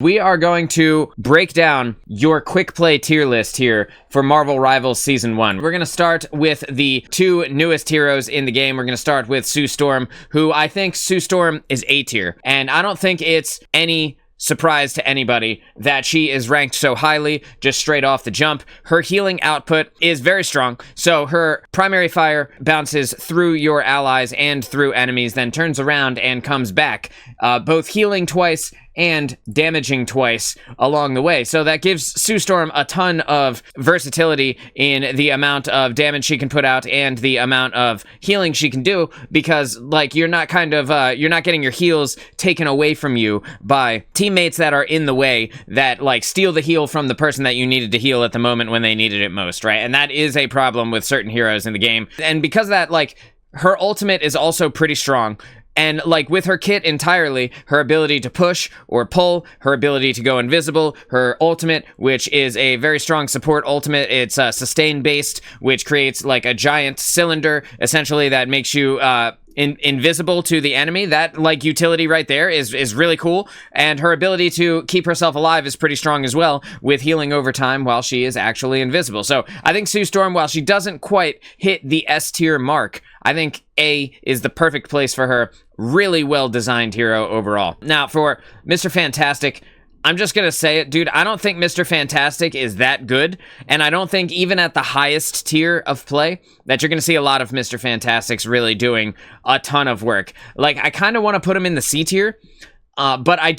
We are going to break down your quick play tier list here for Marvel Rivals Season 1. We're going to start with the two newest heroes in the game. We're going to start with Sue Storm, who I think Sue Storm is A tier. And I don't think it's any surprise to anybody that she is ranked so highly just straight off the jump. Her healing output is very strong, so her primary fire bounces through your allies and through enemies, then turns around and comes back, both healing twice and damaging twice along the way. So that gives Sue Storm a ton of versatility in the amount of damage she can put out and the amount of healing she can do, because like you're not getting your heals taken away from you by teammates that are in the way that like steal the heal from the person that you needed to heal at the moment when they needed it most, right? And that is a problem with certain heroes in the game. And because of that, like, her ultimate is also pretty strong. And like with her kit entirely, her ability to push or pull, her ability to go invisible, her ultimate, which is a very strong support ultimate, it's sustain based, which creates like a giant cylinder essentially that makes you invisible to the enemy. That like utility right there is really cool. And her ability to keep herself alive is pretty strong as well, with healing over time while she is actually invisible. So I think Sue Storm, while she doesn't quite hit the S tier mark, I think A is the perfect place for her. Really well designed hero overall. Now for Mr. Fantastic, I'm just gonna say it, dude. I don't think Mr. Fantastic is that good, and I don't think even at the highest tier of play that you're gonna see a lot of Mr. Fantastics really doing a ton of work. Like, I kind of want to put him in the C tier, but I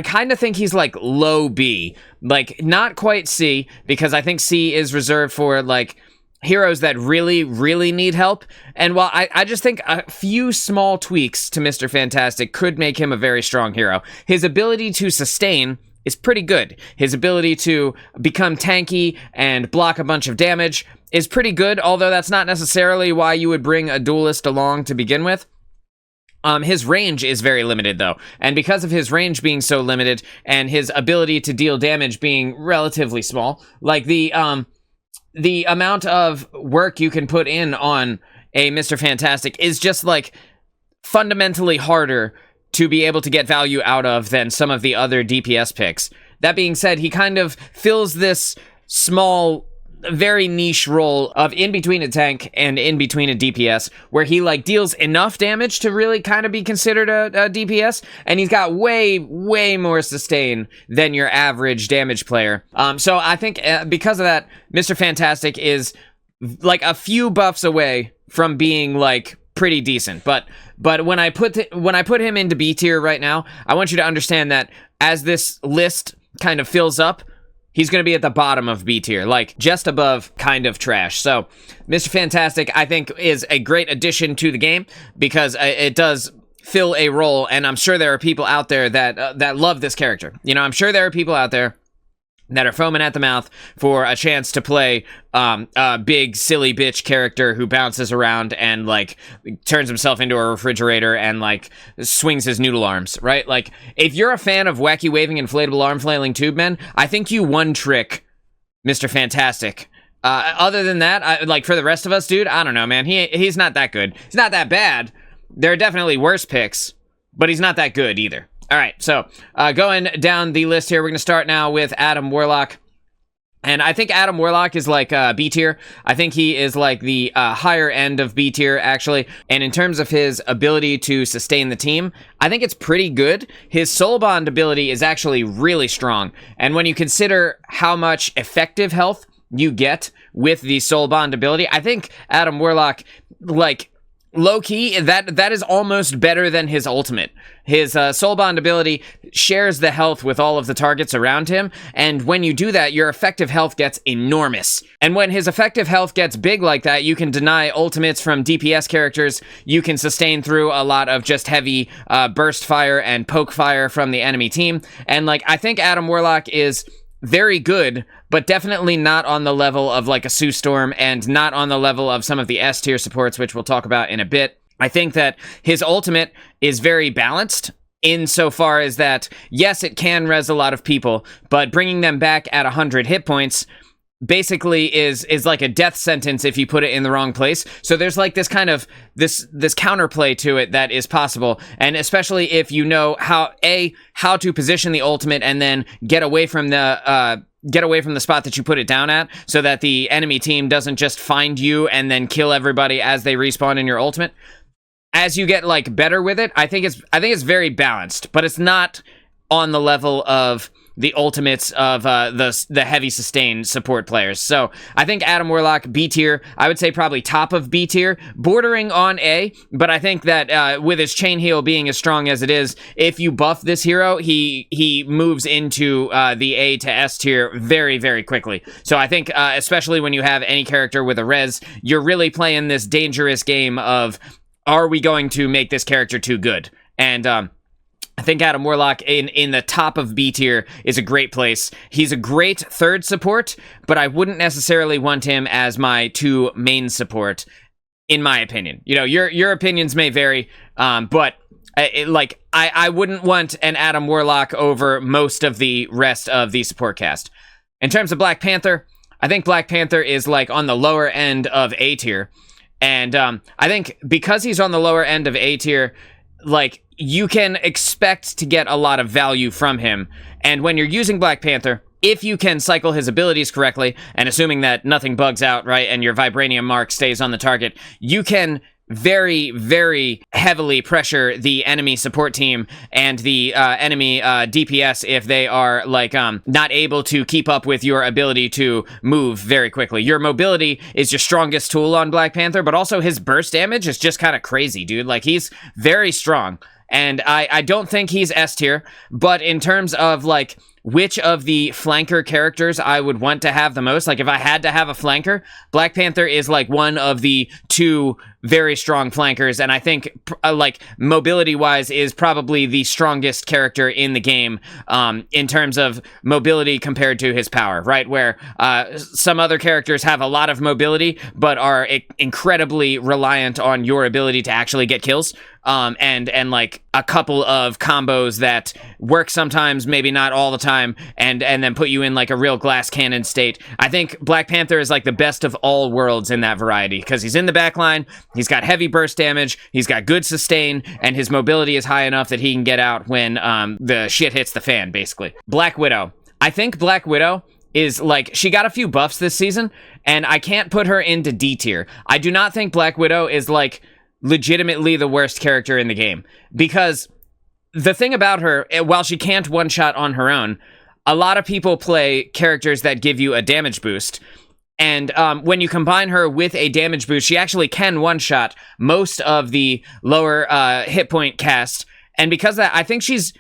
kind of think he's like low B, like not quite C, because I think C is reserved for like heroes that really need help. And while I just think a few small tweaks to Mr. Fantastic could make him a very strong hero. His ability to sustain is pretty good. His ability to become tanky and block a bunch of damage is pretty good, although that's not necessarily why you would bring a duelist along to begin with. His range is very limited, though, and because of his range being so limited and his ability to deal damage being relatively small, like the amount of work you can put in on a Mr. Fantastic is just like fundamentally harder to be able to get value out of than some of the other DPS picks. That being said, he kind of fills this small, very niche role of in between a tank and in between a DPS, where he like deals enough damage to really kind of be considered a DPS, and he's got way more sustain than your average damage player. So I think because of that, Mr. Fantastic is like a few buffs away from being like pretty decent. But when I put him into B tier right now, I want you to understand that as this list kind of fills up, he's going to be at the bottom of B tier, like just above kind of trash. So Mr. Fantastic, I think, is a great addition to the game because it does fill a role, and I'm sure there are people out there that love this character. You know, I'm sure there are people out there that are foaming at the mouth for a chance to play a big silly bitch character who bounces around and like turns himself into a refrigerator and like swings his noodle arms, right? Like, if you're a fan of wacky waving inflatable arm flailing tube men, I think you one trick Mr. Fantastic. Other than that, like for the rest of us, dude, I don't know, man. He's not that good. He's not that bad. There are definitely worse picks, but he's not that good either. All right, so going down the list here, we're going to start now with Adam Warlock. And I think Adam Warlock is like B tier. I think he is like the higher end of B tier, actually. And in terms of his ability to sustain the team, I think it's pretty good. His soul bond ability is actually really strong. And when you consider how much effective health you get with the soul bond ability, I think Adam Warlock, like, low-key, that is almost better than his ultimate. His soul bond ability shares the health with all of the targets around him, and when you do that, your effective health gets enormous. And when his effective health gets big like that, you can deny ultimates from DPS characters, you can sustain through a lot of just heavy burst fire and poke fire from the enemy team, and like, I think Adam Warlock is very good, but definitely not on the level of like a Sue Storm, and not on the level of some of the S tier supports, which we'll talk about in a bit. I think that his ultimate is very balanced insofar as that, yes, it can res a lot of people, but bringing them back at 100 hit points basically is like a death sentence if you put it in the wrong place. So there's like this kind of this counterplay to it that is possible, and especially if you know how to position the ultimate and then get away from the spot that you put it down at, so that the enemy team doesn't just find you and then kill everybody as they respawn in your ultimate. As you get like better with it, I think it's very balanced, but it's not on the level of the ultimates of the heavy sustain support players. So I think Adam Warlock, B tier. I would say probably top of B tier, bordering on A, but I think that with his chain heal being as strong as it is, if you buff this hero, he moves into the A to S tier very, very quickly. So I think especially when you have any character with a res, you're really playing this dangerous game of, are we going to make this character too good? And I think Adam Warlock in the top of B tier is a great place. He's a great third support, but I wouldn't necessarily want him as my 2 main support, in my opinion. You know, your opinions may vary, but I wouldn't want an Adam Warlock over most of the rest of the support cast. In terms of Black Panther, I think Black Panther is like on the lower end of A tier, and I think because he's on the lower end of A tier, like, you can expect to get a lot of value from him. And when you're using Black Panther, if you can cycle his abilities correctly, and assuming that nothing bugs out, right, and your Vibranium mark stays on the target, you can very, very heavily pressure the enemy support team and the enemy DPS if they are like not able to keep up with your ability to move very quickly. Your mobility is your strongest tool on Black Panther, but also his burst damage is just kind of crazy, dude. Like, he's very strong, and I don't think he's S tier, but in terms of like which of the flanker characters I would want to have the most, like if I had to have a flanker, Black Panther is like one of the 2 very strong flankers, and I think like mobility wise is probably the strongest character in the game in terms of mobility compared to his power, right? Where some other characters have a lot of mobility but are incredibly reliant on your ability to actually get kills, and like a couple of combos that work sometimes, maybe not all the time, and then put you in like a real glass cannon state. I think Black Panther is like the best of all worlds in that variety, because he's in the backline, he's got heavy burst damage, he's got good sustain, and his mobility is high enough that he can get out when the shit hits the fan, basically. Black Widow. I think Black Widow is like, she got a few buffs this season, and I can't put her into D tier. I do not think Black Widow is like legitimately the worst character in the game, because the thing about her, while she can't one-shot on her own, a lot of people play characters that give you a damage boost, and when you combine her with a damage boost, she actually can one-shot most of the lower hit point cast, and because of that, I think she's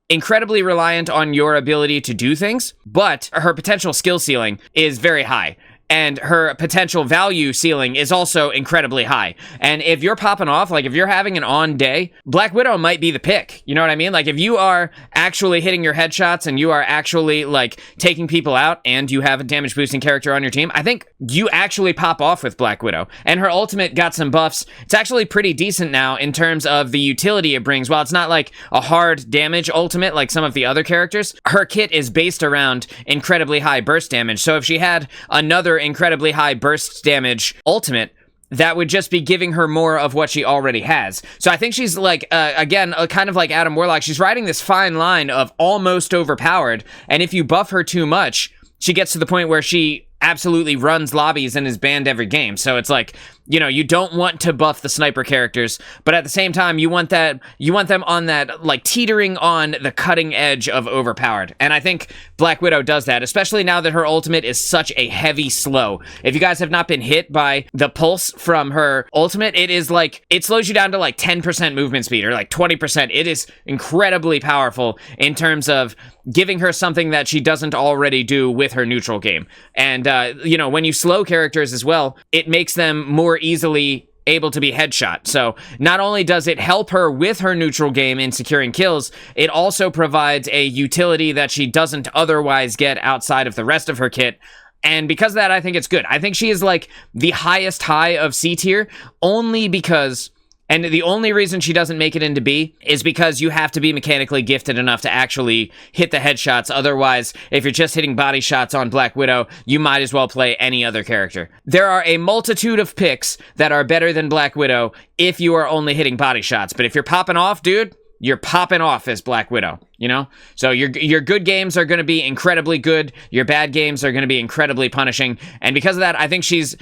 incredibly reliant on your ability to do things, but her potential skill ceiling is very high. And her potential value ceiling is also incredibly high. And if you're popping off, like if you're having an on day, Black Widow might be the pick. You know what I mean? Like if you are actually hitting your headshots and you are actually like taking people out and you have a damage boosting character on your team, I think you actually pop off with Black Widow. And her ultimate got some buffs. It's actually pretty decent now in terms of the utility it brings. While it's not like a hard damage ultimate like some of the other characters, her kit is based around incredibly high burst damage. So if she had another incredibly high burst damage ultimate, that would just be giving her more of what she already has. So I think she's like, again, kind of like Adam Warlock, she's riding this fine line of almost overpowered, and if you buff her too much, she gets to the point where she absolutely runs lobbies and is banned every game. So it's like, you know, you don't want to buff the sniper characters, but at the same time, you want them on that, like, teetering on the cutting edge of overpowered. And I think Black Widow does that, especially now that her ultimate is such a heavy slow. If you guys have not been hit by the pulse from her ultimate, it is like, it slows you down to like 10% movement speed or like 20%. It is incredibly powerful in terms of giving her something that she doesn't already do with her neutral game. And, you know, when you slow characters as well, it makes them more easily able to be headshot. So not only does it help her with her neutral game in securing kills, it also provides a utility that she doesn't otherwise get outside of the rest of her kit. And because of that, I think it's good. I think she is like the highest high of C tier only because And the only reason she doesn't make it into B is because you have to be mechanically gifted enough to actually hit the headshots. Otherwise, if you're just hitting body shots on Black Widow, you might as well play any other character. There are a multitude of picks that are better than Black Widow if you are only hitting body shots. But if you're popping off, dude, you're popping off as Black Widow, you know? So your good games are going to be incredibly good. Your bad games are going to be incredibly punishing. And because of that, I think she's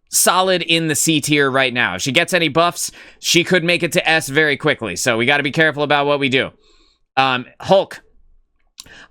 solid in the C tier right now. If she gets any buffs, she could make it to S very quickly. So we got to be careful about what we do. Hulk.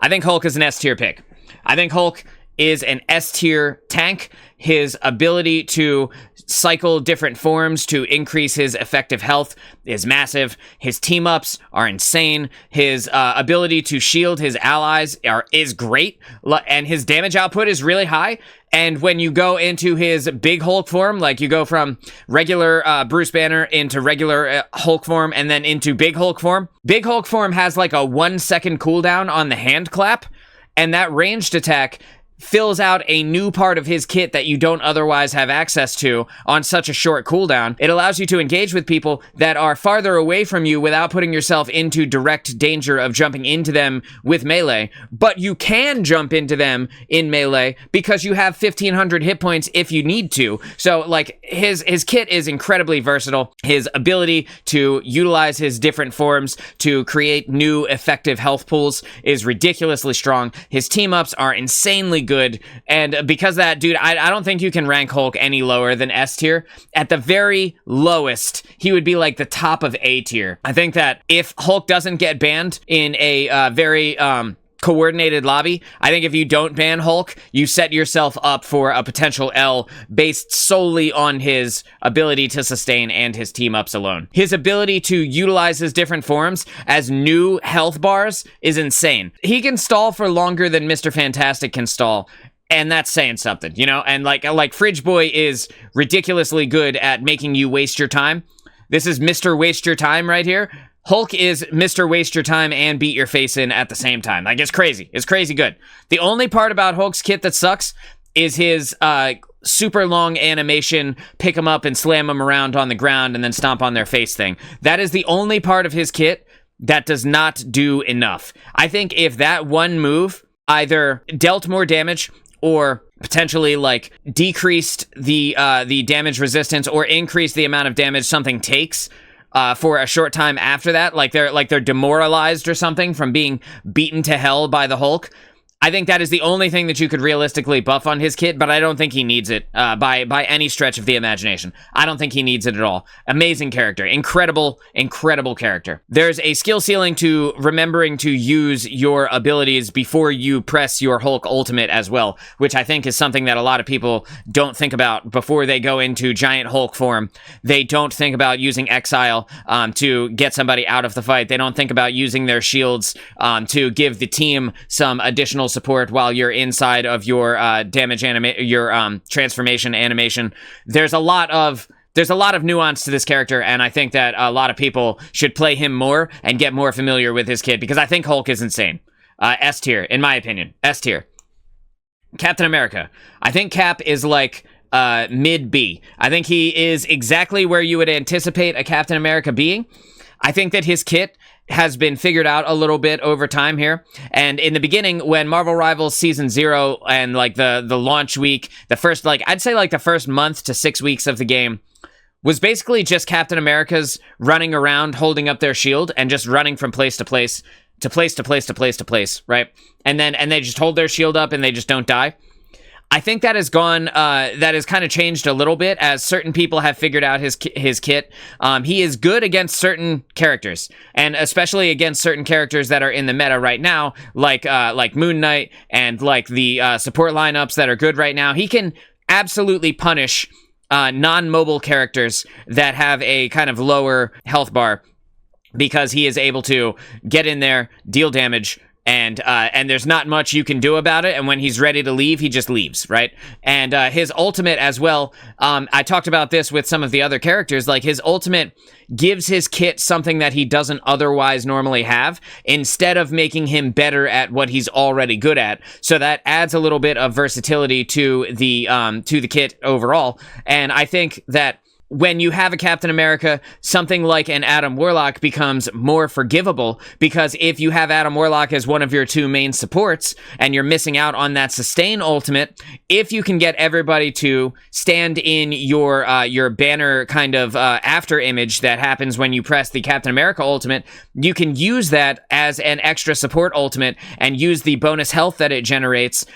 I think Hulk is an S tier pick. I think Hulk is an S tier tank. His ability to cycle different forms to increase his effective health is massive. His team ups are insane. His ability to shield his allies is great, and his damage output is really high. And when you go into his big Hulk form, like you go from regular Bruce Banner into regular Hulk form and then into big Hulk form has like a 1 second cooldown on the hand clap, and that ranged attack fills out a new part of his kit that you don't otherwise have access to on such a short cooldown. It allows you to engage with people that are farther away from you without putting yourself into direct danger of jumping into them with melee, but you can jump into them in melee because you have 1500 hit points if you need to. So like his kit is incredibly versatile. His ability to utilize his different forms to create new effective health pools is ridiculously strong. His team ups are insanely good, and because of that, dude, I don't think you can rank Hulk any lower than S tier. At the very lowest, he would be like the top of A tier. I think that if Hulk doesn't get banned in a very coordinated lobby, I think if you don't ban Hulk, you set yourself up for a potential L based solely on his ability to sustain and his team ups alone. His ability to utilize his different forms as new health bars is insane. He can stall for longer than Mr. Fantastic can stall, and that's saying something, you know? And like Fridge Boy is ridiculously good at making you waste your time. This is Mr. Waste Your Time right here. Hulk is Mr. Waste Your Time and beat your face in at the same time. Like, it's crazy. It's crazy good. The only part about Hulk's kit that sucks is his super long animation, pick him up and slam him around on the ground and then stomp on their face thing. That is the only part of his kit that does not do enough. I think if that one move either dealt more damage or potentially like decreased the damage resistance or increased the amount of damage something takes for a short time after that, like they're demoralized or something from being beaten to hell by the Hulk, I think that is the only thing that you could realistically buff on his kit, but I don't think he needs it by any stretch of the imagination. I don't think he needs it at all. Amazing character. Incredible character. There's a skill ceiling to remembering to use your abilities before you press your Hulk ultimate as well, which I think is something that a lot of people don't think about before they go into giant Hulk form. They don't think about using Exile to get somebody out of the fight. They don't think about using their shields to give the team some additional support while you're inside of your transformation animation. There's a lot of nuance to this character, and I think that a lot of people should play him more and get more familiar with his kit, because I think Hulk is insane. S tier, in my opinion. S tier. Captain America. I think Cap is like mid B. I think he is exactly where you would anticipate a Captain America being. I think that his kit has been figured out a little bit over time here. And in the beginning, when Marvel Rivals Season 0 and like the launch week, the first, I'd say the first month to 6 weeks of the game was basically just Captain America's running around holding up their shield and just running from place to place to place to place to place to place, right? And they just hold their shield up and they just don't die. I think that has gone, that has kind of changed a little bit as certain people have figured out his kit. He is good against certain characters, and especially against certain characters that are in the meta right now, like Moon Knight and like the support lineups that are good right now. He can absolutely punish non-mobile characters that have a kind of lower health bar, because he is able to get in there, deal damage, and there's not much you can do about it. And when he's ready to leave, he just leaves, right? And his ultimate as well, I talked about this with some of the other characters, like his ultimate gives his kit something that he doesn't otherwise normally have, instead of making him better at what he's already good at. So that adds a little bit of versatility to the kit overall. And I think that when you have a Captain America, something like an Adam Warlock becomes more forgivable, because if you have Adam Warlock as one of your two main supports and you're missing out on that sustain ultimate, if you can get everybody to stand in your banner kind of after image that happens when you press the Captain America ultimate, you can use that as an extra support ultimate and use the bonus health that it generates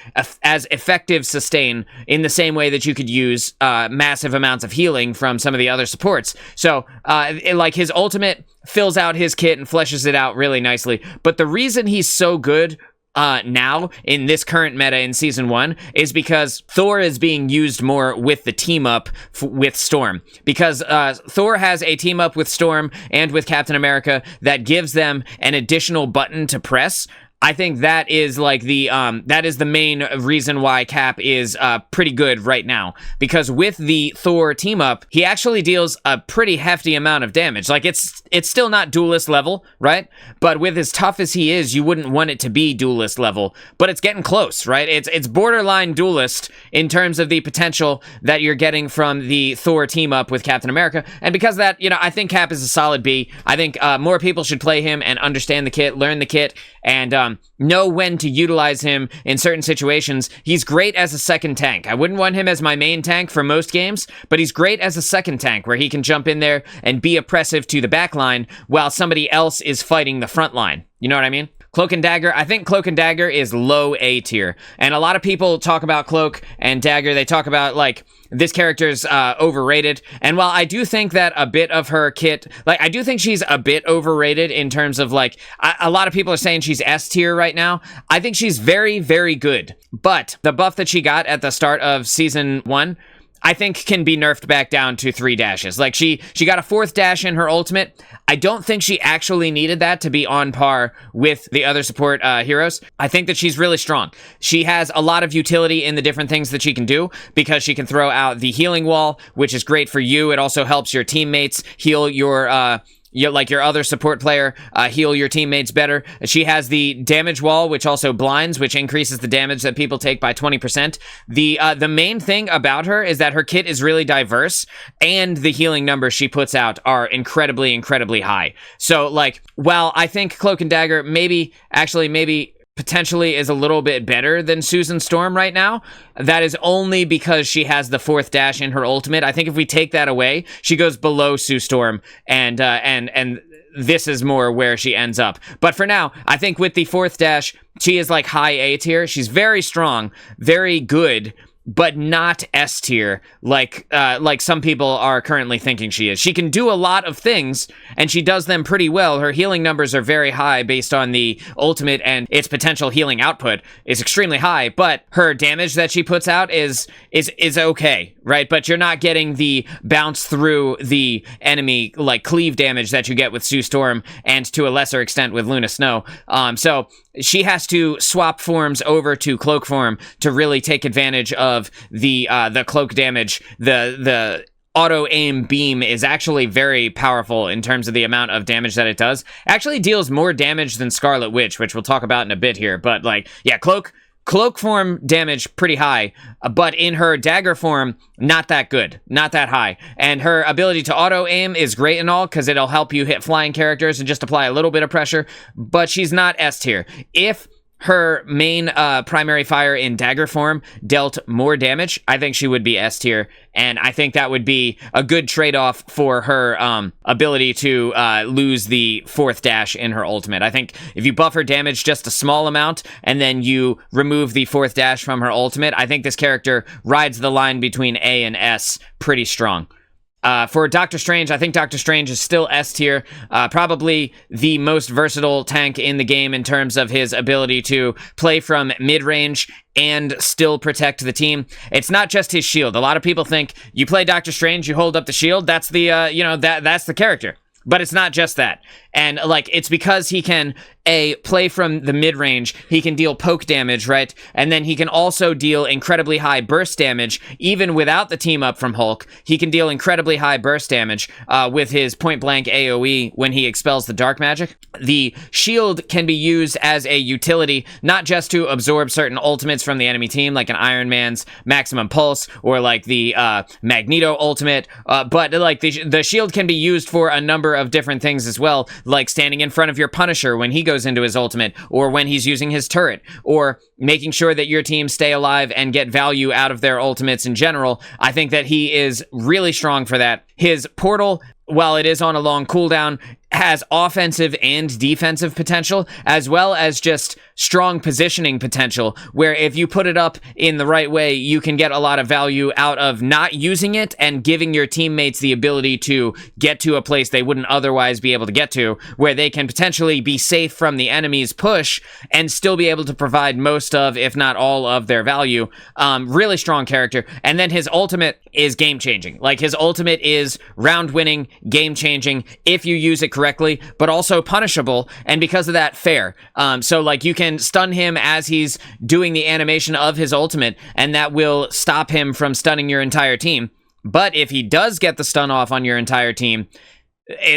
as effective sustain, in the same way that you could use massive amounts of healing from some of the other supports. So, like, his ultimate fills out his kit and fleshes it out really nicely. But the reason he's so good now in this current meta in season 1 is because Thor is being used more with the team up with Storm, because Thor has a team up with Storm and with Captain America that gives them an additional button to press. I think that is like that is the main reason why Cap is pretty good right now, because with the Thor team up, he actually deals a pretty hefty amount of damage. Like, it's still not duelist level, right? But with as tough as he is, you wouldn't want it to be duelist level, but it's getting close, right? It's borderline duelist in terms of the potential that you're getting from the Thor team up with Captain America. And because of that, I think Cap is a solid B. I think more people should play him and understand the kit, learn the kit, and know when to utilize him in certain situations. He's great as a second tank. I wouldn't want him as my main tank for most games, but he's great as a second tank, where he can jump in there and be oppressive to the back line while somebody else is fighting the front line. You know what I mean? Cloak and Dagger, I think Cloak and Dagger is low A tier. And a lot of people talk about Cloak and Dagger, they talk about, like, this character's overrated. And while I do think that a bit of her kit, like, I do think she's a bit overrated in terms of, like, a lot of people are saying she's S tier right now. I think she's very, very good. But the buff that she got at the start of season 1, I think can be nerfed back down to 3 dashes. Like, she got a 4th dash in her ultimate. I don't think she actually needed that to be on par with the other support heroes. I think that she's really strong. She has a lot of utility in the different things that she can do, because she can throw out the healing wall, which is great for you. It also helps your teammates heal your other support player, heal your teammates better. She has the damage wall, which also blinds, which increases the damage that people take by 20%. The main thing about her is that her kit is really diverse, and the healing numbers she puts out are incredibly, incredibly high. So, like, while I think Cloak and Dagger maybe potentially is a little bit better than Susan Storm right now, that is only because she has the 4th dash in her ultimate. I think if we take that away, she goes below Sue Storm, and this is more where she ends up. But for now, I think with the 4th dash, she is like high A tier. She's very strong, very good, but not S tier, like some people are currently thinking she is. She can do a lot of things, and she does them pretty well. Her healing numbers are very high based on the ultimate, and its potential healing output is extremely high, but her damage that she puts out is okay, right? But you're not getting the bounce through the enemy, like, cleave damage that you get with Sue Storm, and to a lesser extent with Luna Snow. So she has to swap forms over to Cloak form to really take advantage of the Cloak damage. The auto aim beam is actually very powerful in terms of the amount of damage that it does. Actually deals more damage than Scarlet Witch, which we'll talk about in a bit here. But, like, yeah, Cloak form damage pretty high, but in her Dagger form, not that good, not that high. And her ability to auto aim is great and all, because it'll help you hit flying characters and just apply a little bit of pressure, but she's not S tier. If her main primary fire in Dagger form dealt more damage, I think she would be S tier, and I think that would be a good trade-off for her ability to lose the 4th dash in her ultimate. I think if you buff her damage just a small amount, and then you remove the 4th dash from her ultimate, I think this character rides the line between A and S pretty strong. For Doctor Strange, I think Doctor Strange is still S tier, probably the most versatile tank in the game in terms of his ability to play from mid-range and still protect the team. It's not just his shield. A lot of people think you play Doctor Strange, you hold up the shield, that's the, that's the character. But it's not just that. And like, it's because he can play from the mid-range, he can deal poke damage, right? And then he can also deal incredibly high burst damage, even without the team up from Hulk. He can deal incredibly high burst damage with his point-blank AoE when he expels the dark magic. The shield can be used as a utility, not just to absorb certain ultimates from the enemy team, like an Iron Man's maximum pulse, or like the Magneto ultimate, but like the shield can be used for a number of different things as well, like standing in front of your Punisher when he goes into his ultimate, or when he's using his turret, or making sure that your team stay alive and get value out of their ultimates in general. I think that he is really strong for that. His portal, while it is on a long cooldown, has offensive and defensive potential, as well as just strong positioning potential, where if you put it up in the right way, you can get a lot of value out of not using it and giving your teammates the ability to get to a place they wouldn't otherwise be able to get to, where they can potentially be safe from the enemy's push and still be able to provide most of, if not all of, their value. Really strong character. And then his ultimate is game-changing. Like, his ultimate is round-winning, game-changing, if you use it correctly, but also punishable, and because of that, fair. So like, you can stun him as he's doing the animation of his ultimate, and that will stop him from stunning your entire team. But if he does get the stun off on your entire team,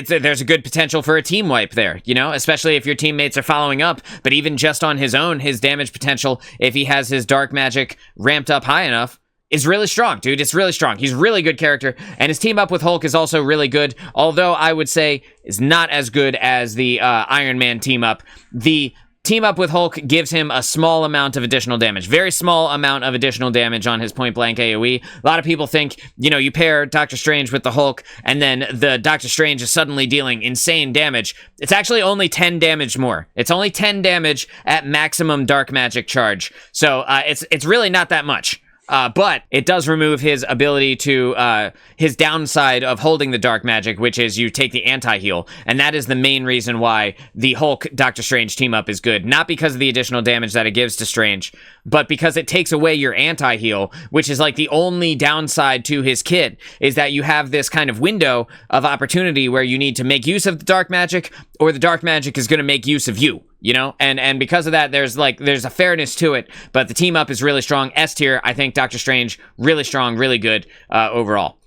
there's a good potential for a team wipe there, you know, especially if your teammates are following up. But even just on his own, his damage potential, if he has his dark magic ramped up high enough, is really strong, dude. It's really strong. He's a really good character, and his team up with Hulk is also really good, although I would say is not as good as the Iron Man team up. The team up with Hulk gives him a small amount of additional damage, very small amount of additional damage on his point blank AoE. A lot of people think, you know, you pair Doctor Strange with the Hulk, and then the Doctor Strange is suddenly dealing insane damage. It's actually only 10 damage more. It's only 10 damage at maximum dark magic charge. So it's really not that much. But it does remove his ability to, his downside of holding the dark magic, which is you take the anti-heal. And that is the main reason why the Hulk Doctor Strange team up is good. Not because of the additional damage that it gives to Strange, but because it takes away your anti-heal, which is like the only downside to his kit, is that you have this kind of window of opportunity where you need to make use of the dark magic, or the dark magic is going to make use of you. You know, and because of that, there's a fairness to it, but the team up is really strong. S tier, I think Doctor Strange, really strong, really good overall.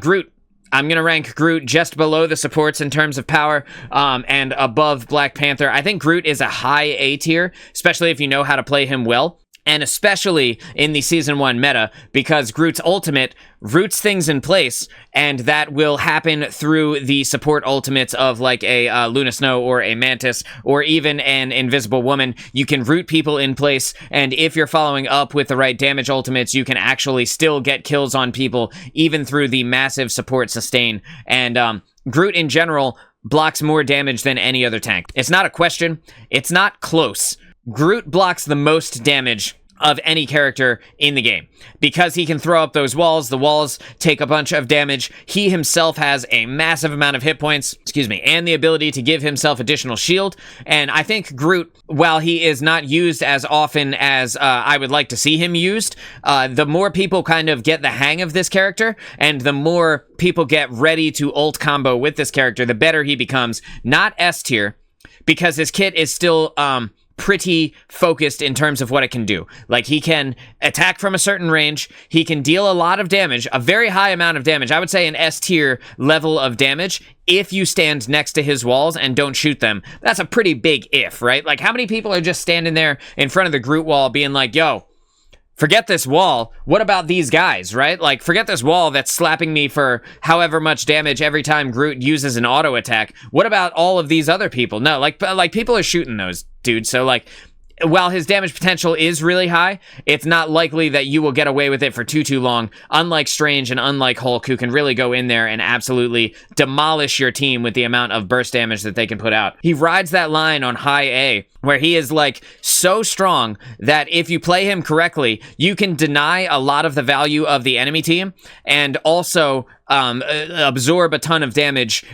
Groot, I'm going to rank Groot just below the supports in terms of power, and above Black Panther. I think Groot is a high A tier, especially if you know how to play him well. And especially in the Season 1 meta, because Groot's ultimate roots things in place, and that will happen through the support ultimates of like a Luna Snow or a Mantis, or even an Invisible Woman. You can root people in place, and if you're following up with the right damage ultimates, you can actually still get kills on people, even through the massive support sustain. And Groot in general blocks more damage than any other tank. It's not a question. It's not close. Groot blocks the most damage of any character in the game, because he can throw up those walls. The walls take a bunch of damage. He himself has a massive amount of hit points, and the ability to give himself additional shield. And I think Groot, while he is not used as often as I would like to see him used, the more people kind of get the hang of this character, and the more people get ready to ult combo with this character, the better he becomes. Not S tier, because his kit is still pretty focused in terms of what it can do. Like, he can attack from a certain range, he can deal a lot of damage, a very high amount of damage. I would say an S tier level of damage if you stand next to his walls and don't shoot them. That's a pretty big if, right? Like, how many people are just standing there in front of the Groot wall being like, yo, forget this wall, what about these guys, right? Like, forget this wall that's slapping me for however much damage every time Groot uses an auto attack. What about all of these other people? No, like people are shooting those dudes. So like, while his damage potential is really high, it's not likely that you will get away with it for too long, unlike Strange and unlike Hulk, who can really go in there and absolutely demolish your team with the amount of burst damage that they can put out. He rides that line on high A, where he is like so strong that if you play him correctly, you can deny a lot of the value of the enemy team, and also absorb a ton of damage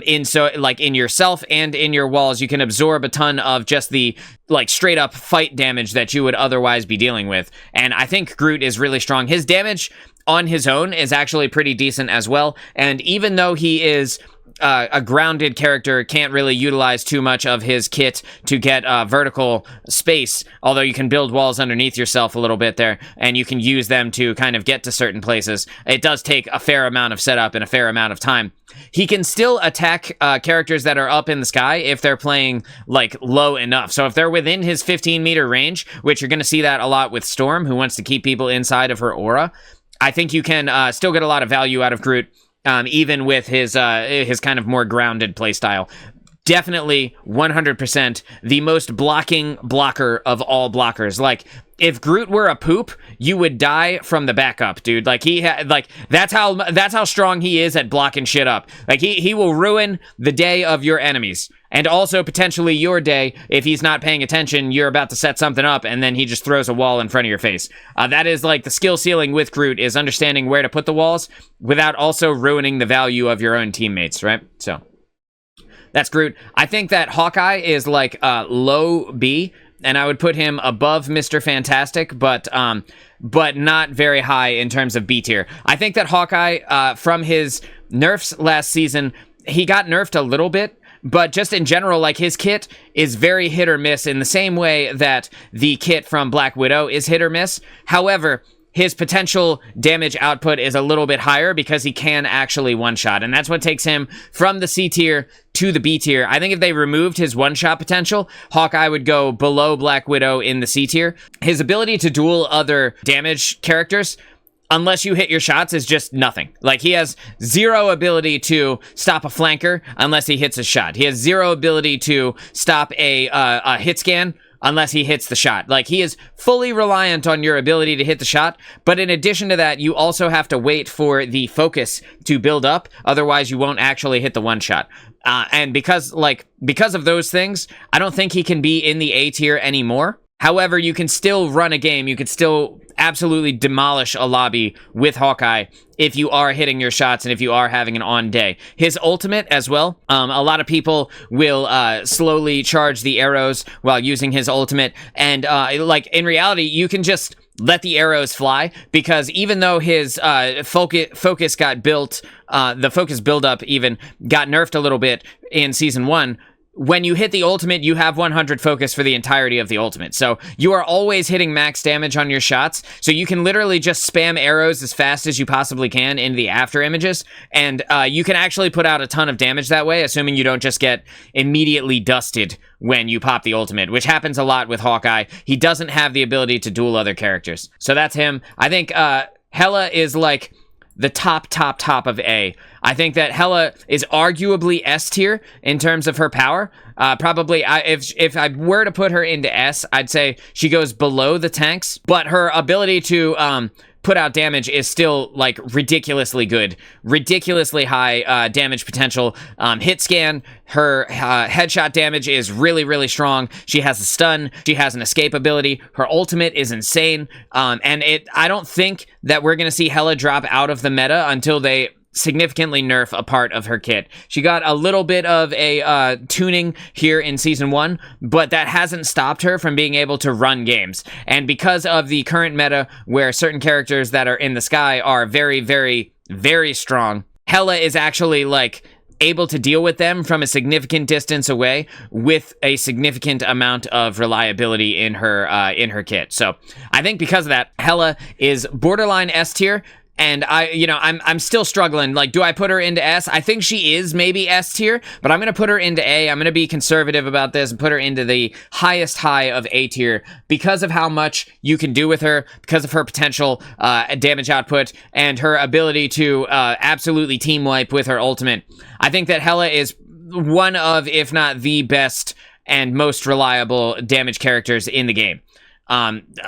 in yourself and in your walls. You can absorb a ton of just the like straight up fight damage that you would otherwise be dealing with. And I think Groot is really strong. His damage on his own is actually pretty decent as well. And even though he is a grounded character, can't really utilize too much of his kit to get vertical space, although you can build walls underneath yourself a little bit there, and you can use them to kind of get to certain places. It does take a fair amount of setup and a fair amount of time. He can still attack characters that are up in the sky if they're playing, like, low enough. So if they're within his 15-meter range, which you're going to see that a lot with Storm, who wants to keep people inside of her aura, I think you can still get a lot of value out of Groot, even with his kind of more grounded playstyle. Definitely 100% the most blocking blocker of all blockers. Like, if Groot were a poop, you would die from the backup, dude. Like, that's how strong he is at blocking shit up. Like, he will ruin the day of your enemies, and also potentially your day if he's not paying attention. You're about to set something up, and then he just throws a wall in front of your face. That is, like, the skill ceiling with Groot, is understanding where to put the walls without also ruining the value of your own teammates, right? So that's Groot. I think that Hawkeye is like low B, and I would put him above Mr. Fantastic, but not very high in terms of B tier. I think that Hawkeye, from his nerfs last season, he got nerfed a little bit, but just in general, like, his kit is very hit or miss in the same way that the kit from Black Widow is hit or miss. However, his potential damage output is a little bit higher because he can actually one-shot, and that's what takes him from the C tier to the B tier. I think if they removed his one-shot potential, Hawkeye would go below Black Widow in the C tier. His ability to duel other damage characters, unless you hit your shots, is just nothing. Like, he has zero ability to stop a flanker unless he hits a shot. He has zero ability to stop a hit scan unless he hits the shot. Like, he is fully reliant on your ability to hit the shot, but in addition to that, you also have to wait for the focus to build up, otherwise you won't actually hit the one shot. And because of those things, I don't think he can be in the A tier anymore. However, you can still run a game. You could still absolutely demolish a lobby with Hawkeye if you are hitting your shots and if you are having an on day. His ultimate as well. A lot of people will slowly charge the arrows while using his ultimate. And like, in reality, you can just let the arrows fly, because even though his focus got built, the focus buildup even got nerfed a little bit in Season 1, when you hit the ultimate, you have 100 focus for the entirety of the ultimate. So you are always hitting max damage on your shots. So you can literally just spam arrows as fast as you possibly can into the after images. And you can actually put out a ton of damage that way, assuming you don't just get immediately dusted when you pop the ultimate, which happens a lot with Hawkeye. He doesn't have the ability to duel other characters. So that's him. I think Hela is like the top of A. I think that Hela is arguably S tier in terms of her power. Probably, if I were to put her into S, I'd say she goes below the tanks, but her ability to put out damage is still, like, ridiculously good. Ridiculously high damage potential. Hit scan, her headshot damage is really, really strong. She has a stun. She has an escape ability. Her ultimate is insane. And I don't think that we're going to see Hela drop out of the meta until they significantly nerf a part of her kit. She got a little bit of a tuning here in Season 1, but that hasn't stopped her from being able to run games. And because of the current meta, where certain characters that are in the sky are very, very, very strong, Hela is actually, like, able to deal with them from a significant distance away with a significant amount of reliability in her kit. So I think because of that, Hela is borderline S tier. And I'm still struggling. Like, do I put her into S? I think she is maybe S tier, but I'm going to put her into A. I'm going to be conservative about this and put her into the highest high of A tier because of how much you can do with her, because of her potential damage output, and her ability to absolutely team wipe with her ultimate. I think that Hela is one of, if not the best and most reliable damage characters in the game.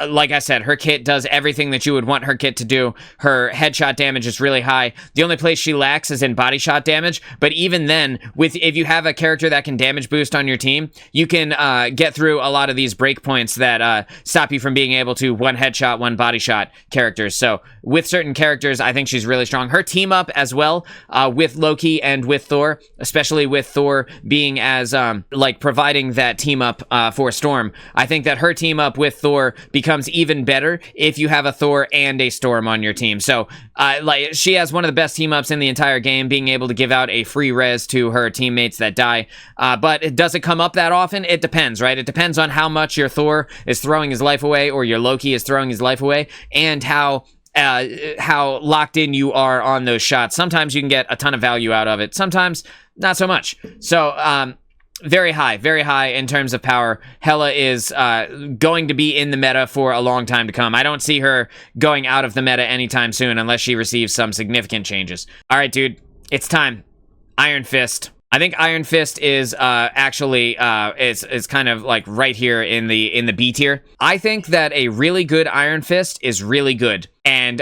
Like I said, her kit does everything that you would want her kit to do. Her headshot damage is really high. The only place she lacks is in body shot damage, but even then, if you have a character that can damage boost on your team, you can get through a lot of these breakpoints that stop you from being able to one headshot, one body shot characters. So with certain characters, I think she's really strong. Her team up as well with Loki and with Thor, especially with Thor being as like providing that team up for Storm. I think that her team up with Thor Thor becomes even better if you have a Thor and a Storm on your team. So, like, she has one of the best team-ups in the entire game, being able to give out a free res to her teammates that die. But it doesn't come up that often. It depends, right? It depends on how much your Thor is throwing his life away or your Loki is throwing his life away, and how locked in you are on those shots. Sometimes you can get a ton of value out of it. Sometimes not so much. So, very high in terms of power. Hela is going to be in the meta for a long time to come. I don't see her going out of the meta anytime soon unless she receives some significant changes. All right, dude, it's time. Iron Fist. I think Iron Fist is actually is kind of like right here in the B tier. I think that a really good Iron Fist is really good. And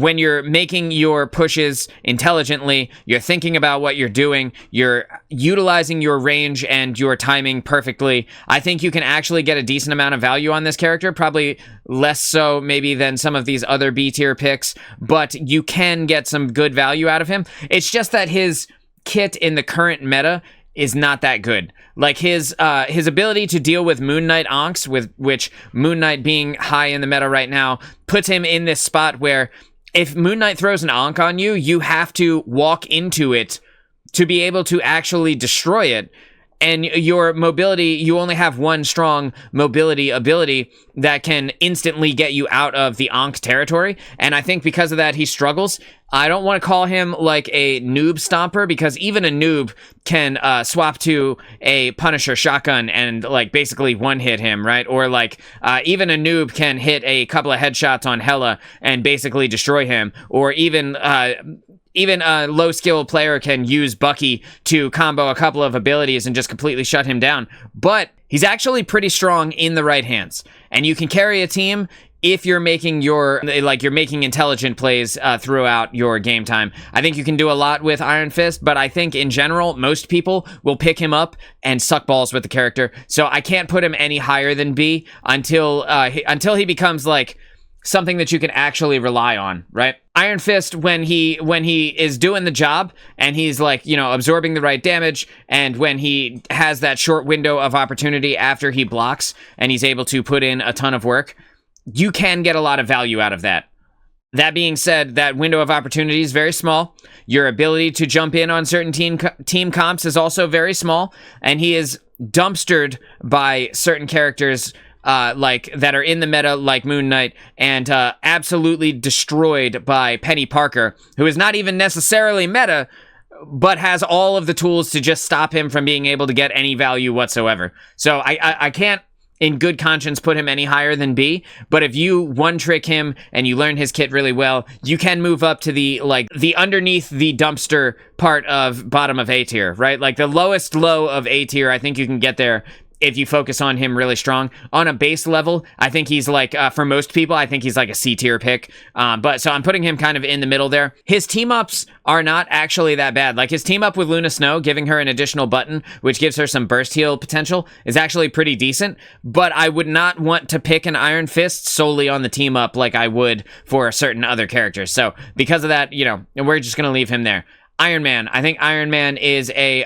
when you're making your pushes intelligently, you're thinking about what you're doing, you're utilizing your range and your timing perfectly, I think you can actually get a decent amount of value on this character, probably less so maybe than some of these other B tier picks, but you can get some good value out of him. It's just that his kit in the current meta is not that good. Like his ability to deal with Moon Knight onks, with which Moon Knight being high in the meta right now puts him in this spot where if Moon Knight throws an onk on you, you have to walk into it to be able to actually destroy it. And your mobility, you only have one strong mobility ability that can instantly get you out of the Ankh territory. And I think because of that, he struggles. I don't want to call him like a noob stomper, because even a noob can swap to a Punisher shotgun and like basically one-hit him, right? Or like even a noob can hit a couple of headshots on Hela and basically destroy him. Or even a low-skill player can use Bucky to combo a couple of abilities and just completely shut him down. But he's actually pretty strong in the right hands. And you can carry a team if you're making you're making intelligent plays throughout your game time. I think you can do a lot with Iron Fist, but I think in general, most people will pick him up and suck balls with the character. So I can't put him any higher than B until he becomes like something that you can actually rely on, right? Iron Fist, when he is doing the job and he's like, you know, absorbing the right damage, and when he has that short window of opportunity after he blocks and he's able to put in a ton of work, you can get a lot of value out of that. That being said, that window of opportunity is very small. Your ability to jump in on certain team comps is also very small, and he is dumpstered by certain characters like that are in the meta, like Moon Knight, and absolutely destroyed by Penny Parker, who is not even necessarily meta, but has all of the tools to just stop him from being able to get any value whatsoever. So I can't in good conscience put him any higher than B, but if you one-trick him and you learn his kit really well, you can move up to the underneath the dumpster part of bottom of A tier, right? Like the lowest low of A tier, I think you can get there if you focus on him really strong. On a base level, I think he's like, for most people, I think he's like a C tier pick. But so I'm putting him kind of in the middle there. His team-ups are not actually that bad. Like his team-up with Luna Snow, giving her an additional button, which gives her some burst heal potential, is actually pretty decent. But I would not want to pick an Iron Fist solely on the team-up like I would for certain other characters. So because of that, you know, we're just going to leave him there. Iron Man. I think Iron Man is a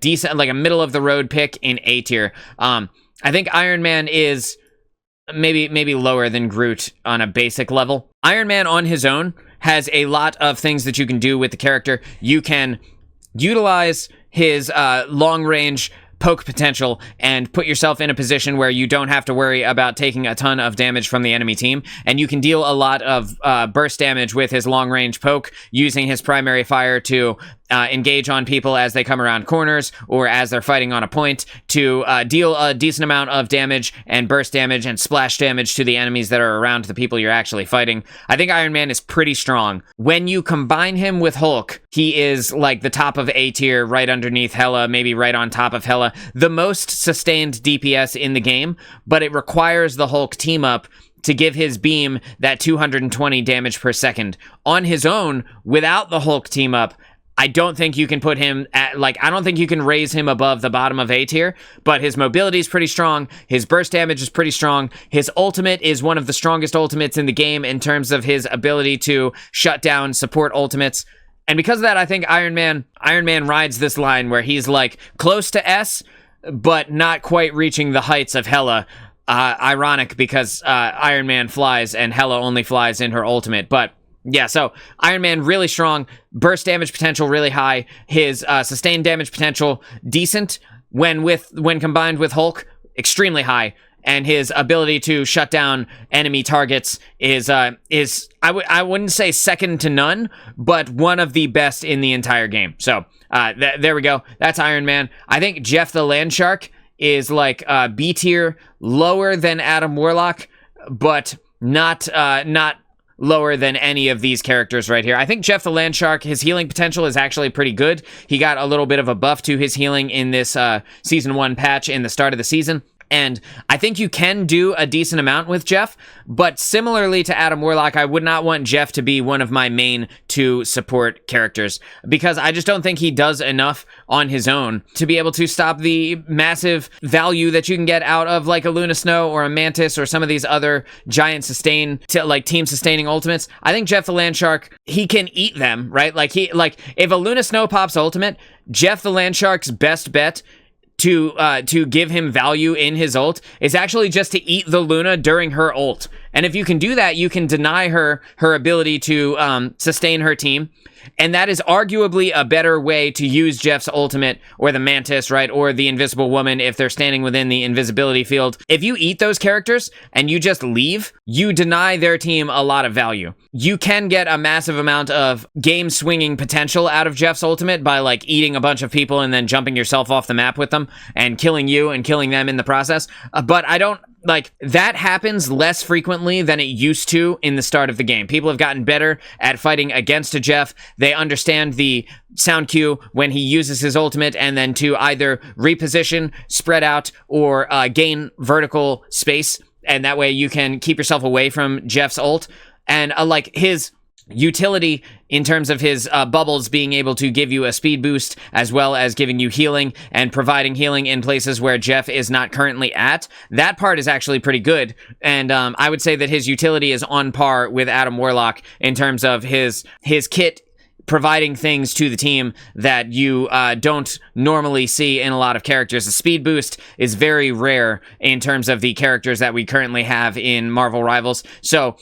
decent, like a middle of the road pick in A tier. I think Iron Man is maybe lower than Groot on a basic level. Iron Man on his own has a lot of things that you can do with the character. You can utilize his long range poke potential and put yourself in a position where you don't have to worry about taking a ton of damage from the enemy team, and you can deal a lot of burst damage with his long range poke, using his primary fire to engage on people as they come around corners or as they're fighting on a point, to deal a decent amount of damage and burst damage and splash damage to the enemies that are around the people you're actually fighting. I think Iron Man is pretty strong. When you combine him with Hulk, he is like the top of A tier, right underneath Hela, maybe right on top of Hela. The most sustained DPS in the game, but it requires the Hulk team up to give his beam that 220 damage per second. On his own, without the Hulk team up, I don't think you can put him at, like, I don't think you can raise him above the bottom of A tier, but his mobility is pretty strong. His burst damage is pretty strong. His ultimate is one of the strongest ultimates in the game in terms of his ability to shut down support ultimates. And because of that, I think Iron Man rides this line where he's like close to S, but not quite reaching the heights of Hela. Ironic because Iron Man flies and Hela only flies in her ultimate. But yeah, so Iron Man really strong, burst damage potential really high, his sustained damage potential decent when combined with Hulk, extremely high. And his ability to shut down enemy targets is I wouldn't say second to none, but one of the best in the entire game. So there we go. That's Iron Man. I think Jeff the Landshark is like B tier, lower than Adam Warlock, but not lower than any of these characters right here. I think Jeff the Landshark, his healing potential is actually pretty good. He got a little bit of a buff to his healing in this Season 1 patch in the start of the season. And I think you can do a decent amount with Jeff, but similarly to Adam Warlock, I would not want Jeff to be one of my main 2 support characters, because I just don't think he does enough on his own to be able to stop the massive value that you can get out of like a Luna Snow or a Mantis or some of these other giant team sustaining ultimates. I think Jeff the Landshark, he can eat them, right? If a Luna Snow pops ultimate, Jeff the Landshark's best bet to give him value in his ult is actually just to eat the Luna during her ult. And if you can do that, you can deny her ability to sustain her team. And that is arguably a better way to use Jeff's ultimate, or the Mantis, right? Or the Invisible Woman if they're standing within the invisibility field. If you eat those characters and you just leave, you deny their team a lot of value. You can get a massive amount of game swinging potential out of Jeff's ultimate by like eating a bunch of people and then jumping yourself off the map with them and killing you and killing them in the process. But I don't like that happens less frequently than it used to in the start of the game. People have gotten better at fighting against a Jeff. They understand the sound cue when he uses his ultimate, and then to either reposition, spread out, or gain vertical space. And that way you can keep yourself away from Jeff's ult. And like his utility in terms of his bubbles being able to give you a speed boost as well as giving you healing and providing healing in places where Jeff is not currently at. That part is actually pretty good. And I would say that his utility is on par with Adam Warlock in terms of his kit providing things to the team that you don't normally see in a lot of characters. The speed boost is very rare in terms of the characters that we currently have in Marvel Rivals. So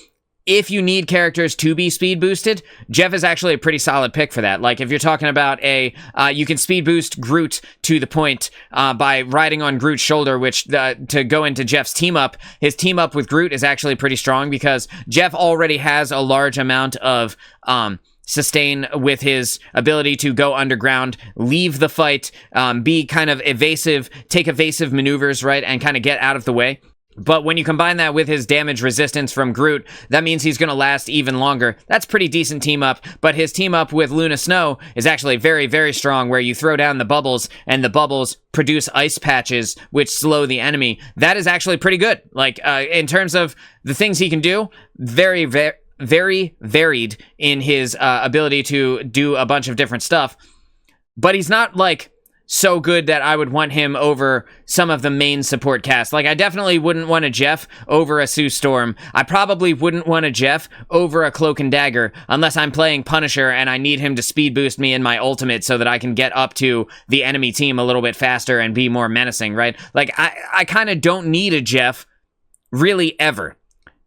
if you need characters to be speed boosted, Jeff is actually a pretty solid pick for that. Like if you're talking about you can speed boost Groot to the point by riding on Groot's shoulder, which to go into Jeff's team up, his team up with Groot is actually pretty strong because Jeff already has a large amount of sustain with his ability to go underground, leave the fight, be kind of evasive, take evasive maneuvers, right, and kind of get out of the way. But when you combine that with his damage resistance from Groot, that means he's going to last even longer. That's pretty decent team up, but his team up with Luna Snow is actually very, very strong, where you throw down the bubbles, and the bubbles produce ice patches, which slow the enemy. That is actually pretty good. Like, in terms of the things he can do, very, very, very varied in his ability to do a bunch of different stuff. But he's not, like, so good that I would want him over some of the main support cast. Like, I definitely wouldn't want a Jeff over a Sue Storm. I probably wouldn't want a Jeff over a Cloak and Dagger unless I'm playing Punisher and I need him to speed boost me in my ultimate so that I can get up to the enemy team a little bit faster and be more menacing, right? Like, I kind of don't need a Jeff really ever.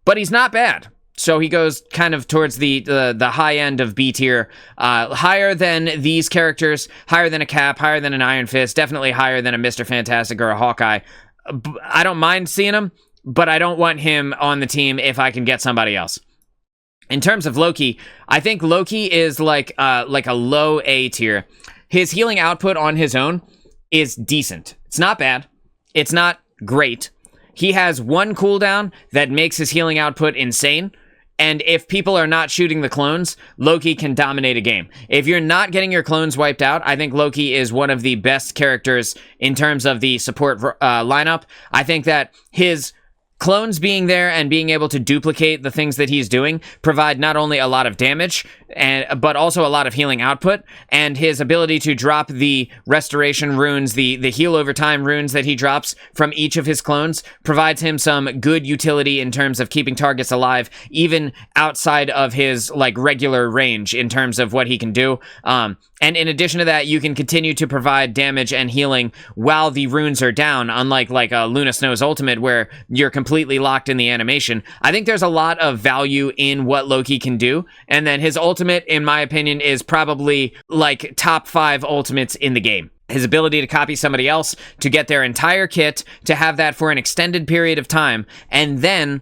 But he's not bad. So he goes kind of towards the high end of B tier, higher than these characters, higher than a Cap, higher than an Iron Fist, definitely higher than a Mr. Fantastic or a Hawkeye. I don't mind seeing him, but I don't want him on the team if I can get somebody else. In terms of Loki, I think Loki is like a low A tier. His healing output on his own is decent. It's not bad. It's not great. He has one cooldown that makes his healing output insane. And if people are not shooting the clones, Loki can dominate a game. If you're not getting your clones wiped out, I think Loki is one of the best characters in terms of the support lineup. I think that his clones being there and being able to duplicate the things that he's doing provide not only a lot of damage, but also a lot of healing output, and his ability to drop the restoration runes, the heal over time runes that he drops from each of his clones provides him some good utility in terms of keeping targets alive, even outside of his like regular range in terms of what he can do. And in addition to that, you can continue to provide damage and healing while the runes are down, unlike like Luna Snow's ultimate, where you're completely locked in the animation. I think there's a lot of value in what Loki can do. And then his ultimate, in my opinion, is probably like top 5 ultimates in the game. His ability to copy somebody else, to get their entire kit, to have that for an extended period of time, and then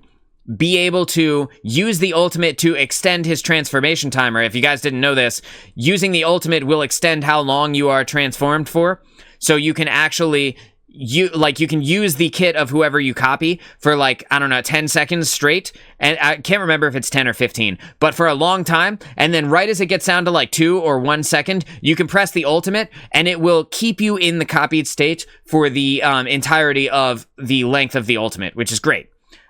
be able to use the ultimate to extend his transformation timer. If you guys didn't know this, using the ultimate will extend how long you are transformed for. So you can actually, you can use the kit of whoever you copy for like, I don't know, 10 seconds straight. And I can't remember if it's 10 or 15, but for a long time. And then right as it gets down to like 2 or 1 second, you can press the ultimate and it will keep you in the copied state for the entirety of the length of the ultimate, which is great.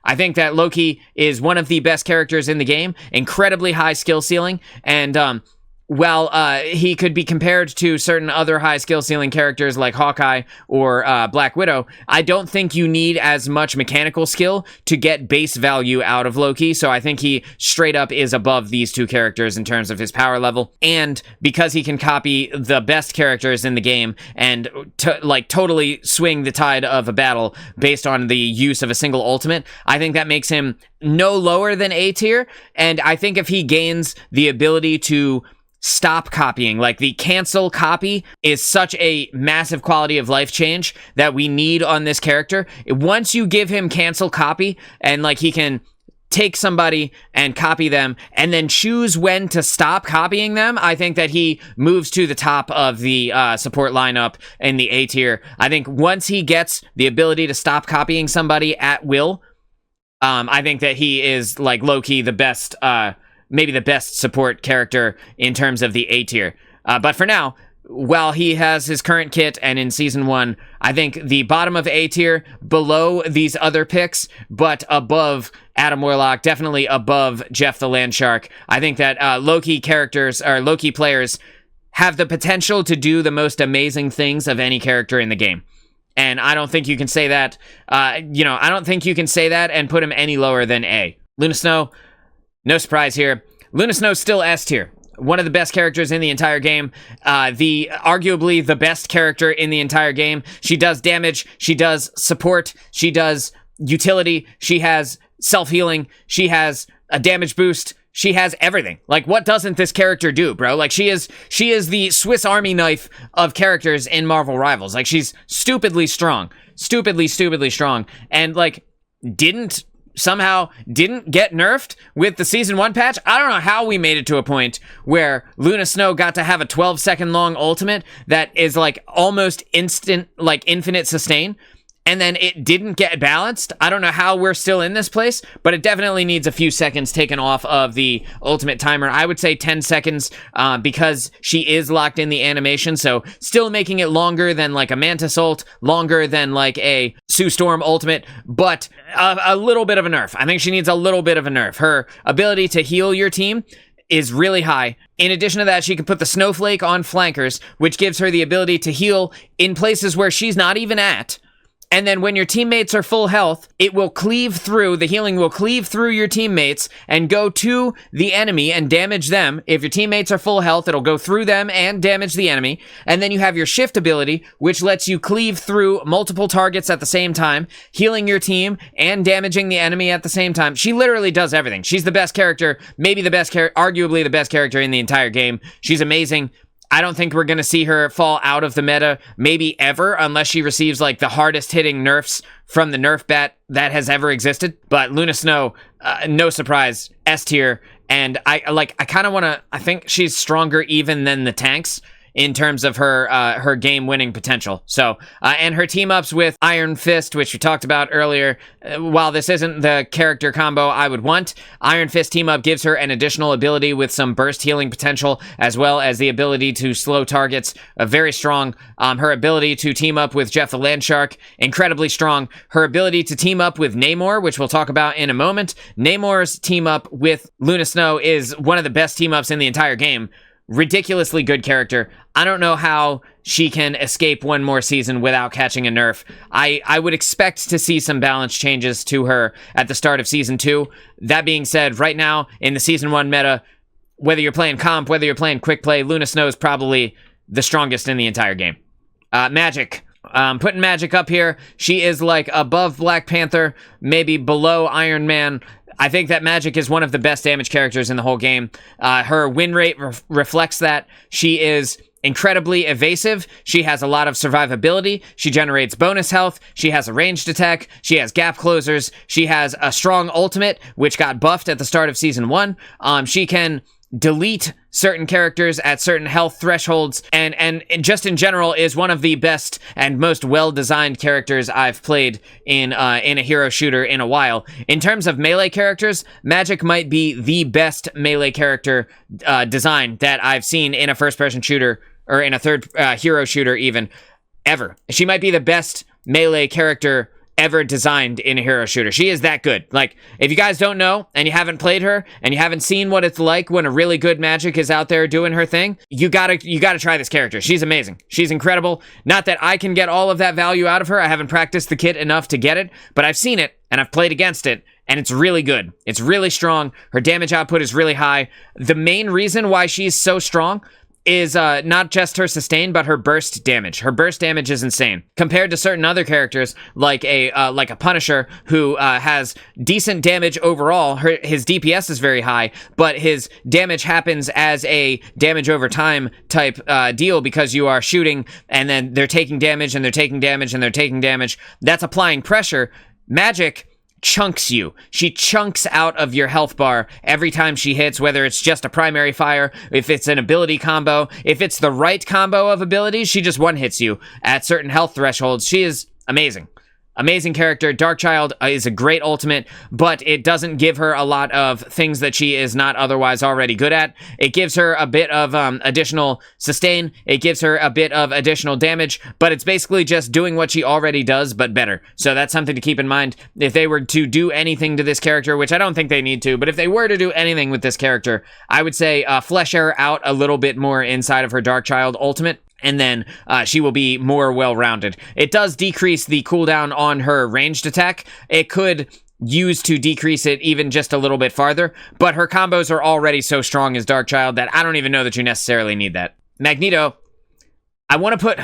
I think that Loki is one of the best characters in the game, incredibly high skill ceiling, and while he could be compared to certain other high skill ceiling characters like Hawkeye or Black Widow, I don't think you need as much mechanical skill to get base value out of Loki, so I think he straight up is above these two characters in terms of his power level, and because he can copy the best characters in the game and totally swing the tide of a battle based on the use of a single ultimate, I think that makes him no lower than A tier, and I think if he gains the ability to stop copying, like the cancel copy is such a massive quality of life change that we need on this character. Once you give him cancel copy and like he can take somebody and copy them and then choose when to stop copying them, I think that he moves to the top of the support lineup in the A tier. I think once he gets the ability to stop copying somebody at will, I think that he is like low-key the best, maybe the best support character in terms of the A tier. But for now, while he has his current kit and in Season 1, I think the bottom of A tier, below these other picks, but above Adam Warlock, definitely above Jeff the Landshark. I think that Loki characters, or Loki players, have the potential to do the most amazing things of any character in the game. And I don't think you can say that, I don't think you can say that and put him any lower than A. Luna Snow, no surprise here. Luna Snow's still S tier. One of the best characters in the entire game. Arguably the best character in the entire game. She does damage. She does support. She does utility. She has self-healing. She has a damage boost. She has everything. Like, what doesn't this character do, bro? Like, she is the Swiss Army knife of characters in Marvel Rivals. Like, she's stupidly strong. Stupidly strong. And, like, didn't get nerfed with the Season 1 patch. I don't know how we made it to a point where Luna Snow got to have a 12-second long ultimate that is like almost instant, like infinite sustain, and then it didn't get balanced. I don't know how we're still in this place, but it definitely needs a few seconds taken off of the ultimate timer. I would say 10 seconds because she is locked in the animation, so still making it longer than like a Mantis ult, longer than like a Sue Storm ultimate, but a little bit of a nerf. I think she needs a little bit of a nerf. Her ability to heal your team is really high. In addition to that, she can put the snowflake on flankers, which gives her the ability to heal in places where she's not even at. And then when your teammates are full health, it will cleave through, the healing will cleave through your teammates and go to the enemy and damage them. If your teammates are full health, it'll go through them and damage the enemy. And then you have your shift ability, which lets you cleave through multiple targets at the same time, healing your team and damaging the enemy at the same time. She literally does everything. She's the best character, maybe the best character, arguably the best character in the entire game. She's amazing. I don't think we're going to see her fall out of the meta, maybe ever, unless she receives, like, the hardest-hitting nerfs from the nerf bat that has ever existed. But Luna Snow, no surprise, S tier, and I kind of want to, I think she's stronger even than the tanks in terms of her game-winning potential. So, and her team-ups with Iron Fist, which we talked about earlier, while this isn't the character combo I would want, Iron Fist team-up gives her an additional ability with some burst healing potential, as well as the ability to slow targets, very strong. Her ability to team up with Jeff the Landshark, incredibly strong. Her ability to team up with Neymar, which we'll talk about in a moment. Neymar's team-up with Luna Snow is one of the best team-ups in the entire game. Ridiculously good character. I don't know how she can escape one more season without catching a nerf. I would expect to see some balance changes to her at the start of Season 2. That being said, right now, in the Season 1 meta, whether you're playing comp, whether you're playing quick play, Luna Snow is probably the strongest in the entire game. Magic. Putting Magic up here. She is like above Black Panther, maybe below Iron Man. I think that Magic is one of the best damage characters in the whole game. Her win rate reflects that. She is incredibly evasive. She has a lot of survivability. She generates bonus health. She has a ranged attack. She has gap closers. She has a strong ultimate, which got buffed at the start of Season 1. She can delete certain characters at certain health thresholds, and just in general is one of the best and most well-designed characters I've played in a hero shooter in a while. In terms of melee characters, Magic might be the best melee character design that I've seen in a first-person shooter, or in a third hero shooter even, ever. She might be the best melee character ever designed in a hero shooter. She is that good. Like, if you guys don't know, and you haven't played her, and you haven't seen what it's like when a really good Magic is out there doing her thing, you gotta try this character. She's amazing. She's incredible. Not that I can get all of that value out of her. I haven't practiced the kit enough to get it, but I've seen it, and I've played against it, and it's really good. It's really strong. Her damage output is really high. The main reason why she's so strong is not just her sustain, but her burst damage. Her burst damage is insane. Compared to certain other characters, like a Punisher, who has decent damage overall. His DPS is very high, but his damage happens as a damage over time type deal, because you are shooting, and then they're taking damage, and they're taking damage, and they're taking damage. That's applying pressure. Magic chunks you. She chunks out of your health bar every time she hits, whether it's just a primary fire, if it's an ability combo, if it's the right combo of abilities, she just one-hits you at certain health thresholds. She is amazing. Amazing character. Darkchild is a great ultimate, but it doesn't give her a lot of things that she is not otherwise already good at. It gives her a bit of additional sustain. It gives her a bit of additional damage, but it's basically just doing what she already does, but better. So that's something to keep in mind. If they were to do anything to this character, which I don't think they need to, but if they were to do anything with this character, I would say flesh her out a little bit more inside of her Darkchild ultimate, and then she will be more well-rounded. It does decrease the cooldown on her ranged attack. It could use to decrease it even just a little bit farther, but her combos are already so strong as Darkchild that I don't even know that you necessarily need that. Magneto, I want to put...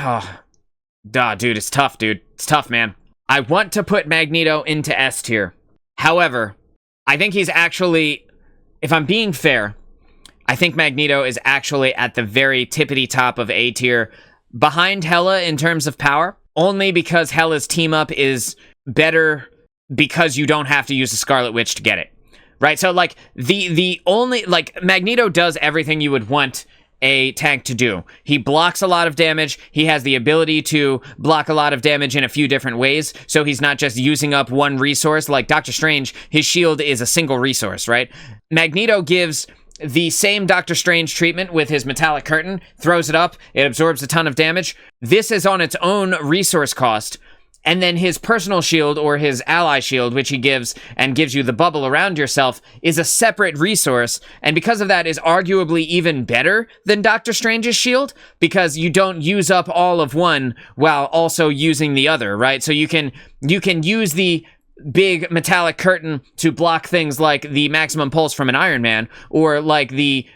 dude, it's tough, dude. It's tough, man. I want to put Magneto into S tier. However, I think he's actually... If I'm being fair, I think Magneto is actually at the very tippity top of A tier, behind Hela in terms of power, only because Hela's team up is better because you don't have to use the Scarlet Witch to get it, right? So, like, the only, like, Magneto does everything you would want a tank to do. He blocks a lot of damage. He has the ability to block a lot of damage in a few different ways, so he's not just using up one resource. Like Doctor Strange, his shield is a single resource, right? Magneto gives the same Doctor Strange treatment with his metallic curtain, throws it up, it absorbs a ton of damage. This is on its own resource cost, and then his personal shield, or his ally shield, which he gives and gives you the bubble around yourself, is a separate resource, and because of that is arguably even better than Doctor Strange's shield, because you don't use up all of one while also using the other, right? So you can use the big metallic curtain to block things like the maximum pulse from an Iron Man, or like the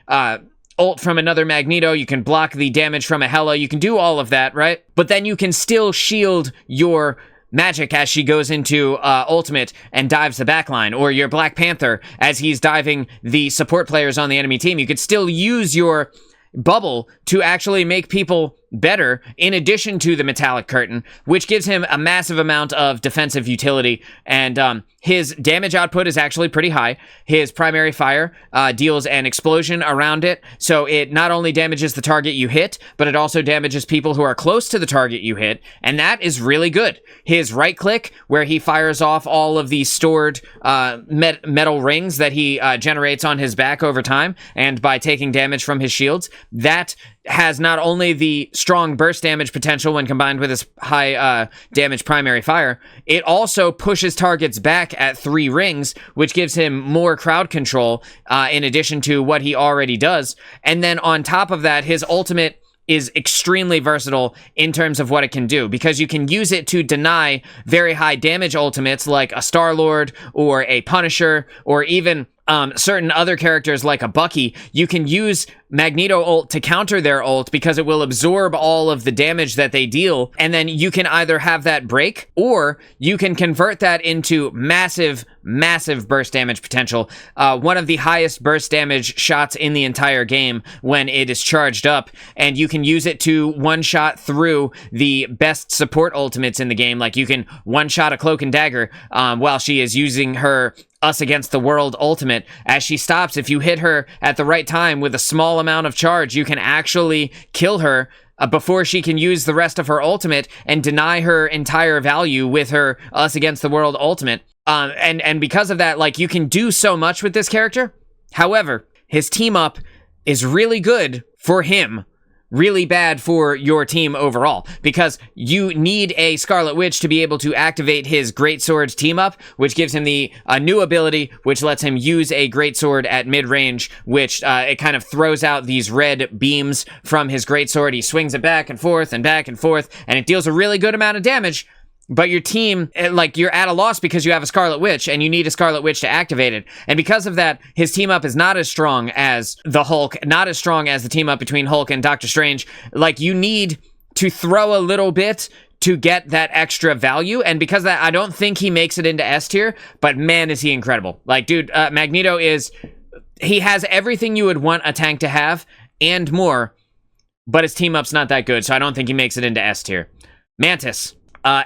ult from another Magneto. You can block the damage from a Hela. You can do all of that, right? But then you can still shield your Magic as she goes into ultimate and dives the backline, or your Black Panther as he's diving the support players on the enemy team. You could still use your bubble to actually make people better, in addition to the metallic curtain, which gives him a massive amount of defensive utility, and his damage output is actually pretty high. His primary fire deals an explosion around it, so it not only damages the target you hit, but it also damages people who are close to the target you hit, and that is really good. His right click, where he fires off all of the stored metal rings that he generates on his back over time, and by taking damage from his shields, that has not only the strong burst damage potential when combined with his high damage primary fire, it also pushes targets back at 3 rings, which gives him more crowd control in addition to what he already does. And then on top of that, his ultimate is extremely versatile in terms of what it can do, because you can use it to deny very high damage ultimates like a Star-Lord or a Punisher, or even certain other characters like a Bucky, you can use Magneto ult to counter their ult because it will absorb all of the damage that they deal, and then you can either have that break, or you can convert that into massive burst damage potential. One of the highest burst damage shots in the entire game when it is charged up, and you can use it to one-shot through the best support ultimates in the game. Like, you can one-shot a Cloak and Dagger while she is using her Us Against the World ultimate. As she stops, if you hit her at the right time with a small amount of charge, you can actually kill her before she can use the rest of her ultimate and deny her entire value with her Us Against the World ultimate. And because of that, like, you can do so much with this character. However, his team up is really good for him, really bad for your team overall, because you need a Scarlet Witch to be able to activate his Greatsword team up, which gives him a new ability, which lets him use a Greatsword at mid-range, which it kind of throws out these red beams from his Greatsword. He swings it back and forth, and it deals a really good amount of damage. But your team, like, you're at a loss because you have a Scarlet Witch, and you need a Scarlet Witch to activate it. And because of that, his team up is not as strong as the Hulk, not as strong as the team up between Hulk and Doctor Strange. Like, you need to throw a little bit to get that extra value, and because of that, I don't think he makes it into S tier, but man, is he incredible. Like, dude, Magneto he has everything you would want a tank to have, and more, but his team up's not that good, so I don't think he makes it into S tier. Mantis.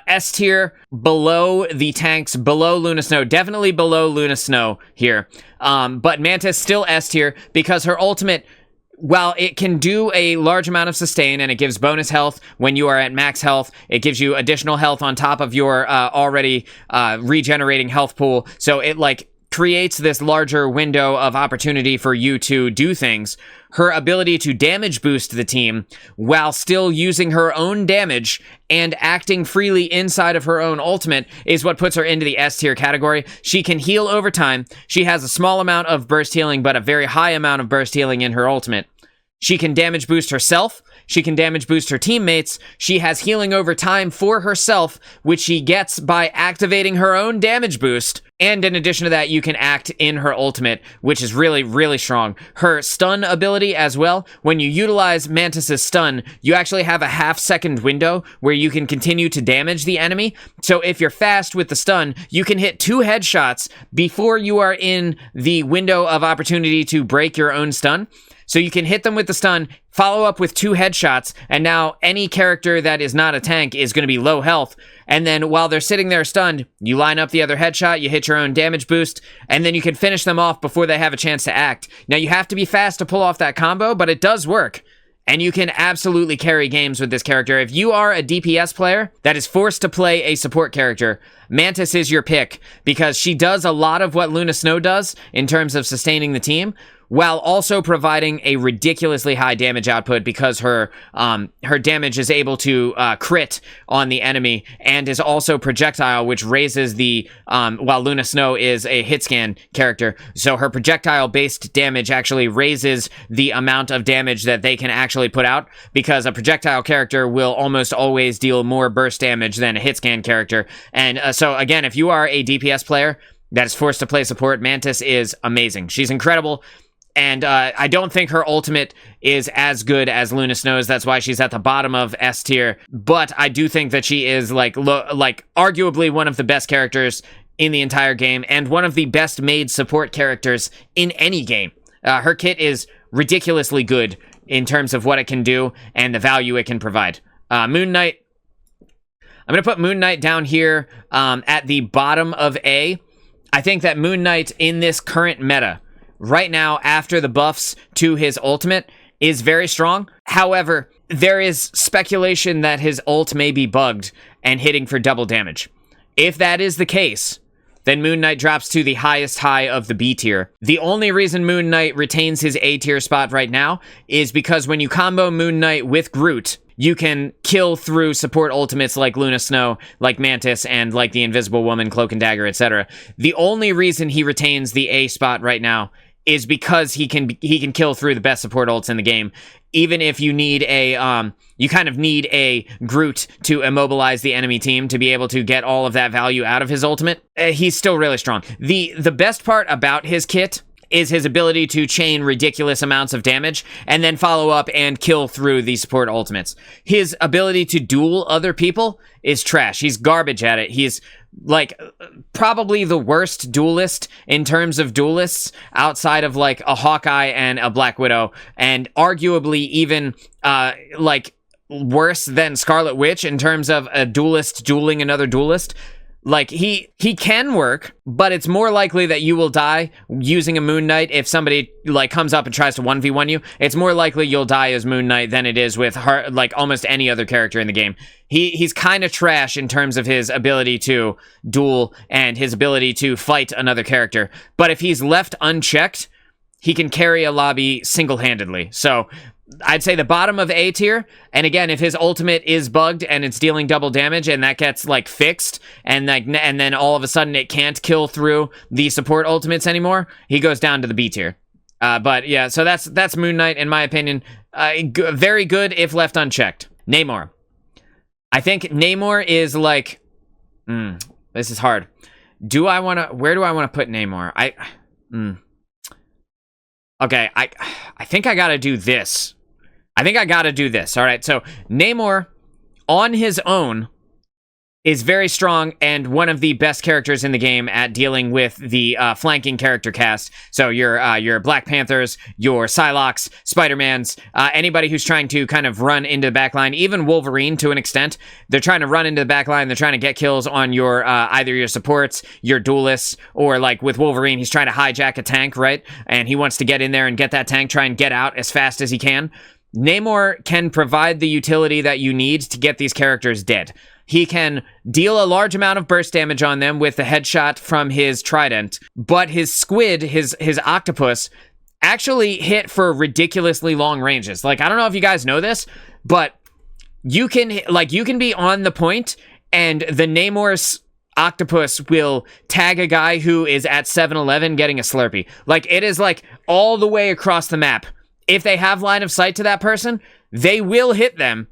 S tier, below the tanks, below Luna Snow, definitely below Luna Snow here. But Mantis still S tier because her ultimate, while it can do a large amount of sustain and it gives bonus health when you are at max health, it gives you additional health on top of your already regenerating health pool. So it, like, creates this larger window of opportunity for you to do things. Her ability to damage boost the team while still using her own damage and acting freely inside of her own ultimate is what puts her into the S tier category. She can heal over time. She has a small amount of burst healing, but a very high amount of burst healing in her ultimate. She can damage boost herself. She can damage boost her teammates. She has healing over time for herself, which she gets by activating her own damage boost. And in addition to that, you can act in her ultimate, which is really, really strong. Her stun ability as well. When you utilize Mantis's stun, you actually have a half-second window where you can continue to damage the enemy. So if you're fast with the stun, you can hit 2 headshots before you are in the window of opportunity to break your own stun. So you can hit them with the stun, follow up with 2 headshots, and now any character that is not a tank is going to be low health. And then while they're sitting there stunned, you line up the other headshot, you hit your own damage boost, and then you can finish them off before they have a chance to act. Now, you have to be fast to pull off that combo, but it does work. And you can absolutely carry games with this character. If you are a DPS player that is forced to play a support character, Mantis is your pick, because she does a lot of what Luna Snow does in terms of sustaining the team, while also providing a ridiculously high damage output because her damage is able to crit on the enemy, and is also projectile, which raises the, while Luna Snow is a hit scan character, so her projectile-based damage actually raises the amount of damage that they can actually put out, because a projectile character will almost always deal more burst damage than a hit scan character. And so again, if you are a DPS player that is forced to play support, Mantis is amazing. She's incredible. And I don't think her ultimate is as good as Luna Snow's. That's why she's at the bottom of S tier. But I do think that she is like arguably one of the best characters in the entire game, and one of the best made support characters in any game. Her kit is ridiculously good in terms of what it can do and the value it can provide. Moon Knight. I'm going to put Moon Knight down here at the bottom of A. I think that Moon Knight in this current meta, right now, after the buffs to his ultimate, is very strong. However, there is speculation that his ult may be bugged and hitting for double damage. If that is the case, then Moon Knight drops to the highest high of the B tier. The only reason Moon Knight retains his A tier spot right now is because when you combo Moon Knight with Groot, you can kill through support ultimates like Luna Snow, like Mantis, and like the Invisible Woman, Cloak and Dagger, etc. The only reason he retains the A spot right now is because he can kill through the best support ults in the game. Even if you need you kind of need a Groot to immobilize the enemy team to be able to get all of that value out of his ultimate, he's still really strong. The best part about his kit is his ability to chain ridiculous amounts of damage and then follow up and kill through the support ultimates. His ability to duel other people is trash. He's garbage at it. He's like probably the worst duelist in terms of duelists outside of like a Hawkeye and a Black Widow, and arguably even like worse than Scarlet Witch in terms of a duelist dueling another duelist. Like, he can work, but it's more likely that you will die using a Moon Knight if somebody, like, comes up and tries to 1v1 you. It's more likely you'll die as Moon Knight than it is with, her, like, almost any other character in the game. He's kind of trash in terms of his ability to duel and his ability to fight another character. But if he's left unchecked, he can carry a lobby single-handedly. So I'd say the bottom of A tier, and again, if his ultimate is bugged and it's dealing double damage and that gets like fixed and like and then all of a sudden it can't kill through the support ultimates anymore, he goes down to the B tier. But yeah, so that's Moon Knight in my opinion. Very good if left unchecked. Neymar. I think Neymar is like, this is hard. Where do I want to put Neymar? Okay, I think I gotta do this. All right, so Neymar, on his own, is very strong and one of the best characters in the game at dealing with the flanking character cast. So your Black Panthers, your Psylocks, Spidermans, anybody who's trying to kind of run into the backline, even Wolverine to an extent. They're trying to run into the backline, they're trying to get kills on your either your supports, your duelists, or like with Wolverine, he's trying to hijack a tank, right? And he wants to get in there and get that tank, try and get out as fast as he can. Neymar can provide the utility that you need to get these characters dead. He can deal a large amount of burst damage on them with the headshot from his trident, but his squid, his octopus, actually hit for ridiculously long ranges. Like, I don't know if you guys know this, but you can be on the point and the Neymar octopus will tag a guy who is at 7-Eleven getting a Slurpee. Like, it is like all the way across the map. If they have line of sight to that person, they will hit them.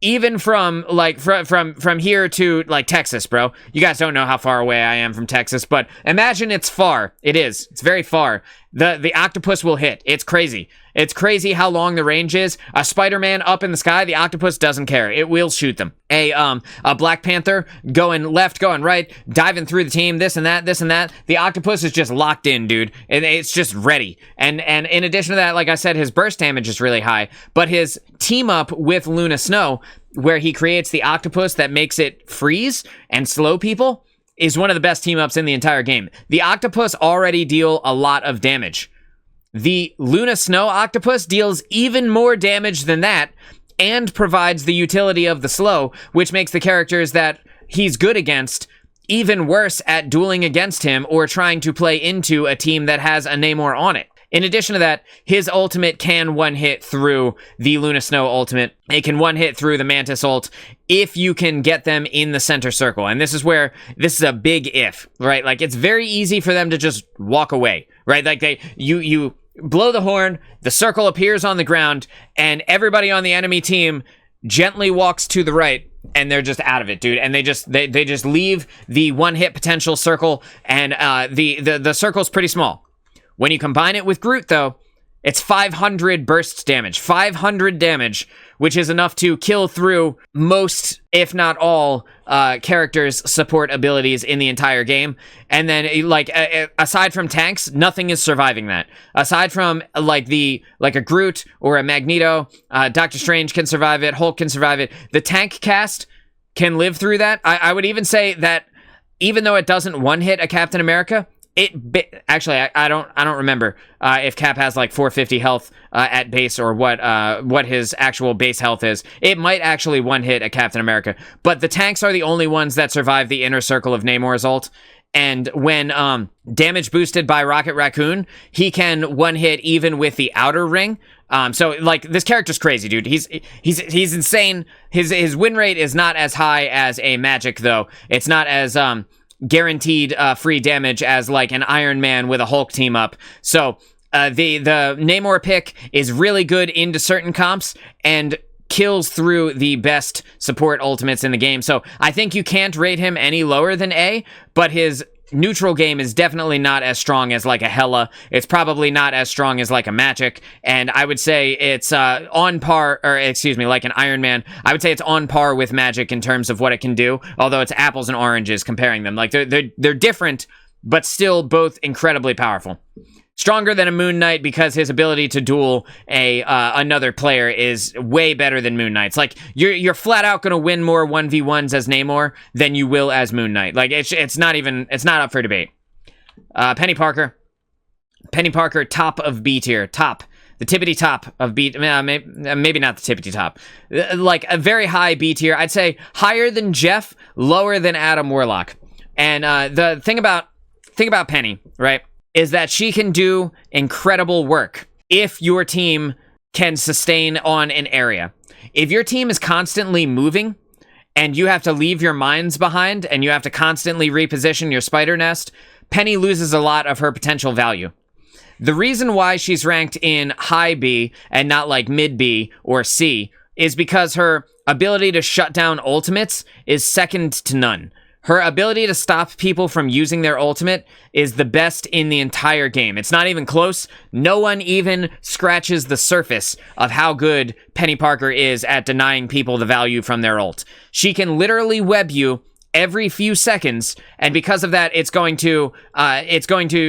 Even from like from here to like Texas, bro. You guys don't know how far away I am from Texas, but imagine it's far. It is. It's very far. The octopus will hit. It's crazy. It's crazy how long the range is. A Spider-Man up in the sky, the octopus doesn't care. It will shoot them. A Black Panther going left, going right, diving through the team, this and that. The octopus is just locked in, dude. It's just ready. And in addition to that, like I said, his burst damage is really high, but his team up with Luna Snow, where he creates the octopus that makes it freeze and slow people, is one of the best team ups in the entire game. The octopus already deal a lot of damage. The Luna Snow octopus deals even more damage than that and provides the utility of the slow, which makes the characters that he's good against even worse at dueling against him or trying to play into a team that has a Neymar on it. In addition to that, his ultimate can one-hit through the Luna Snow ultimate. It can one-hit through the Mantis ult if you can get them in the center circle. And this is a big if, right? Like, it's very easy for them to just walk away, right? Like, you blow the horn, the circle appears on the ground, and everybody on the enemy team gently walks to the right, and they're just out of it, dude. And they just leave the one-hit potential circle, and the circle's pretty small. When you combine it with Groot, though, it's 500 burst damage. 500 damage, which is enough to kill through most, if not all, characters' support abilities in the entire game. And then, like, aside from tanks, nothing is surviving that. Aside from, like a Groot or a Magneto, Doctor Strange can survive it, Hulk can survive it. The tank cast can live through that. I would even say that even though it doesn't one-hit a Captain America, actually, I don't remember if Cap has like 450 health at base or what his actual base health is. It might actually one hit a Captain America, but the tanks are the only ones that survive the inner circle of Neymar ult. And when damage boosted by Rocket Raccoon, he can one hit even with the outer ring. So like, this character's crazy, dude. He's insane. His win rate is not as high as a Magic though. It's not as guaranteed free damage as like an Iron Man with a Hulk team up. So the Neymar pick is really good into certain comps and kills through the best support ultimates in the game. So I think you can't rate him any lower than A, but his neutral game is definitely not as strong as like a Hela. It's probably not as strong as like a Magic, and I would say it's on par, or excuse me, like an Iron Man. I would say it's on par with Magic in terms of what it can do, although it's apples and oranges comparing them. Like they're different, but still both incredibly powerful. Stronger than a Moon Knight because his ability to duel another player is way better than Moon Knight's. Like you're flat out gonna win more 1v1s as Neymar than you will as Moon Knight. Like it's not up for debate. Penny Parker, top of B tier, the tippity top of B. Maybe not the tippity top. Like a very high B tier. I'd say higher than Jeff, lower than Adam Warlock. And the thing about Penny, right, is that she can do incredible work if your team can sustain on an area. If your team is constantly moving and you have to leave your mines behind and you have to constantly reposition your spider nest, Penny loses a lot of her potential value. The reason why she's ranked in high B and not like mid B or C is because her ability to shut down ultimates is second to none. Her ability to stop people from using their ultimate is the best in the entire game. It's not even close. No one even scratches the surface of how good Penny Parker is at denying people the value from their ult. She can literally web you every few seconds, and because of that, it's going to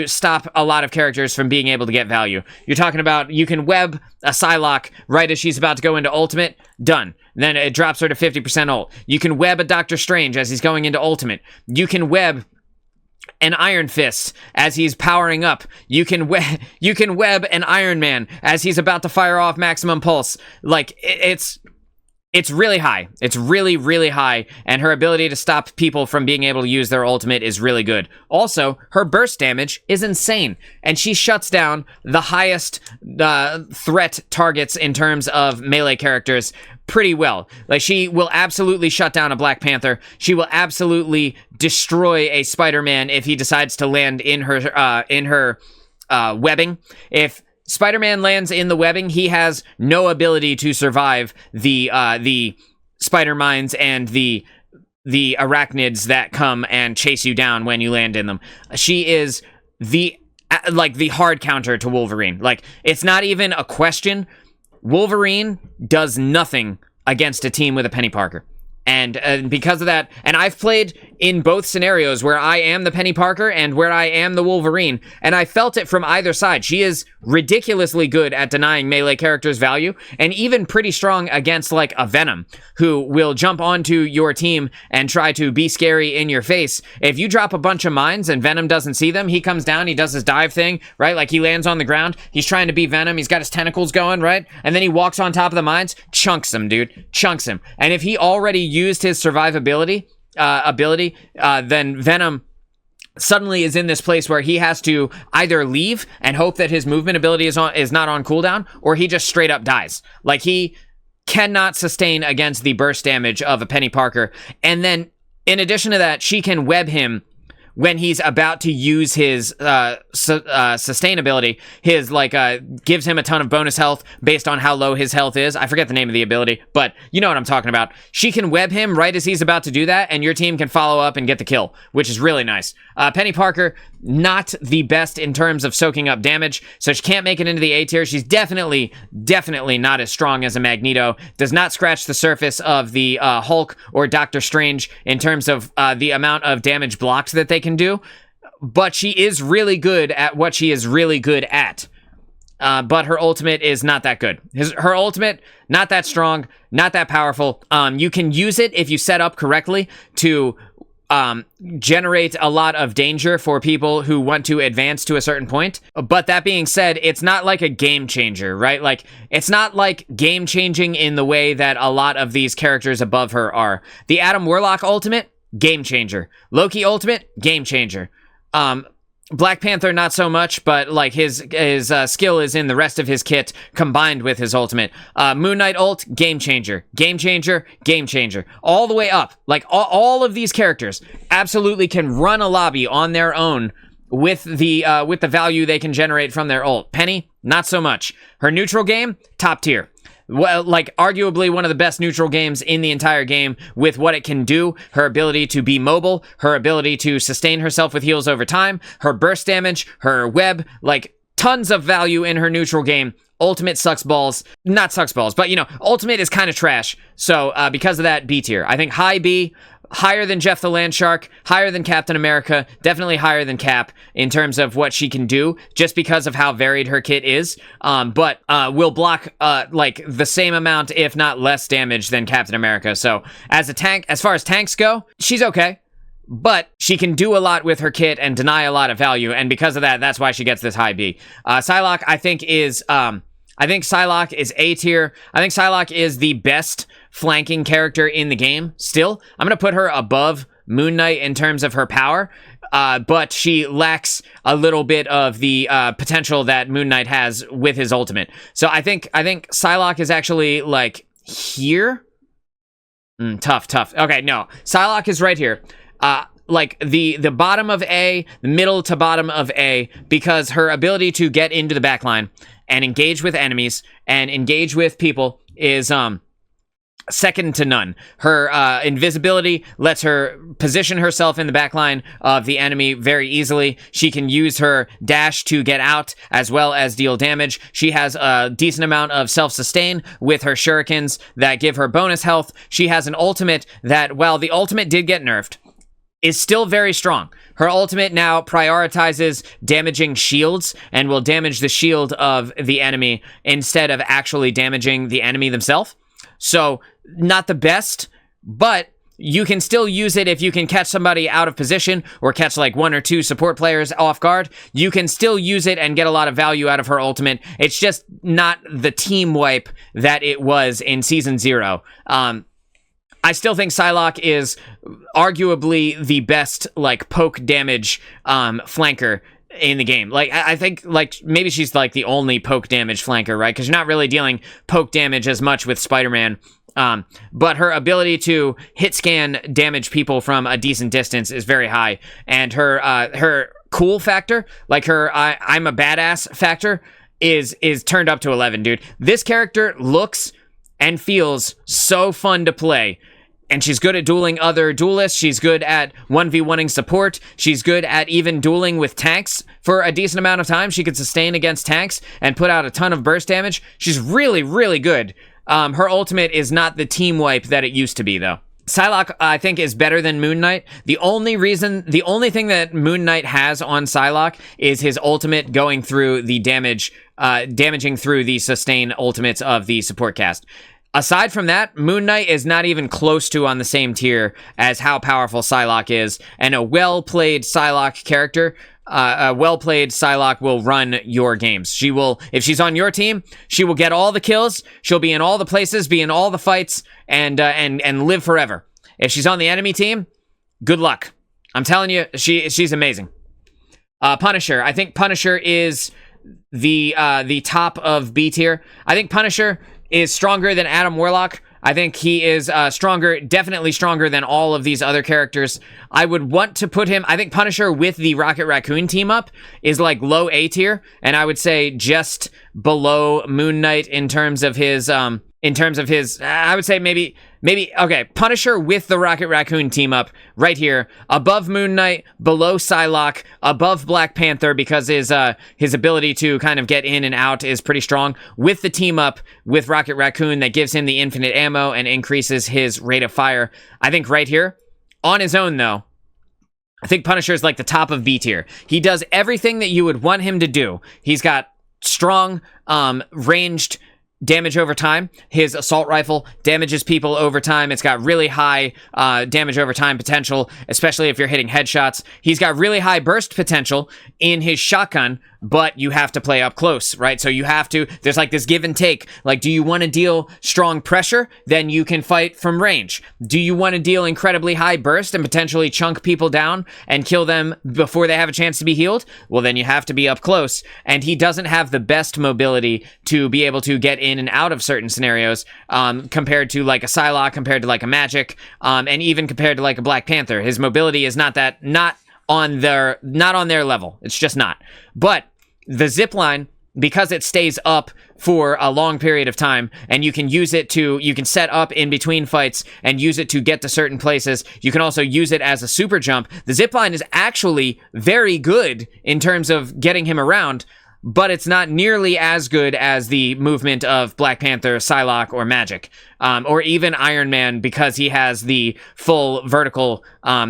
stop a lot of characters from being able to get value. You're talking about you can web a Psylock right as she's about to go into ultimate, done. Then it drops her to 50% ult. You can web a Doctor Strange as he's going into ultimate. You can web an Iron Fist as he's powering up. You can web an Iron Man as he's about to fire off maximum pulse. Like it's really high. It's really, really high, and her ability to stop people from being able to use their ultimate is really good. Also, her burst damage is insane, and she shuts down the highest threat targets in terms of melee characters pretty well. Like, she will absolutely shut down a Black Panther. She will absolutely destroy a Spider-Man if he decides to land in her webbing. If Spider-Man lands in the webbing, he has no ability to survive the spider mines and the arachnids that come and chase you down when you land in them. She is the hard counter to Wolverine. Like, it's not even a question. Wolverine does nothing against a team with a Penny Parker. And because of that, and I've played in both scenarios where I am the Penny Parker and where I am the Wolverine, and I felt it from either side. She is ridiculously good at denying melee characters value, and even pretty strong against like a Venom, who will jump onto your team and try to be scary in your face. If you drop a bunch of mines and Venom doesn't see them, he comes down, he does his dive thing, right? Like, he lands on the ground, he's trying to be Venom, he's got his tentacles going, right? And then he walks on top of the mines, chunks him, dude, chunks him. And if he already used his survivability ability, then Venom suddenly is in this place where he has to either leave and hope that his movement ability is not on cooldown, or he just straight up dies. Like, he cannot sustain against the burst damage of a Penny Parker. And then in addition to that, she can web him when he's about to use his sustainability. His gives him a ton of bonus health based on how low his health is. I forget the name of the ability, but you know what I'm talking about. She can web him right as he's about to do that, and your team can follow up and get the kill, which is really nice. Penny Parker, not the best in terms of soaking up damage, so she can't make it into the A tier. She's definitely not as strong as a Magneto. Does not scratch the surface of the Hulk or Doctor Strange in terms of the amount of damage blocked that they can do, but she is really good at what she is really good at. But her ultimate is not that good. Her ultimate, not that strong, not that powerful. You can use it if you set up correctly to generate a lot of danger for people who want to advance to a certain point. But that being said, it's not like a game changer, right? Like, it's not like game changing in the way that a lot of these characters above her are. The Adam Warlock ultimate, game changer. Loki ultimate, game changer. Black Panther, not so much, but like his skill is in the rest of his kit combined with his ultimate. Moon Knight ult, game changer. Game changer, game changer. All the way up. Like, all of these characters absolutely can run a lobby on their own with the value they can generate from their ult. Penny, not so much. Her neutral game, top tier. well, like arguably one of the best neutral games in the entire game with what it can do, her ability to be mobile, her ability to sustain herself with heals over time, her burst damage, her web, like tons of value in her neutral game. Ultimate sucks balls. Not sucks balls, but, you know, Ultimate is kind of trash. So, because of that, B tier. I think high B, higher than Jeff the Landshark, higher than Captain America, definitely higher than Cap in terms of what she can do, just because of how varied her kit is. But will block, like, the same amount, if not less damage than Captain America. So, as a tank, as far as tanks go, she's okay. But she can do a lot with her kit and deny a lot of value, and because of that, that's why she gets this high B. Psylock, I think Psylock is A tier. I think Psylock is the best flanking character in the game still. I'm going to put her above Moon Knight in terms of her power, but she lacks a little bit of the potential that Moon Knight has with his ultimate. So I think Psylock is actually, like, here. Tough. Okay, no. Psylock is right here. Like the bottom of A, the middle to bottom of A, because her ability to get into the backline and engage with enemies and engage with people is second to none. Her invisibility lets her position herself in the backline of the enemy very easily. She can use her dash to get out as well as deal damage. She has a decent amount of self-sustain with her shurikens that give her bonus health. She has an ultimate that, while the ultimate did get nerfed, is still very strong. Her ultimate now prioritizes damaging shields and will damage the shield of the enemy instead of actually damaging the enemy themselves. So, not the best, but you can still use it if you can catch somebody out of position or catch like one or two support players off guard. You can still use it and get a lot of value out of her ultimate. It's just not the team wipe that it was in Season 0. I still think Psylock is arguably the best, like, poke damage flanker in the game. Like, I think, like, maybe she's, like, the only poke damage flanker, right? Because you're not really dealing poke damage as much with Spider-Man. But her ability to hit scan damage people from a decent distance is very high. And her cool factor, like her I'm a badass factor, is turned up to 11, dude. This character looks and feels so fun to play. And she's good at dueling other duelists. She's good at 1v1ing support. She's good at even dueling with tanks for a decent amount of time. She could sustain against tanks and put out a ton of burst damage. She's really, really good. Her ultimate is not the team wipe that it used to be, though. Psylock, I think, is better than Moon Knight. The only thing that Moon Knight has on Psylock is his ultimate going through the damage, damaging through the sustain ultimates of the support cast. Aside from that, Moon Knight is not even close to on the same tier as how powerful Psylock is, and a well-played Psylock character, a well-played Psylock will run your games. She will, if she's on your team, she will get all the kills, she'll be in all the places, be in all the fights, and live forever. If she's on the enemy team, good luck. I'm telling you, she's amazing. Punisher, I think Punisher is the top of B tier. I think Punisher is stronger than Adam Warlock. I think he is definitely stronger than all of these other characters. I would want to put him, I think Punisher with the Rocket Raccoon team up is like low A tier, and I would say just below Moon Knight in terms of his, I would say maybe, okay, Punisher with the Rocket Raccoon team up right here, above Moon Knight, below Psylock, above Black Panther because his ability to kind of get in and out is pretty strong, with the team up with Rocket Raccoon that gives him the infinite ammo and increases his rate of fire. I think right here, on his own though, I think Punisher is like the top of B tier. He does everything that you would want him to do. He's got strong, ranged damage over time. His assault rifle damages people over time. It's got really high damage over time potential, especially if you're hitting headshots. He's got really high burst potential in his shotgun, but you have to play up close, right? So you have to, there's like this give and take. Like, do you want to deal strong pressure? Then you can fight from range. Do you want to deal incredibly high burst and potentially chunk people down and kill them before they have a chance to be healed? Well, then you have to be up close. And he doesn't have the best mobility to be able to get in and out of certain scenarios, compared to like a Psylocke, compared to like a Magic, and even compared to like a Black Panther. His mobility is not on their level. It's just not. But the zipline because it stays up for a long period of time, and you can use it to, you can set up in between fights and use it to get to certain places. You can also use it as a super jump. The zipline is actually very good in terms of getting him around, but it's not nearly as good as the movement of Black Panther, Psylock, or Magic, or even Iron Man, because he has the full vertical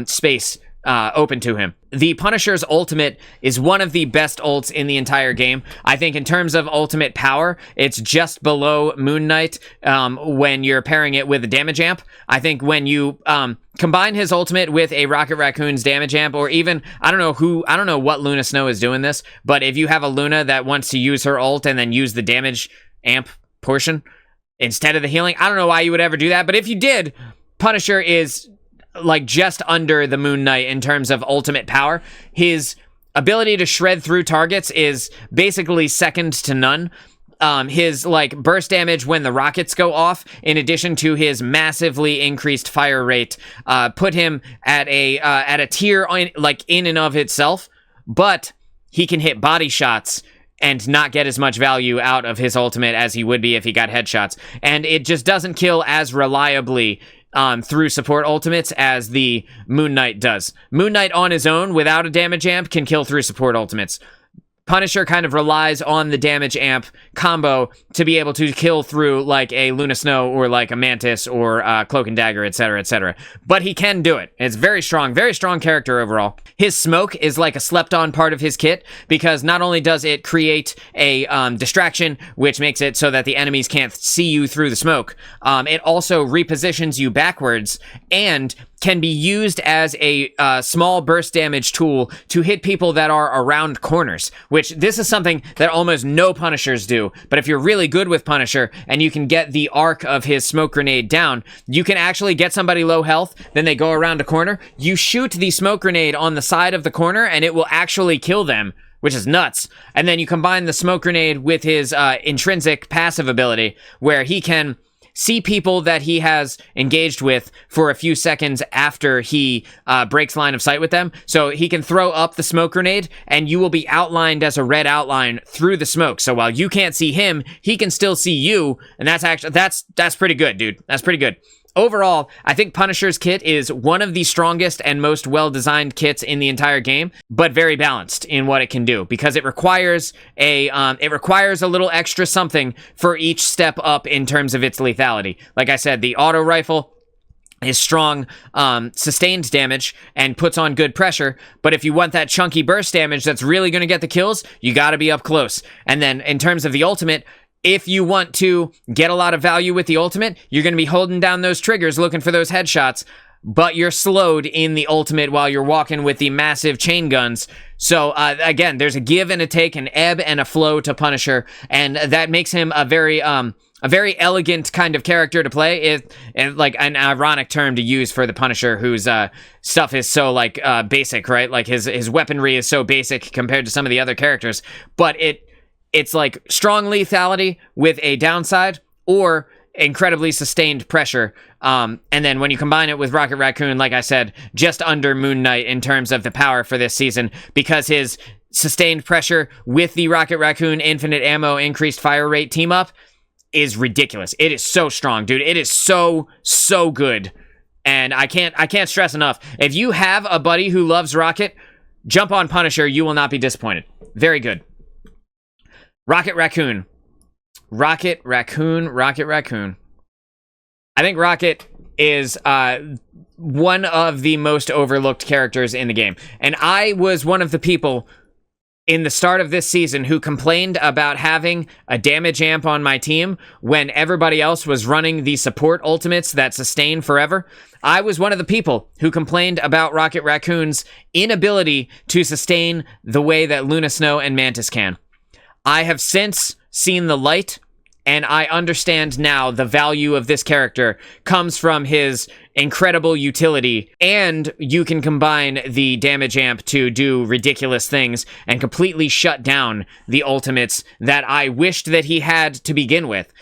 space open to him. The Punisher's ultimate is one of the best ults in the entire game. I think in terms of ultimate power, it's just below Moon Knight when you're pairing it with a damage amp. I think when you combine his ultimate with a Rocket Raccoon's damage amp, or even, I don't know what Luna Snow is doing this, but if you have a Luna that wants to use her ult and then use the damage amp portion instead of the healing, I don't know why you would ever do that, but if you did, Punisher is like just under the Moon Knight in terms of ultimate power. His ability to shred through targets is basically second to none. His like burst damage when the rockets go off, in addition to his massively increased fire rate, put him at a tier in and of itself. But he can hit body shots and not get as much value out of his ultimate as he would be if he got headshots. And it just doesn't kill as reliably through support ultimates as the Moon Knight does. Moon Knight on his own, without a damage amp, can kill through support ultimates. Punisher kind of relies on the damage amp combo to be able to kill through like a Luna Snow or like a Mantis or Cloak and Dagger, etc., etc. But he can do it. It's very strong character overall. His smoke is like a slept-on part of his kit, because not only does it create a distraction, which makes it so that the enemies can't see you through the smoke, it also repositions you backwards and can be used as a small burst damage tool to hit people that are around corners, which this is something that almost no Punishers do. But if you're really good with Punisher and you can get the arc of his smoke grenade down, you can actually get somebody low health, then they go around a corner, you shoot the smoke grenade on the side of the corner and it will actually kill them, which is nuts. And then you combine the smoke grenade with his intrinsic passive ability, where he can see people that he has engaged with for a few seconds after he breaks line of sight with them. So he can throw up the smoke grenade and you will be outlined as a red outline through the smoke. So while you can't see him, he can still see you. And that's actually, that's pretty good, dude. That's pretty good. Overall, I think Punisher's kit is one of the strongest and most well-designed kits in the entire game, but very balanced in what it can do, because it requires a little extra something for each step up in terms of its lethality. Like I said, the auto rifle is strong, sustained damage and puts on good pressure, but if you want that chunky burst damage that's really going to get the kills, you got to be up close. And then in terms of the ultimate, if you want to get a lot of value with the ultimate, you're going to be holding down those triggers looking for those headshots, but you're slowed in the ultimate while you're walking with the massive chain guns. So again, there's a give and a take, an ebb and a flow to Punisher, and that makes him a very elegant kind of character to play. It like an ironic term to use for the Punisher, whose stuff is so like basic, right? Like his weaponry is so basic compared to some of the other characters, but it's like strong lethality with a downside, or incredibly sustained pressure. And then when you combine it with Rocket Raccoon, like I said, just under Moon Knight in terms of the power for this season, because his sustained pressure with the Rocket Raccoon infinite ammo increased fire rate team up is ridiculous. It is so strong, dude. It is so good. And I can't stress enough. If you have a buddy who loves Rocket, jump on Punisher. You will not be disappointed. Very good. Rocket Raccoon. I think Rocket is one of the most overlooked characters in the game. And I was one of the people in the start of this season who complained about having a damage amp on my team when everybody else was running the support ultimates that sustain forever. I was one of the people who complained about Rocket Raccoon's inability to sustain the way that Luna Snow and Mantis can. I have since seen the light, and I understand now the value of this character comes from his incredible utility, and you can combine the damage amp to do ridiculous things and completely shut down the ultimates that I wished that he had to begin with.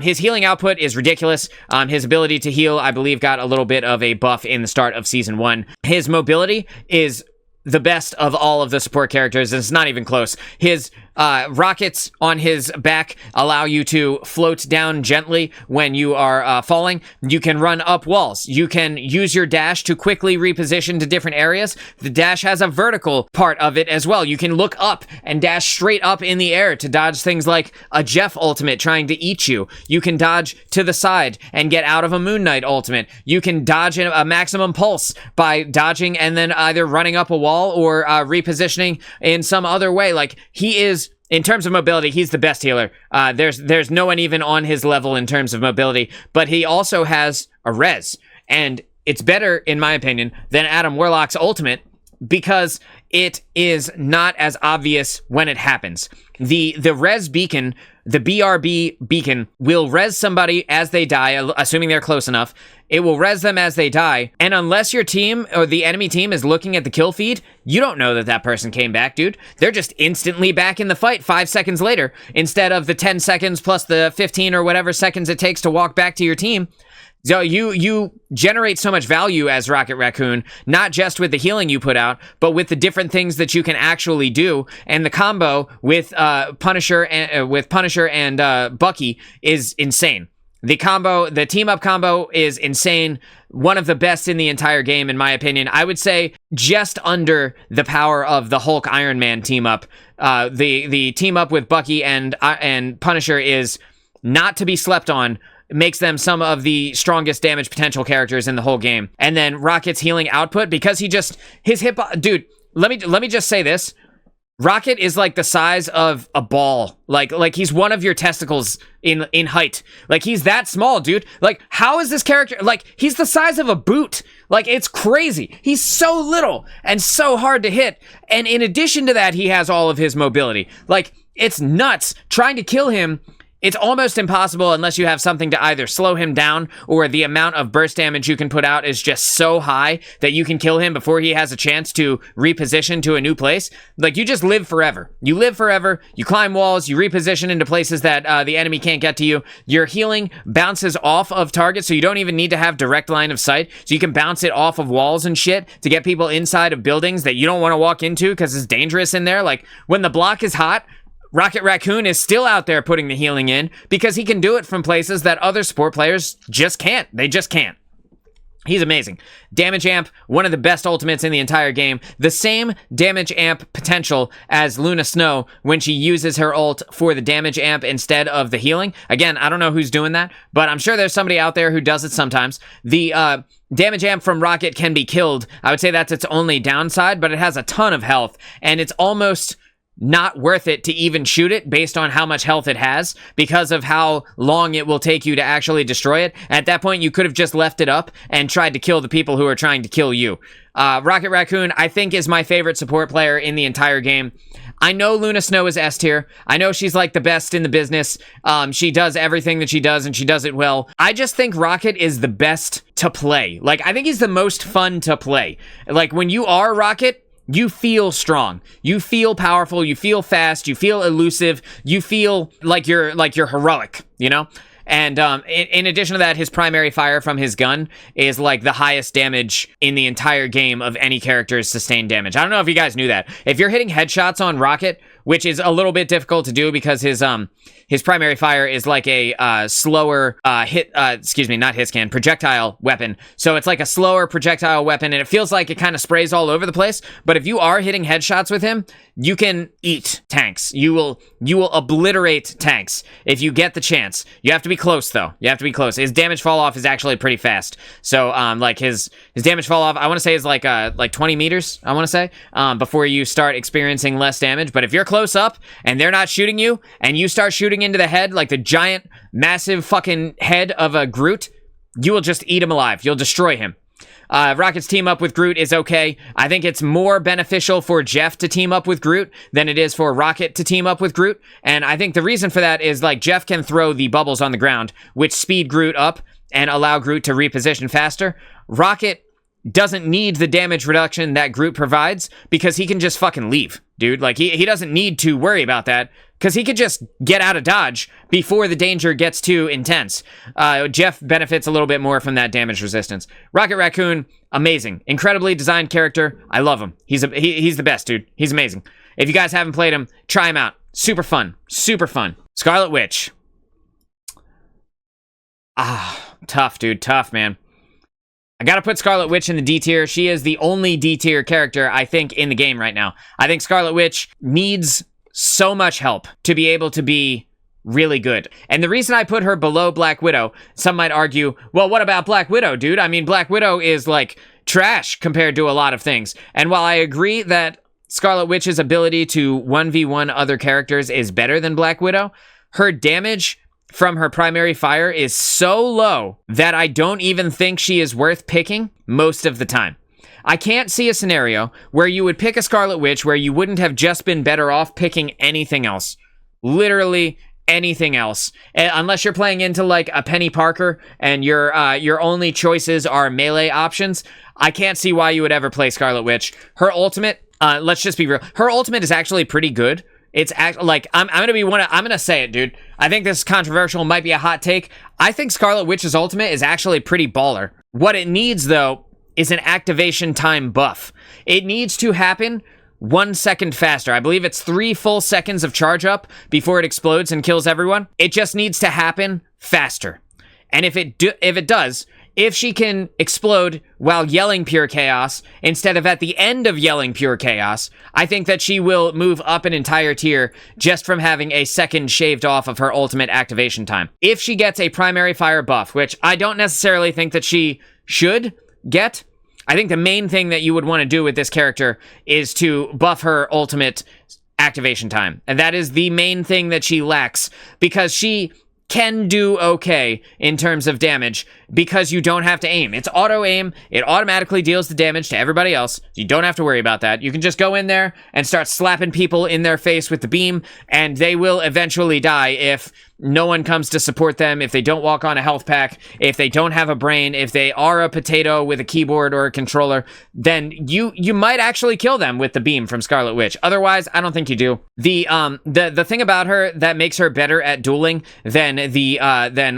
His healing output is ridiculous. His ability to heal, I believe, got a little bit of a buff in the start of Season 1. His mobility is the best of all of the support characters, and it's not even close. His rockets on his back allow you to float down gently when you are falling. You can run up walls. You can use your dash to quickly reposition to different areas. The dash has a vertical part of it as well. You can look up and dash straight up in the air to dodge things like a Jeff ultimate trying to eat you. You can dodge to the side and get out of a Moon Knight ultimate. You can dodge a maximum pulse by dodging and then either running up a wall or repositioning in some other way. Like, he is, in terms of mobility, he's the best healer. There's no one even on his level in terms of mobility, but he also has a res, and it's better, in my opinion, than Adam Warlock's ultimate because it is not as obvious when it happens. The res beacon, the BRB beacon, will res somebody as they die, assuming they're close enough. It will res them as they die, and unless your team or the enemy team is looking at the kill feed, you don't know that that person came back, dude. They're just instantly back in the fight 5 seconds later, instead of the 10 seconds plus the 15 or whatever seconds it takes to walk back to your team. So you generate so much value as Rocket Raccoon, not just with the healing you put out, but with the different things that you can actually do. And the combo with Punisher and Bucky is insane. The team up combo is insane. One of the best in the entire game, in my opinion. I would say just under the power of the Hulk Iron Man team up. The team up with Bucky and Punisher is not to be slept on. Makes them some of the strongest damage potential characters in the whole game. And then Rocket's healing output, because his hip, dude, let me just say this. Rocket is like the size of a ball. Like he's one of your testicles in height. Like, he's that small, dude. Like, how is this character, like, he's the size of a boot. Like, it's crazy. He's so little and so hard to hit. And in addition to that, he has all of his mobility. Like, it's nuts. Trying to kill him, it's almost impossible unless you have something to either slow him down, or the amount of burst damage you can put out is just so high that you can kill him before he has a chance to reposition to a new place. Like, you just live forever. You live forever, you climb walls, you reposition into places that the enemy can't get to you. Your healing bounces off of targets, so you don't even need to have direct line of sight. So you can bounce it off of walls and shit to get people inside of buildings that you don't want to walk into because it's dangerous in there. Like, when the block is hot, Rocket Raccoon is still out there putting the healing in because he can do it from places that other support players just can't. They just can't. He's amazing. Damage amp, one of the best ultimates in the entire game. The same damage amp potential as Luna Snow when she uses her ult for the damage amp instead of the healing. Again, I don't know who's doing that, but I'm sure there's somebody out there who does it sometimes. The damage amp from Rocket can be killed. I would say that's its only downside, but it has a ton of health, and it's almost not worth it to even shoot it based on how much health it has because of how long it will take you to actually destroy it. At that point, you could have just left it up and tried to kill the people who are trying to kill you. Rocket Raccoon, I think, is my favorite support player in the entire game. I know Luna Snow is S tier. I know she's like the best in the business. She does everything that she does, and she does it well. I just think Rocket is the best to play. Like, I think he's the most fun to play. Like, when you are Rocket, you feel strong, you feel powerful, you feel fast, you feel elusive, you feel like you're heroic, you know? And in addition to that, his primary fire from his gun is like the highest damage in the entire game of any character's sustained damage. I don't know if you guys knew that. If you're hitting headshots on Rocket, which is a little bit difficult to do because his primary fire is like a slower projectile weapon. So it's like a slower projectile weapon, and it feels like it kind of sprays all over the place. But if you are hitting headshots with him, you can eat tanks. You will obliterate tanks if you get the chance. You have to be close, though. You have to be close. His damage fall off is actually pretty fast. So like his damage fall off, I want to say, is like 20 meters. I want to say before you start experiencing less damage. But if you're close up and they're not shooting you, and you start shooting into the head, like the giant, massive fucking head of a Groot, you will just eat him alive. You'll destroy him. Rocket's team up with Groot is okay. I think it's more beneficial for Jeff to team up with Groot than it is for Rocket to team up with Groot. And I think the reason for that is, like, Jeff can throw the bubbles on the ground, which speed Groot up and allow Groot to reposition faster. Rocket doesn't need the damage reduction that Groot provides because he can just fucking leave, dude. Like, he doesn't need to worry about that because he could just get out of dodge before the danger gets too intense. Jeff benefits a little bit more from that damage resistance. Rocket Raccoon, amazing. Incredibly designed character. I love him. He's the best, dude. He's amazing. If you guys haven't played him, try him out. Super fun. Super fun. Scarlet Witch. Tough, dude. Tough, man. I gotta put Scarlet Witch in the D tier. She is the only D tier character, I think, in the game right now. I think Scarlet Witch needs so much help to be able to be really good. And the reason I put her below Black Widow, some might argue, well, what about Black Widow, dude? I mean, Black Widow is, like, trash compared to a lot of things. And while I agree that Scarlet Witch's ability to 1v1 other characters is better than Black Widow, her damage from her primary fire is so low that I don't even think she is worth picking most of the time. I can't see a scenario where you would pick a Scarlet Witch where you wouldn't have just been better off picking anything else. Literally anything else. Unless you're playing into like a Penny Parker and your only choices are melee options, I can't see why you would ever play Scarlet Witch. Her ultimate, let's just be real, her ultimate is actually pretty good. It's like, I'm gonna say it, dude. I think this is controversial, might be a hot take. I think Scarlet Witch's ultimate is actually pretty baller. What it needs, though, is an activation time buff. It needs to happen 1 second faster. I believe it's 3 full seconds of charge up before it explodes and kills everyone. It just needs to happen faster. And if it does, if she can explode while yelling pure chaos instead of at the end of yelling pure chaos, I think that she will move up an entire tier just from having a second shaved off of her ultimate activation time. If she gets a primary fire buff, which I don't necessarily think that she should get, I think the main thing that you would want to do with this character is to buff her ultimate activation time. And that is the main thing that she lacks, because she can do okay in terms of damage because you don't have to aim. It's auto aim. It automatically deals the damage to everybody else. You don't have to worry about that. You can just go in there and start slapping people in their face with the beam, and they will eventually die if no one comes to support them, if they don't walk on a health pack, if they don't have a brain, if they are a potato with a keyboard or a controller, then you might actually kill them with the beam from Scarlet Witch. Otherwise, I don't think you do. The thing about her that makes her better at dueling than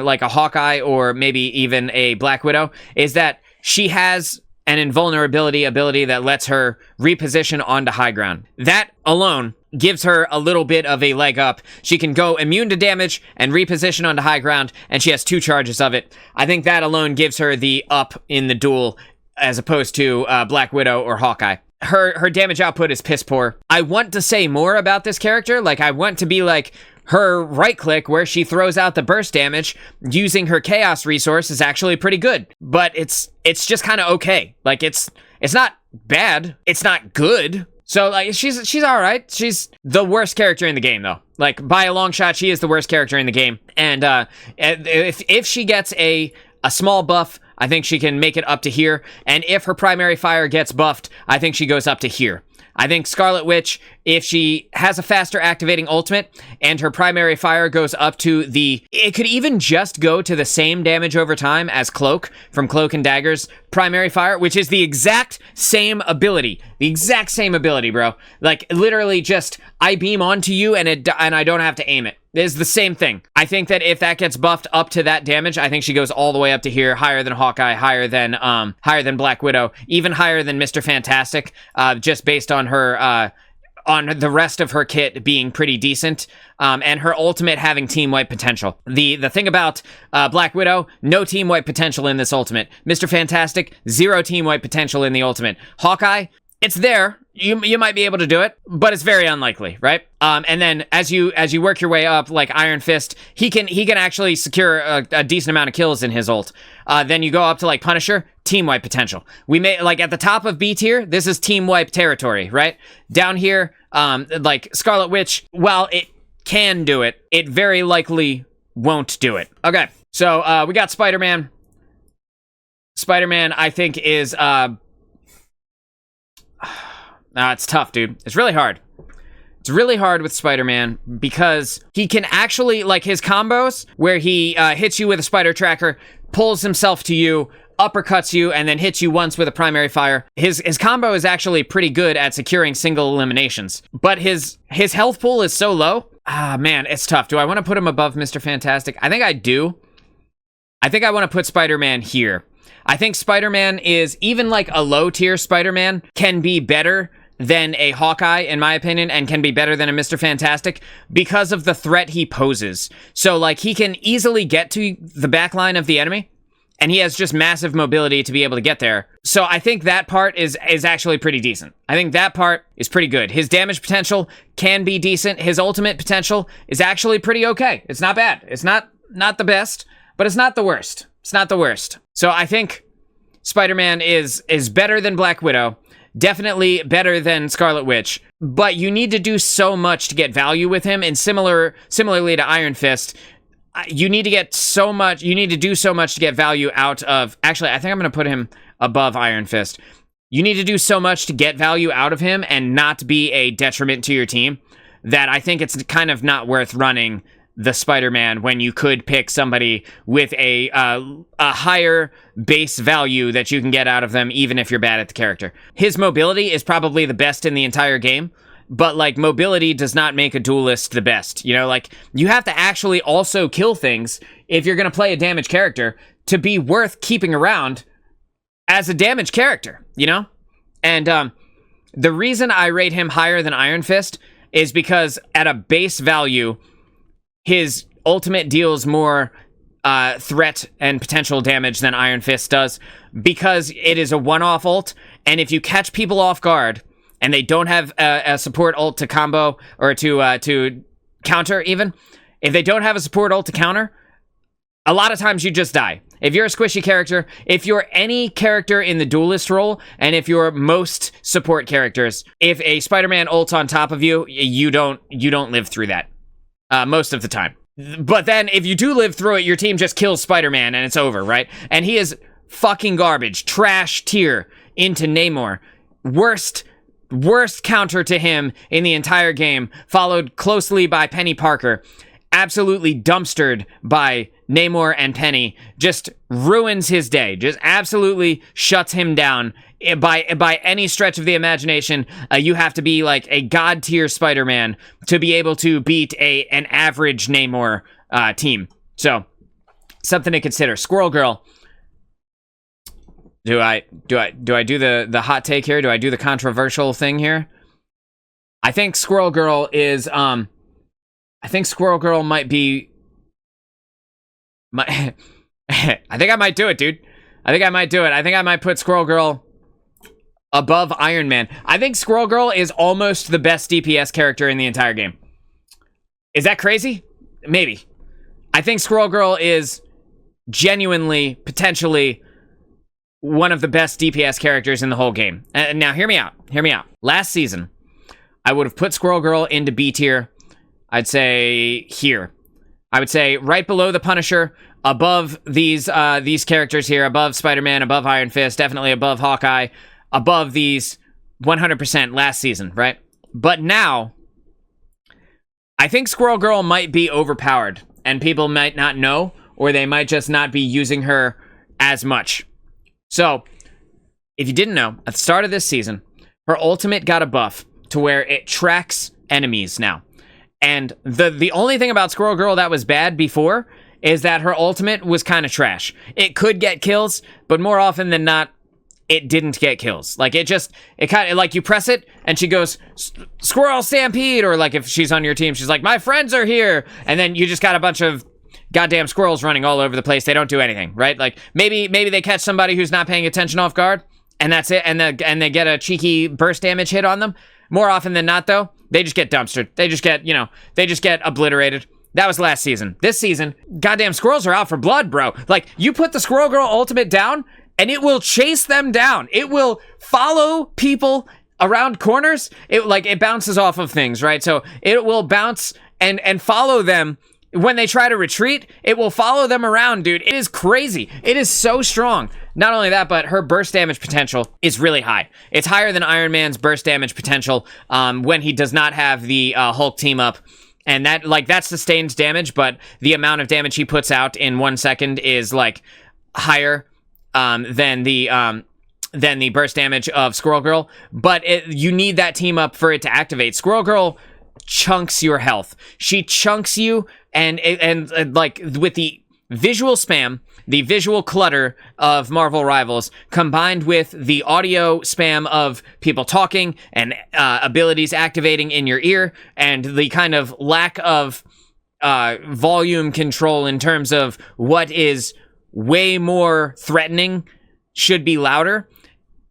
like a Hawkeye or maybe even a Black Widow is that she has an invulnerability ability that lets her reposition onto high ground. That alone gives her a little bit of a leg up. She can go immune to damage and reposition onto high ground, and she has 2 charges of it. I think that alone gives her the up in the duel as opposed to Black Widow or Hawkeye. Her damage output is piss poor. I want to say more about this character. Like, I want to be like, her right click where she throws out the burst damage using her chaos resource is actually pretty good, but it's just kind of okay. Like, it's not bad, it's not good. So like, she's all right. She's the worst character in the game, though. Like, by a long shot, she is the worst character in the game. And if she gets a small buff, I think she can make it up to here. And if her primary fire gets buffed, I think she goes up to here. I think Scarlet Witch, if she has a faster activating ultimate and her primary fire goes up to it could even just go to the same damage over time as Cloak from Cloak and Dagger's primary fire, which is the exact same ability. The exact same ability, bro. Like, literally just, I beam onto you and I don't have to aim it. It's the same thing. I think that if that gets buffed up to that damage, I think she goes all the way up to here, higher than Hawkeye, higher than Black Widow, even higher than Mr. Fantastic, just based on her, on the rest of her kit being pretty decent, and her ultimate having team wipe potential. The thing about Black Widow, no team wipe potential in this ultimate. Mr. Fantastic, 0 team wipe potential in the ultimate. Hawkeye, it's there. You might be able to do it, but it's very unlikely, right? And then as you work your way up, like Iron Fist, he can actually secure a decent amount of kills in his ult. Then you go up to like Punisher, team wipe potential. We may, like, at the top of B tier, this is team wipe territory, right? Down here, like Scarlet Witch, while it can do it, it very likely won't do it. Okay, so we got Spider-Man. Spider-Man, I think, is it's tough, dude. It's really hard. It's really hard with Spider-Man because he can actually, like, his combos where he hits you with a spider tracker, pulls himself to you, uppercuts you, and then hits you once with a primary fire. His combo is actually pretty good at securing single eliminations, but his health pool is so low. Man, it's tough. Do I want to put him above Mr. Fantastic? I think I do. I think I want to put Spider-Man here. I think Spider-Man is, even like a low tier Spider-Man can be better than a Hawkeye, in my opinion, and can be better than a Mr. Fantastic because of the threat he poses. So, like, he can easily get to the back line of the enemy, and he has just massive mobility to be able to get there. So I think that part is actually pretty decent. I think that part is pretty good. His damage potential can be decent. His ultimate potential is actually pretty okay. It's not bad. It's not the best, but it's not the worst. It's not the worst. So I think Spider-Man is better than Black Widow. Definitely better than Scarlet Witch, but you need to do so much to get value with him, and similarly to Iron Fist, you need to do so much to get value out of, actually, I think I'm going to put him above Iron Fist. You need to do so much to get value out of him and not be a detriment to your team that I think it's kind of not worth running the Spider-Man when you could pick somebody with a higher base value that you can get out of them, even if you're bad at the character. His mobility is probably the best in the entire game, but, like, mobility does not make a duelist the best. You know, like, you have to actually also kill things if you're going to play a damage character to be worth keeping around as a damage character, you know? And the reason I rate him higher than Iron Fist is because at a base value, his ultimate deals more threat and potential damage than Iron Fist does, because it is a one-off ult, and if you catch people off guard and they don't have a support ult to combo or to counter, even if they don't have a support ult to counter, a lot of times you just die. If you're a squishy character, if you're any character in the duelist role, and if you're most support characters, if a Spider-Man ults on top of you, you don't live through that. Most of the time. But then, if you do live through it, your team just kills Spider-Man and it's over, right? And he is fucking garbage. Trash tier into Neymar. Worst counter to him in the entire game, followed closely by Penny Parker. Absolutely dumpstered by Neymar and Penny. Just ruins his day. Just absolutely shuts him down. By any stretch of the imagination, you have to be like a god tier Spider-Man to be able to beat an average Neymar team. So, something to consider. Squirrel Girl. Do I do the hot take here? Do I do the controversial thing here? I think Squirrel Girl is I think Squirrel Girl might be I think I might do it, dude. I think I might do it. I think I might put Squirrel Girl above Iron Man. I think Squirrel Girl is almost the best DPS character in the entire game. Is that crazy? Maybe. I think Squirrel Girl is genuinely, potentially, one of the best DPS characters in the whole game. Now, hear me out. Hear me out. Last season, I would have put Squirrel Girl into B tier. I'd say here. I would say right below the Punisher, above these characters here, above Spider-Man, above Iron Fist, definitely above Hawkeye, above these 100% last season, right? But now, I think Squirrel Girl might be overpowered, and people might not know, or they might just not be using her as much. So, if you didn't know, at the start of this season, her ultimate got a buff to where it tracks enemies now. And the only thing about Squirrel Girl that was bad before is that her ultimate was kind of trash. It could get kills, but more often than not, it didn't get kills. Like, it kind of, like, you press it, and she goes, Squirrel Stampede, or, like, if she's on your team, she's like, my friends are here, and then you just got a bunch of goddamn squirrels running all over the place. They don't do anything, right? Like, maybe they catch somebody who's not paying attention off guard, and that's it, and they get a cheeky burst damage hit on them. More often than not, though, they just get dumpstered. They just get obliterated. That was last season. This season, goddamn squirrels are out for blood, bro. Like, you put the Squirrel Girl ultimate down, and it will chase them down. It will follow people around corners. It bounces off of things, right? So it will bounce and follow them when they try to retreat. It will follow them around, dude. It is crazy. It is so strong. Not only that, but her burst damage potential is really high. It's higher than Iron Man's burst damage potential when he does not have the Hulk team up. And that sustains damage, but the amount of damage he puts out in 1 second is like higher than the burst damage of Squirrel Girl. But you need that team up for it to activate. Squirrel Girl chunks your health. She chunks you, and like with the visual spam, the visual clutter of Marvel Rivals, combined with the audio spam of people talking and abilities activating in your ear, and the kind of lack of volume control in terms of what is way more threatening should be louder,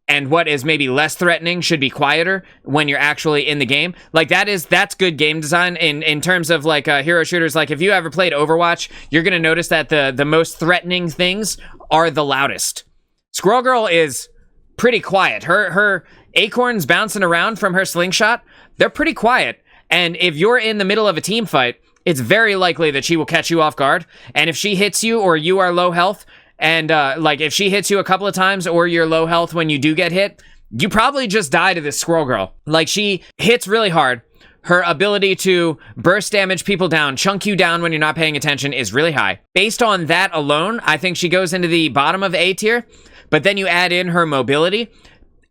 and what is maybe less threatening should be quieter when you're actually in the game. Like, that's good game design in terms of, like, hero shooters. Like, if you ever played Overwatch, you're gonna notice that the most threatening things are the loudest. Squirrel Girl is pretty quiet. Her acorns bouncing around from her slingshot, they're pretty quiet. And if you're in the middle of a team fight, it's very likely that she will catch you off guard. And if she hits you, or you are low health, and, like, if she hits you a couple of times, or you're low health when you do get hit, you probably just die to this Squirrel Girl. Like, she hits really hard. Her ability to burst damage people down, chunk you down when you're not paying attention, is really high. Based on that alone, I think she goes into the bottom of A tier, but then you add in her mobility,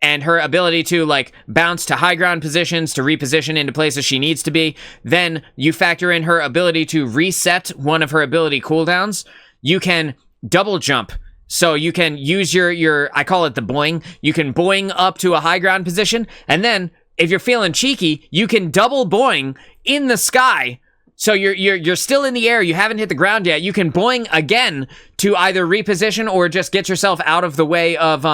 and her ability to, like, bounce to high ground positions, to reposition into places she needs to be. Then you factor in her ability to reset one of her ability cooldowns. You can double jump, so you can use your I call it the boing. You can boing up to a high ground position, and then if you're feeling cheeky, you can double boing in the sky. So you're still in the air, you haven't hit the ground yet. You can boing again to either reposition or just get yourself out of the way of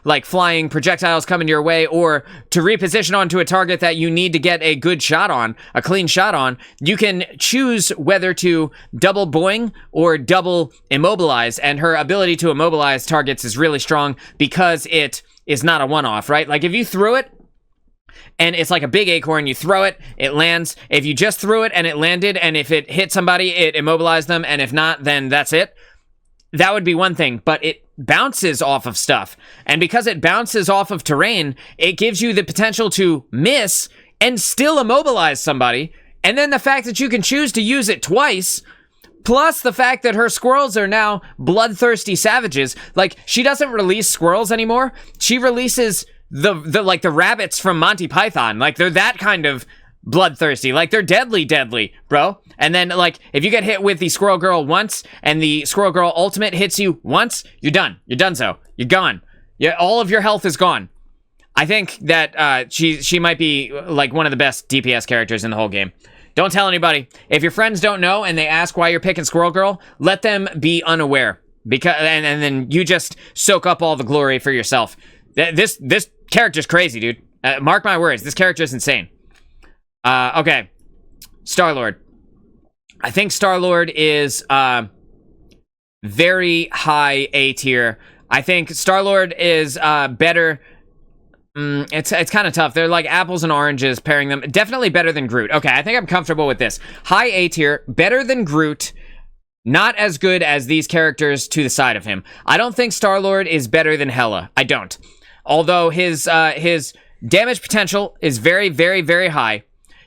like flying projectiles coming your way, or to reposition onto a target that you need to get a good shot on, a clean shot on. You can choose whether to double boing or double immobilize, and her ability to immobilize targets is really strong because it is not a one-off, right? Like, if you threw it and it's like a big acorn, you throw it, it lands. If you just threw it and it landed, and if it hit somebody, it immobilized them, and if not, then that's it. That would be one thing, but it bounces off of stuff. And because it bounces off of terrain, it gives you the potential to miss and still immobilize somebody. And then the fact that you can choose to use it twice, plus the fact that her squirrels are now bloodthirsty savages. Like, she doesn't release squirrels anymore. She releases the rabbits from Monty Python. Like, they're that kind of bloodthirsty. Like, they're deadly, bro. And then, like, if you get hit with the Squirrel Girl once, and the Squirrel Girl ultimate hits you once, you're done. You're donezo. You're gone. Yeah, all of your health is gone. I think that she might be, like, one of the best DPS characters in the whole game. Don't tell anybody. If your friends don't know and they ask why you're picking Squirrel Girl, let them be unaware. Because and then you just soak up all the glory for yourself. This character's crazy, dude. Mark my words, this character is insane. Okay. Star-Lord. I think Star-Lord is very high A tier. I think Star-Lord is better. It's kind of tough. They're like apples and oranges, pairing them. Definitely better than Groot. Okay, I think I'm comfortable with this. High A tier, better than Groot. Not as good as these characters to the side of him. I don't think Star-Lord is better than Hela. I don't. Although his damage potential is very, very, very high,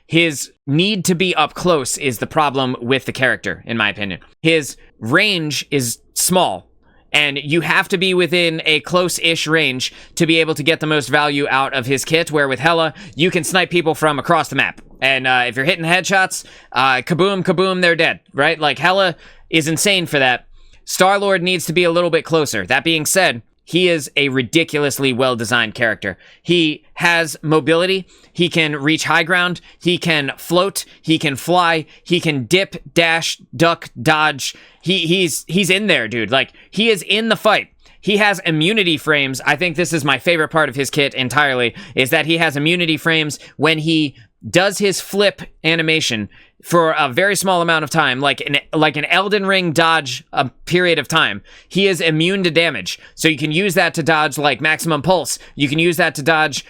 his need to be up close is the problem with the character, in my opinion. His range is small, and you have to be within a close-ish range to be able to get the most value out of his kit, where with Hela, you can snipe people from across the map. And if you're hitting headshots, kaboom, kaboom, they're dead, right? Like, Hela is insane for that. Star-Lord needs to be a little bit closer. That being said, he is a ridiculously well-designed character. He has mobility. He can reach high ground. He can float. He can fly. He can dip, dash, duck, dodge. He's in there, dude. Like, he is in the fight. He has immunity frames. I think this is my favorite part of his kit entirely, is that he has immunity frames when he does his flip animation for a very small amount of time, like an Elden Ring dodge a period of time. He is immune to damage, so you can use that to dodge like maximum pulse. You can use that to dodge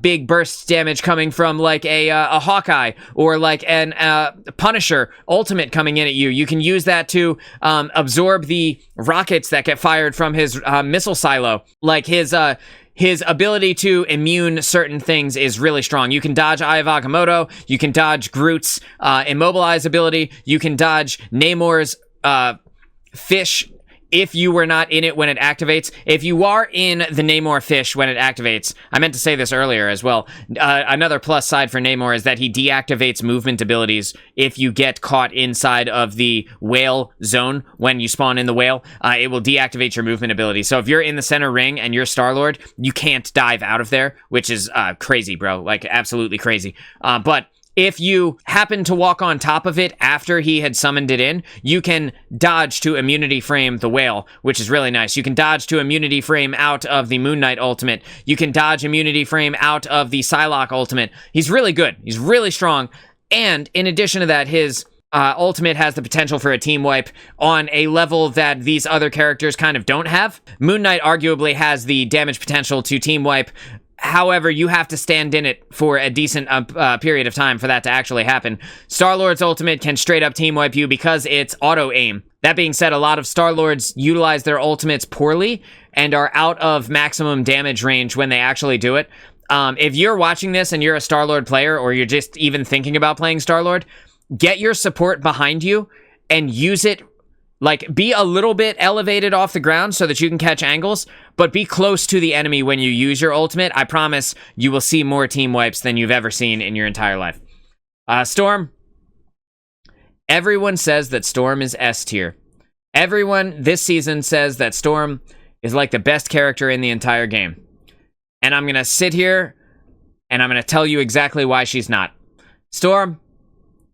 big burst damage coming from like a Hawkeye or like an Punisher ultimate coming in at you. You can use that to absorb the rockets that get fired from his missile silo. Like his ability to immune certain things is really strong. You can dodge Eye of Agamotto. You can dodge Groot's immobilize ability. You can dodge Neymar's fish if you were not in it when it activates, if you are in the Neymar fish when it activates, I meant to say this earlier as well, another plus side for Neymar is that he deactivates movement abilities if you get caught inside of the whale zone when you spawn in the whale. It will deactivate your movement ability. So if you're in the center ring and you're Star-Lord, you can't dive out of there, which is crazy, bro. Like, absolutely crazy. But if you happen to walk on top of it after he had summoned it in, you can dodge to immunity frame the whale, which is really nice. You can dodge to immunity frame out of the Moon Knight ultimate. You can dodge immunity frame out of the Psylock ultimate. He's really good. He's really strong. And in addition to that, his ultimate has the potential for a team wipe on a level that these other characters kind of don't have. Moon Knight arguably has the damage potential to team wipe. However, you have to stand in it for a decent period of time for that to actually happen. Star-Lord's ultimate can straight up team wipe you because it's auto-aim. That being said, a lot of Star-Lords utilize their ultimates poorly and are out of maximum damage range when they actually do it. If you're watching this and you're a Star-Lord player, or you're just even thinking about playing Star-Lord, get your support behind you and use it. Like, be a little bit elevated off the ground so that you can catch angles, but be close to the enemy when you use your ultimate. I promise you will see more team wipes than you've ever seen in your entire life. Storm. Everyone says that Storm is S tier. Everyone this season says that Storm is like the best character in the entire game. And I'm going to sit here and I'm going to tell you exactly why she's not. Storm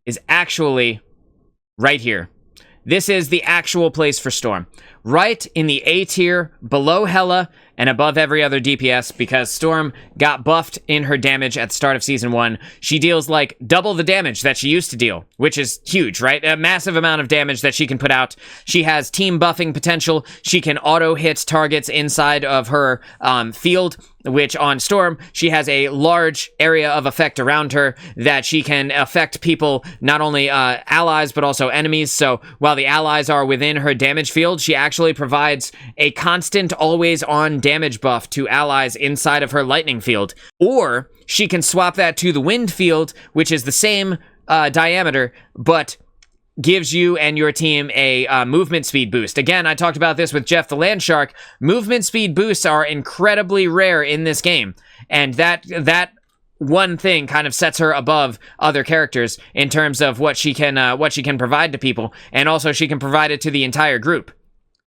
is actually right here. This is the actual place for Storm. Right in the A tier, below Hela, and above every other DPS, because Storm got buffed in her damage at the start of Season 1. She deals, like, double the damage that she used to deal, which is huge, right? A massive amount of damage that she can put out. She has team buffing potential. She can auto-hit targets inside of her field, which on Storm, she has a large area of effect around her that she can affect people, not only allies, but also enemies. So while the allies are within her damage field, she actually provides a constant, always-on damage buff to allies inside of her lightning field. Or she can swap that to the wind field, which is the same diameter, but gives you and your team a movement speed boost. Again, I talked about this with Jeff the Landshark. Movement speed boosts are incredibly rare in this game, and that one thing kind of sets her above other characters in terms of what she can provide to people, and also she can provide it to the entire group.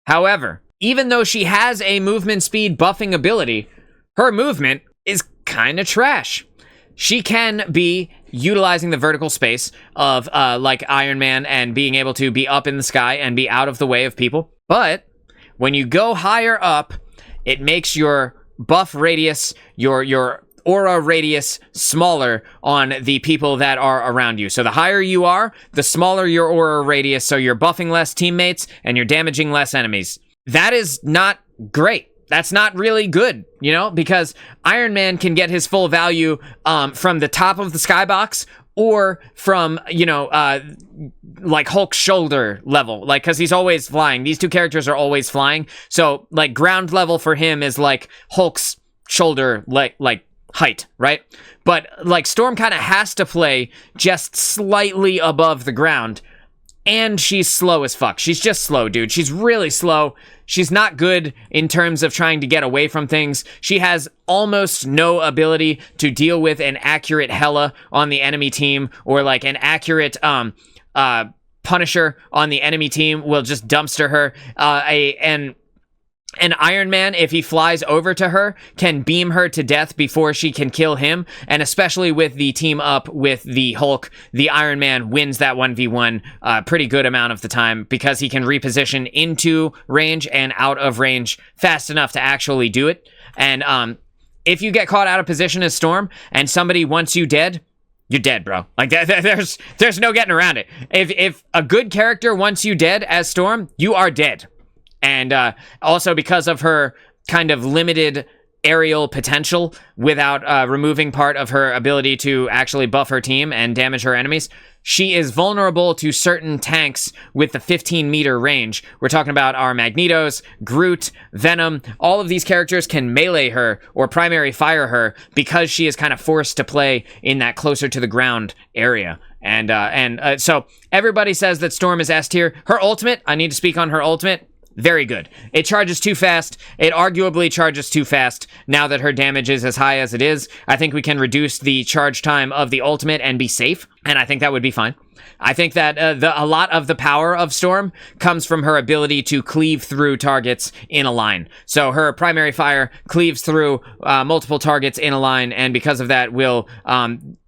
However, even though she has a movement speed buffing ability, her movement is kind of trash. She can be utilizing the vertical space of like Iron Man and being able to be up in the sky and be out of the way of people. But when you go higher up, it makes your buff radius, your aura radius smaller on the people that are around you. So the higher you are, the smaller your aura radius, so you're buffing less teammates and you're damaging less enemies. That is not great. That's not really good, you know, because Iron Man can get his full value from the top of the skybox or from, you know, like Hulk's shoulder level, like, because he's always flying. These two characters are always flying. So, like, ground level for him is like Hulk's shoulder, like height, right? But, like, Storm kind of has to play just slightly above the ground. And she's slow as fuck. She's just slow, dude. She's really slow. She's not good in terms of trying to get away from things. She has almost no ability to deal with an accurate Hela on the enemy team, or like an accurate Punisher on the enemy team will just dumpster her. And Iron Man, if he flies over to her, can beam her to death before she can kill him. And especially with the team up with the Hulk, the Iron Man wins that 1v1 pretty good amount of the time, because he can reposition into range and out of range fast enough to actually do it. And if you get caught out of position as Storm and somebody wants you dead, you're dead, bro. Like, there's no getting around it. If a good character wants you dead as Storm, you are dead. And also because of her kind of limited aerial potential without removing part of her ability to actually buff her team and damage her enemies, she is vulnerable to certain tanks with the 15-meter range. We're talking about our Magnetos, Groot, Venom. All of these characters can melee her or primary fire her because she is kind of forced to play in that closer to the ground area. And so everybody says that Storm is S tier. Her ultimate, I need to speak on her ultimate. Very good. It charges too fast. It arguably charges too fast now that her damage is as high as it is. I think we can reduce the charge time of the ultimate and be safe, and I think that would be fine. I think that a lot of the power of Storm comes from her ability to cleave through targets in a line. So her primary fire cleaves through multiple targets in a line, and because of that will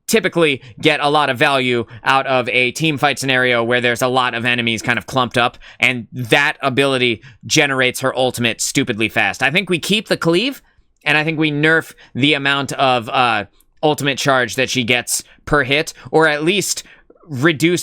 typically get a lot of value out of a team fight scenario where there's a lot of enemies kind of clumped up, and that ability generates her ultimate stupidly fast. I think we keep the cleave, and I think we nerf the amount of ultimate charge that she gets per hit, or at least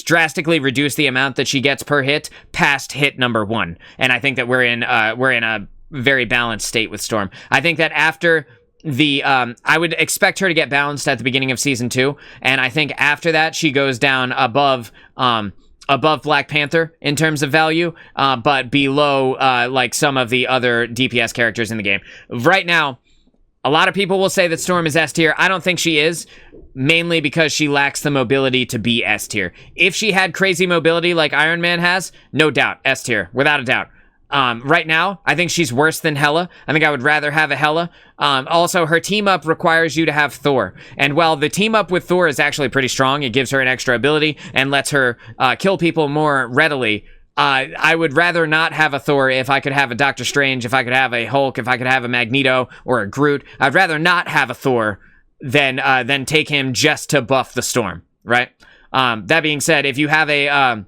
drastically reduce the amount that she gets per hit past hit number 1. And I think that we're in a very balanced state with Storm. I think that after I would expect her to get balanced at the beginning of season 2, and I think after that she goes down above Black Panther in terms of value, but below like some of the other DPS characters in the game. Right now, a lot of people will say that Storm is S tier. I don't think she is, mainly because she lacks the mobility to be S tier. If she had crazy mobility like Iron Man has, no doubt, S tier, without a doubt. Right now, I think she's worse than Hela. I think I would rather have a Hela. Also, her team up requires you to have Thor. And while the team up with Thor is actually pretty strong, it gives her an extra ability and lets her kill people more readily. I would rather not have a Thor if I could have a Doctor Strange, if I could have a Hulk, if I could have a Magneto or a Groot. I'd rather not have a Thor than take him just to buff the Storm, right? That being said, if you have a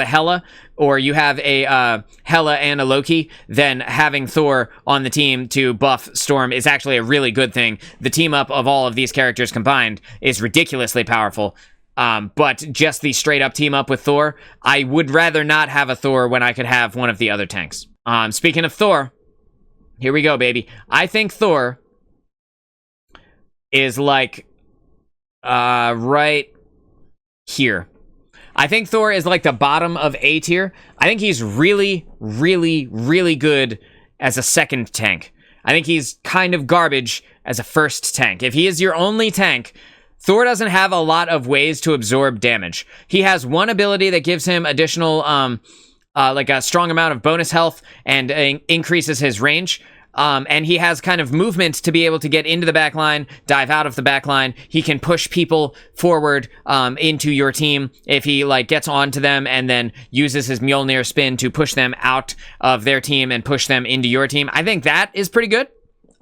Hela, or you have a Hela and a Loki, then having Thor on the team to buff Storm is actually a really good thing. The team up of all of these characters combined is ridiculously powerful. But just the straight up team up with Thor, I would rather not have a Thor when I could have one of the other tanks. Speaking of Thor, here we go, baby. I think Thor is like right here. I think Thor is like the bottom of A tier. I think he's really, really, really good as a second tank. I think he's kind of garbage as a first tank. If he is your only tank, Thor doesn't have a lot of ways to absorb damage. He has one ability that gives him additional, like a strong amount of bonus health and increases his range. And he has kind of movement to be able to get into the back line, dive out of the back line. He can push people forward into your team if he like gets onto them and then uses his Mjolnir spin to push them out of their team and push them into your team. I think that is pretty good.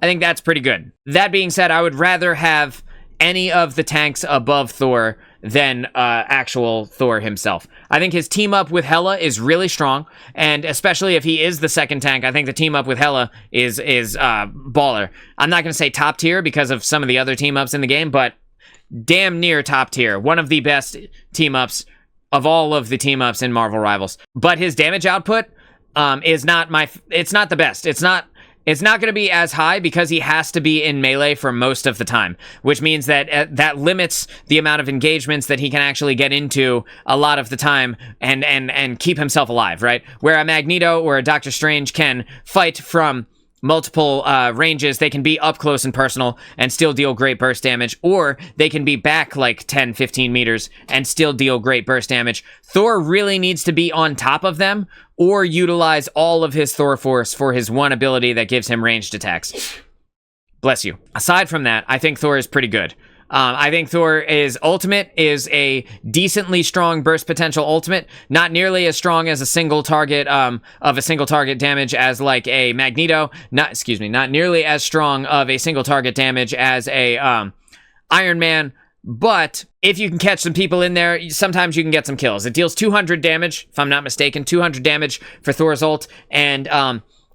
I think that's pretty good. That being said, I would rather have any of the tanks above Thor than actual Thor himself. I think his team up with Hela is really strong, and especially if he is the second tank, I think the team up with Hela is baller. I'm not going to say top tier because of some of the other team ups in the game, but damn near top tier. One of the best team ups of all of the team ups in Marvel Rivals. But his damage output is not it's not the best. It's not going to be as high because he has to be in melee for most of the time, which means that that limits the amount of engagements that he can actually get into a lot of the time and keep himself alive, right? Where a Magneto or a Doctor Strange can fight from multiple ranges. They can be up close and personal and still deal great burst damage, or they can be back like 10, 15 meters and still deal great burst damage. Thor really needs to be on top of them or utilize all of his Thor force for his one ability that gives him ranged attacks. Bless you. Aside from that, I think Thor is pretty good. I think Thor's ultimate is a decently strong burst potential ultimate, not nearly as strong as a single target damage as like a Magneto, not nearly as strong of a single target damage as a Iron Man, but if you can catch some people in there, sometimes you can get some kills. It deals 200 damage, if I'm not mistaken, 200 damage for Thor's ult, and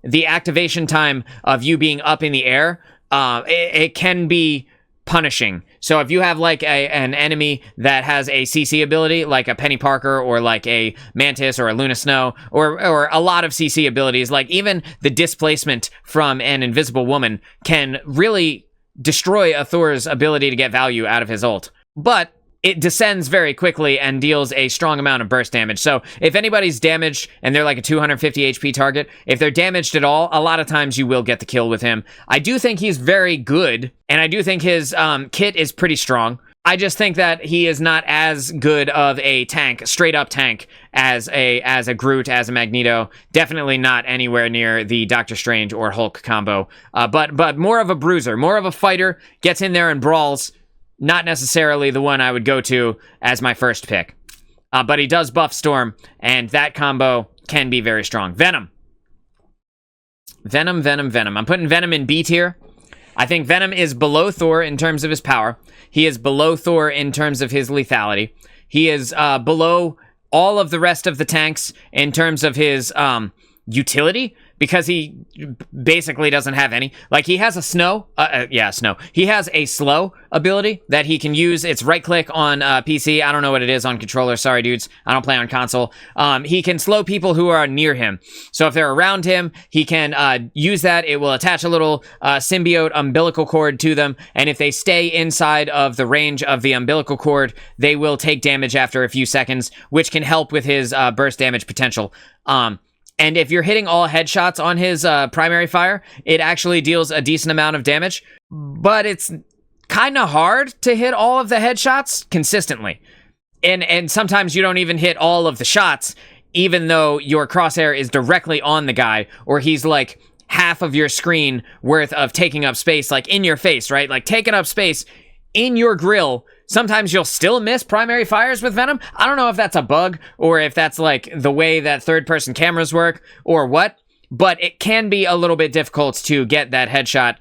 the activation time of you being up in the air, it can be punishing. So if you have like an enemy that has a CC ability, like a Penny Parker or like a Mantis or a Luna Snow, or a lot of CC abilities, like even the displacement from an Invisible Woman can really destroy a Thor's ability to get value out of his ult. But it descends very quickly and deals a strong amount of burst damage. So if anybody's damaged and they're like a 250 HP target, if they're damaged at all, a lot of times you will get the kill with him. I do think he's very good, and I do think his kit is pretty strong. I just think that he is not as good of a tank, straight up tank, as a Groot, as a Magneto. Definitely not anywhere near the Doctor Strange or Hulk combo. But more of a bruiser, more of a fighter, gets in there and brawls. Not necessarily the one I would go to as my first pick. But he does buff Storm, and that combo can be very strong. Venom. Venom. I'm putting Venom in B tier. I think Venom is below Thor in terms of his power. He is below Thor in terms of his lethality. He is below all of the rest of the tanks in terms of his utility, because he basically doesn't have any. Like, he has a snow. He has a slow ability that he can use. It's right click on PC. I don't know what it is on controller. Sorry, dudes. I don't play on console. He can slow people who are near him. So if they're around him, he can use that. It will attach a little symbiote umbilical cord to them. And if they stay inside of the range of the umbilical cord, they will take damage after a few seconds, which can help with his burst damage potential. And if you're hitting all headshots on his primary fire, it actually deals a decent amount of damage. But it's kind of hard to hit all of the headshots consistently. And sometimes you don't even hit all of the shots, even though your crosshair is directly on the guy, or he's like half of your screen worth of taking up space, like in your face, right? Like taking up space in your grill. Sometimes you'll still miss primary fires with Venom. I don't know if that's a bug or if that's like the way that third-person cameras work or what, but it can be a little bit difficult to get that headshot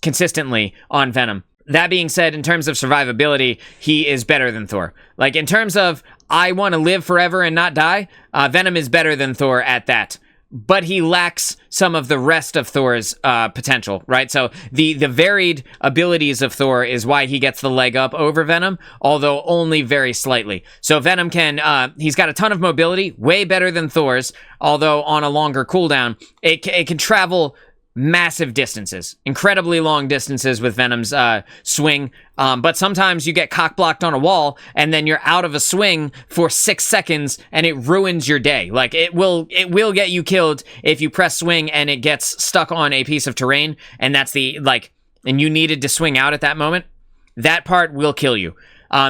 consistently on Venom. That being said, in terms of survivability, he is better than Thor. Like, in terms of I want to live forever and not die, Venom is better than Thor at that. But he lacks some of the rest of Thor's potential, right? So the varied abilities of Thor is why he gets the leg up over Venom, although only very slightly. So Venom can, he's got a ton of mobility, way better than Thor's, although on a longer cooldown. It can travel massive distances, incredibly long distances with Venom's swing, but sometimes you get cock-blocked on a wall, and then you're out of a swing for 6 seconds, and it ruins your day. Like, it will get you killed if you press swing and it gets stuck on a piece of terrain, and that's and you needed to swing out at that moment. That part will kill you.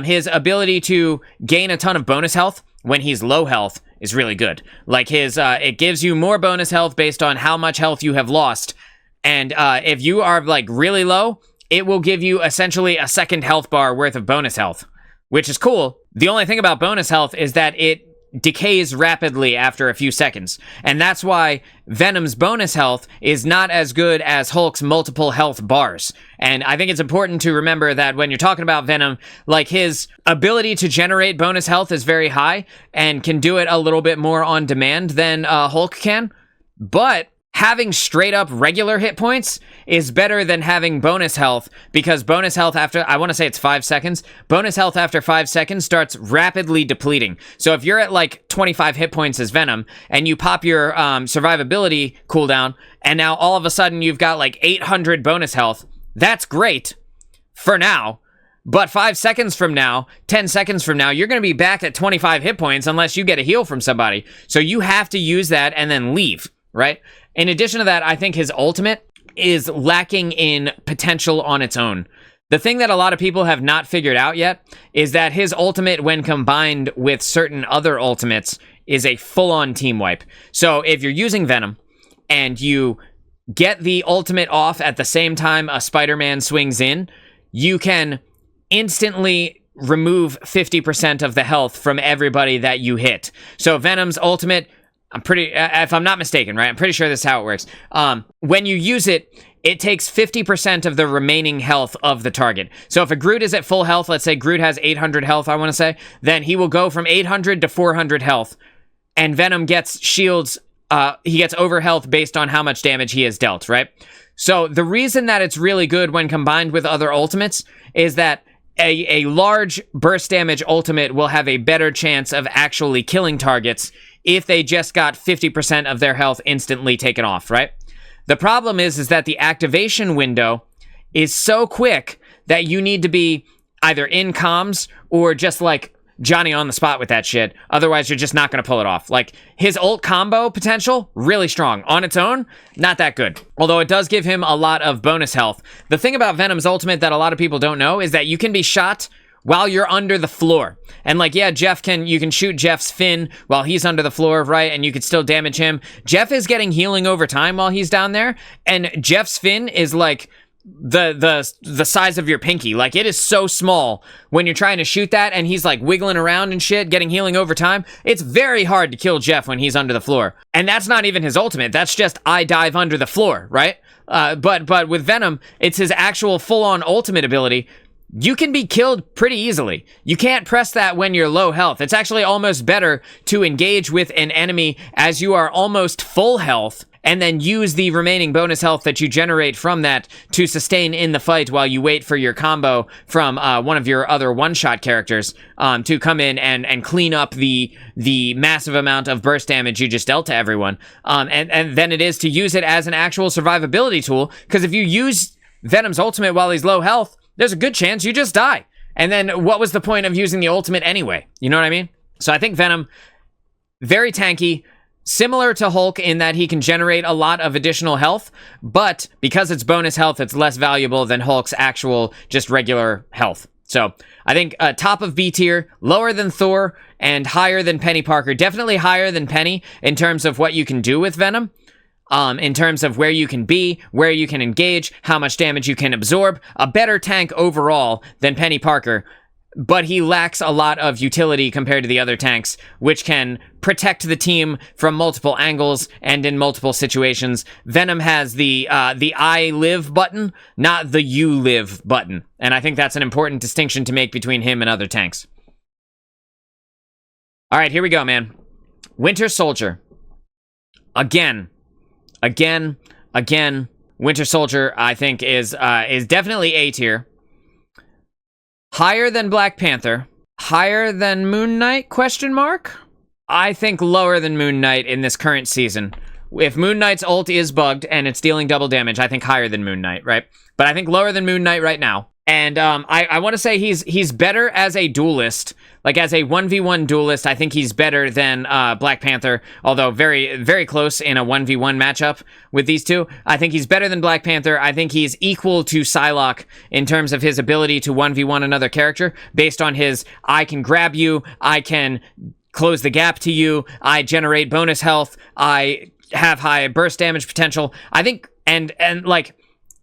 His ability to gain a ton of bonus health when he's low health is really good. Like, his it gives you more bonus health based on how much health you have lost. And if you are like really low, it will give you essentially a second health bar worth of bonus health, which is cool. The only thing about bonus health is that it decays rapidly after a few seconds. And that's why Venom's bonus health is not as good as Hulk's multiple health bars. And I think it's important to remember that when you're talking about Venom, like, his ability to generate bonus health is very high and can do it a little bit more on demand than Hulk can. But having straight up regular hit points is better than having bonus health, because bonus health after, I want to say it's 5 seconds, bonus health after 5 seconds starts rapidly depleting. So if you're at like 25 hit points as Venom, and you pop your survivability cooldown, and now all of a sudden you've got like 800 bonus health, that's great for now. But 5 seconds from now, 10 seconds from now, you're going to be back at 25 hit points unless you get a heal from somebody. So you have to use that and then leave, right? In addition to that, I think his ultimate is lacking in potential on its own. The thing that a lot of people have not figured out yet is that his ultimate, when combined with certain other ultimates, is a full-on team wipe. So if you're using Venom and you get the ultimate off at the same time a Spider-Man swings in, you can instantly remove 50% of the health from everybody that you hit. So Venom's ultimate, if I'm not mistaken, right? I'm pretty sure this is how it works. When you use it, it takes 50% of the remaining health of the target. So if a Groot is at full health, let's say Groot has 800 health, I want to say, then he will go from 800 to 400 health, and Venom gets shields, he gets over health based on how much damage he has dealt, right? So the reason that it's really good when combined with other ultimates is that a large burst damage ultimate will have a better chance of actually killing targets if they just got 50% of their health instantly taken off, right? The problem is that the activation window is so quick that you need to be either in comms or just like Johnny on the spot with that shit. Otherwise, you're just not going to pull it off. Like, his ult combo potential, really strong. On its own, not that good. Although it does give him a lot of bonus health. The thing about Venom's ultimate that a lot of people don't know is that you can be shot while you're under the floor. And like, yeah, you can shoot Jeff's fin while he's under the floor, right? And you could still damage him. Jeff is getting healing over time while he's down there. And Jeff's fin is like the size of your pinky. Like, it is so small when you're trying to shoot that and he's like wiggling around and shit, getting healing over time. It's very hard to kill Jeff when he's under the floor. And that's not even his ultimate. That's just I dive under the floor, right? But with Venom, it's his actual full-on ultimate ability. You can be killed pretty easily. You can't press that when you're low health. It's actually almost better to engage with an enemy as you are almost full health and then use the remaining bonus health that you generate from that to sustain in the fight while you wait for your combo from one of your other one-shot characters to come in and clean up the massive amount of burst damage you just dealt to everyone. And then it is to use it as an actual survivability tool, because if you use Venom's ultimate while he's low health, there's a good chance you just die. And then what was the point of using the ultimate anyway? You know what I mean? So I think Venom, very tanky, similar to Hulk in that he can generate a lot of additional health, but because it's bonus health, it's less valuable than Hulk's actual just regular health. So I think top of B tier, lower than Thor, and higher than Penny Parker. Definitely higher than Penny in terms of what you can do with Venom. In terms of where you can be, where you can engage, how much damage you can absorb. A better tank overall than Penny Parker, but he lacks a lot of utility compared to the other tanks, which can protect the team from multiple angles and in multiple situations. Venom has the I live button, not the you live button. And I think that's an important distinction to make between him and other tanks. All right, here we go, man. Winter Soldier. Again, Winter Soldier, I think, is definitely A tier. Higher than Black Panther. Higher than Moon Knight, question mark? I think lower than Moon Knight in this current season. If Moon Knight's ult is bugged and it's dealing double damage, I think higher than Moon Knight, right? But I think lower than Moon Knight right now. And I want to say he's better as a duelist. Like, as a 1v1 duelist, I think he's better than Black Panther, although very, very close in a 1v1 matchup with these two. I think he's better than Black Panther. I think he's equal to Psylock in terms of his ability to 1v1 another character, based on his, I can grab you, I can close the gap to you, I generate bonus health, I have high burst damage potential. I think, and like,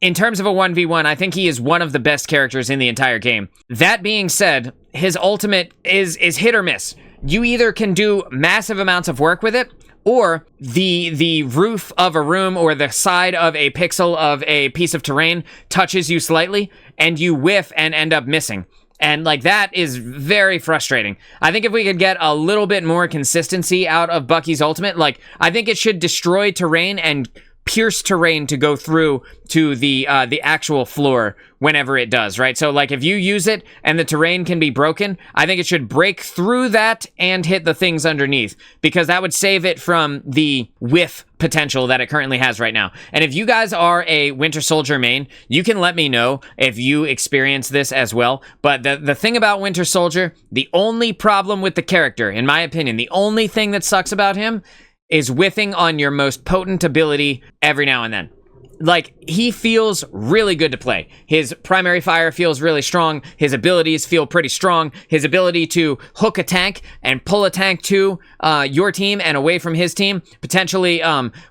in terms of a 1v1, I think he is one of the best characters in the entire game. That being said, his ultimate is hit or miss. You either can do massive amounts of work with it, or the roof of a room or the side of a pixel of a piece of terrain touches you slightly, and you whiff and end up missing. And, like, that is very frustrating. I think if we could get a little bit more consistency out of Bucky's ultimate, like, I think it should destroy terrain and pierce terrain to go through to the actual floor whenever it does, right? So, like, if you use it and the terrain can be broken, I think it should break through that and hit the things underneath, because that would save it from the whiff potential that it currently has right now. And if you guys are a Winter Soldier main, you can let me know if you experience this as well. But the thing about Winter Soldier, the only problem with the character, in my opinion, the only thing that sucks about him is whiffing on your most potent ability every now and then. Like, he feels really good to play. His primary fire feels really strong. His abilities feel pretty strong. His ability to hook a tank and pull a tank to your team and away from his team, potentially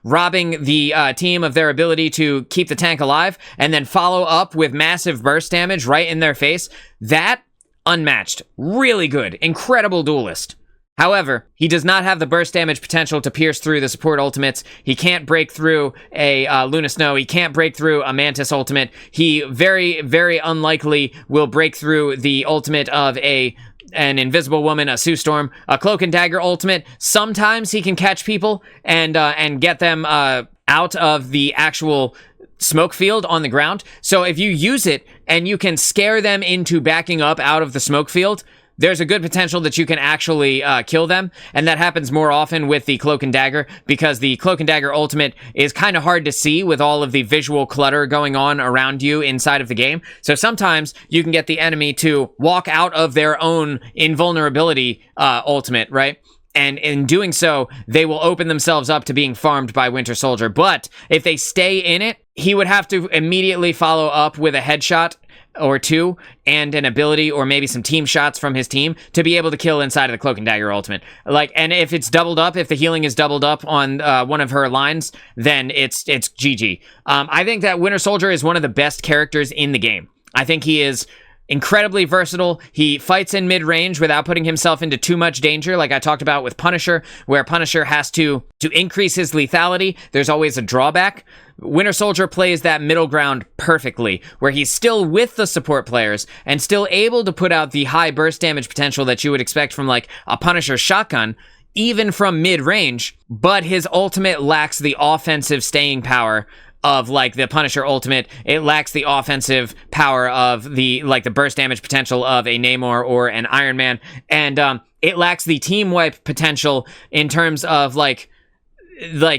robbing the team of their ability to keep the tank alive, and then follow up with massive burst damage right in their face. That, unmatched. Really good. Incredible duelist. However, he does not have the burst damage potential to pierce through the support ultimates. He can't break through a Luna Snow. He can't break through a Mantis ultimate. He very, very unlikely will break through the ultimate of an Invisible Woman, a Sue Storm, a Cloak and Dagger ultimate. Sometimes he can catch people and get them out of the actual smoke field on the ground. So if you use it and you can scare them into backing up out of the smoke field, there's a good potential that you can actually kill them, and that happens more often with the Cloak and Dagger, because the Cloak and Dagger ultimate is kind of hard to see with all of the visual clutter going on around you inside of the game. So sometimes you can get the enemy to walk out of their own invulnerability ultimate, right? And in doing so, they will open themselves up to being farmed by Winter Soldier. But if they stay in it, he would have to immediately follow up with a headshot or two and an ability or maybe some team shots from his team to be able to kill inside of the Cloak and Dagger ultimate. Like, and if it's doubled up, if the healing is doubled up on one of her lines, then it's GG. I think that Winter Soldier is one of the best characters in the game. I think he is incredibly versatile. He fights in mid-range without putting himself into too much danger, like I talked about with Punisher, where Punisher has to increase his lethality. There's always a drawback. Winter Soldier plays that middle ground perfectly, where he's still with the support players and still able to put out the high burst damage potential that you would expect from like a Punisher shotgun, even from mid-range, but his ultimate lacks the offensive staying power of like the Punisher ultimate. It lacks the offensive power of the burst damage potential of a Neymar or an Iron Man, and it lacks the team wipe potential in terms of like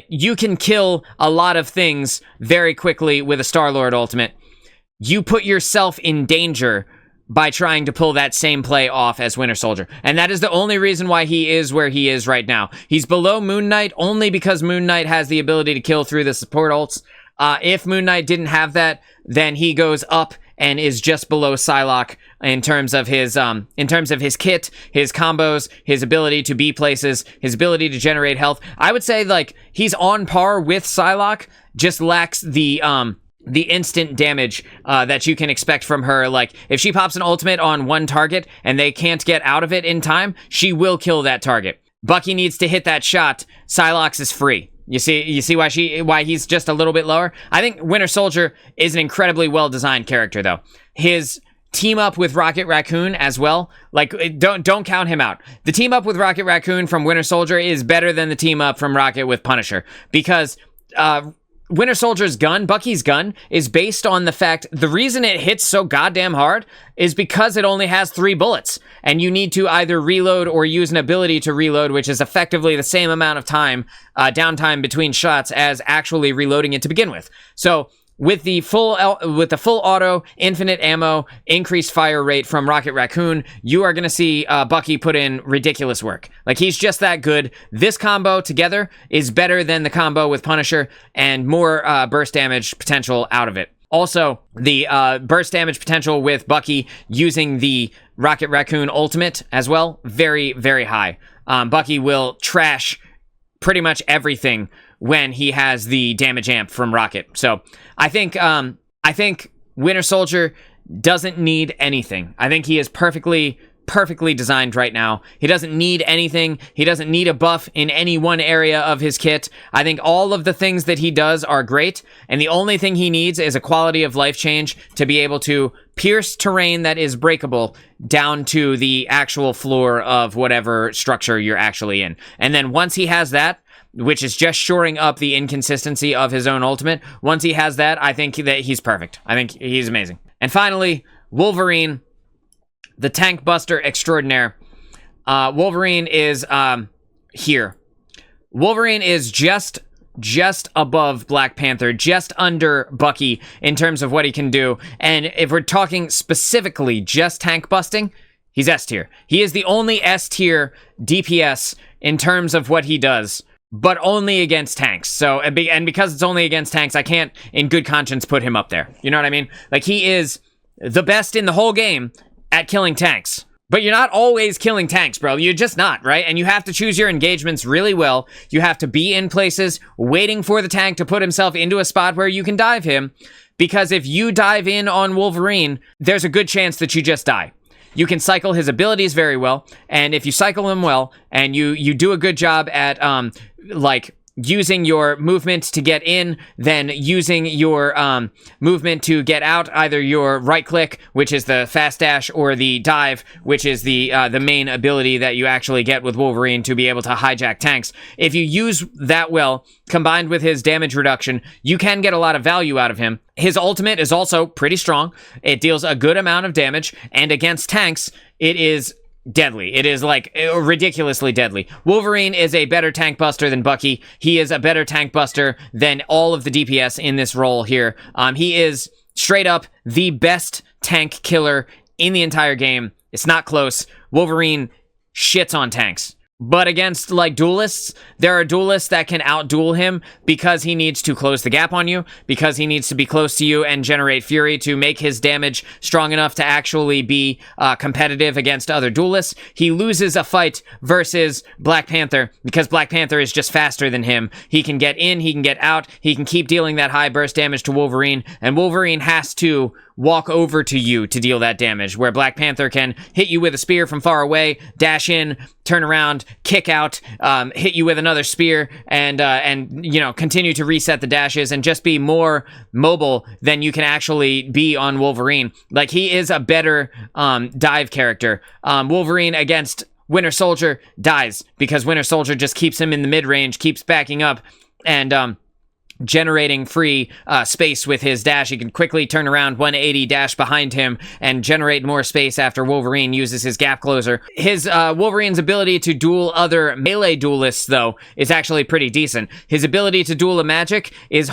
you can kill a lot of things very quickly with a Star-Lord ultimate. You put yourself in danger by trying to pull that same play off as Winter Soldier. And that is the only reason why he is where he is right now. He's below Moon Knight only because Moon Knight has the ability to kill through the support ults. If Moon Knight didn't have that, then he goes up and is just below Psylock in terms of his kit, his combos, his ability to be places, his ability to generate health. I would say like he's on par with Psylock, just lacks the instant damage that you can expect from her. Like if she pops an ultimate on one target and they can't get out of it in time, she will kill that target. Bucky needs to hit that shot. Psylocks is free. You see why he's just a little bit lower? I think Winter Soldier is an incredibly well-designed character, though. His team up with Rocket Raccoon as well, like don't count him out. The team up with Rocket Raccoon from Winter Soldier is better than the team up from Rocket with Punisher, because Winter Soldier's gun, Bucky's gun, is based on the fact the reason it hits so goddamn hard is because it only has 3 bullets, and you need to either reload or use an ability to reload, which is effectively the same amount of time, downtime between shots as actually reloading it to begin with. So with the full auto, infinite ammo, increased fire rate from Rocket Raccoon, you are going to see Bucky put in ridiculous work. Like, he's just that good. This combo together is better than the combo with Punisher, and more burst damage potential out of it. Also, the burst damage potential with Bucky using the Rocket Raccoon ultimate as well, very, very high. Bucky will trash pretty much everything when he has the damage amp from Rocket. So I think Winter Soldier doesn't need anything. I think he is perfectly designed right now. He doesn't need anything. He doesn't need a buff in any one area of his kit. I think all of the things that he does are great, and the only thing he needs is a quality of life change to be able to pierce terrain that is breakable down to the actual floor of whatever structure you're actually in. And then once he has that, which is just shoring up the inconsistency of his own ultimate, once he has that, I think that he's perfect. I think he's amazing. And finally, Wolverine, the tank buster extraordinaire. Wolverine is here. Wolverine is just above Black Panther, just under Bucky in terms of what he can do. And if we're talking specifically just tank busting, he's S tier. He is the only S tier DPS in terms of what he does, but only against tanks. So, and because it's only against tanks, I can't in good conscience put him up there. You know what I mean? Like, he is the best in the whole game at killing tanks. But you're not always killing tanks, bro. You're just not, right? And you have to choose your engagements really well. You have to be in places waiting for the tank to put himself into a spot where you can dive him. Because if you dive in on Wolverine, there's a good chance that you just die. You can cycle his abilities very well, and if you cycle them well, and you do a good job at, using your movement to get in, then using your movement to get out, either your right click, which is the fast dash, or the dive, which is the main ability that you actually get with Wolverine to be able to hijack tanks. If you use that well, combined with his damage reduction, you can get a lot of value out of him. His ultimate is also pretty strong. It deals a good amount of damage, and against tanks, it is deadly. It is like ridiculously deadly. Wolverine is a better tank buster than Bucky. He is a better tank buster than all of the DPS in this role here. He is straight up the best tank killer in the entire game. It's not close. Wolverine shits on tanks. But against, like, duelists, there are duelists that can outduel him because he needs to close the gap on you, because he needs to be close to you and generate fury to make his damage strong enough to actually be competitive against other duelists. He loses a fight versus Black Panther because Black Panther is just faster than him. He can get in, he can get out, he can keep dealing that high burst damage to Wolverine, and Wolverine has to walk over to you to deal that damage, where Black Panther can hit you with a spear from far away, dash in, turn around, kick out, hit you with another spear, and you know, continue to reset the dashes and just be more mobile than you can actually be on Wolverine. Like, he is a better dive character. Wolverine against Winter Soldier dies because Winter Soldier just keeps him in the mid-range, keeps backing up, and generating free space with his dash. He can quickly turn around 180, dash behind him, and generate more space after Wolverine uses his gap closer. His Wolverine's ability to duel other melee duelists, though, is actually pretty decent. His ability to duel a magic is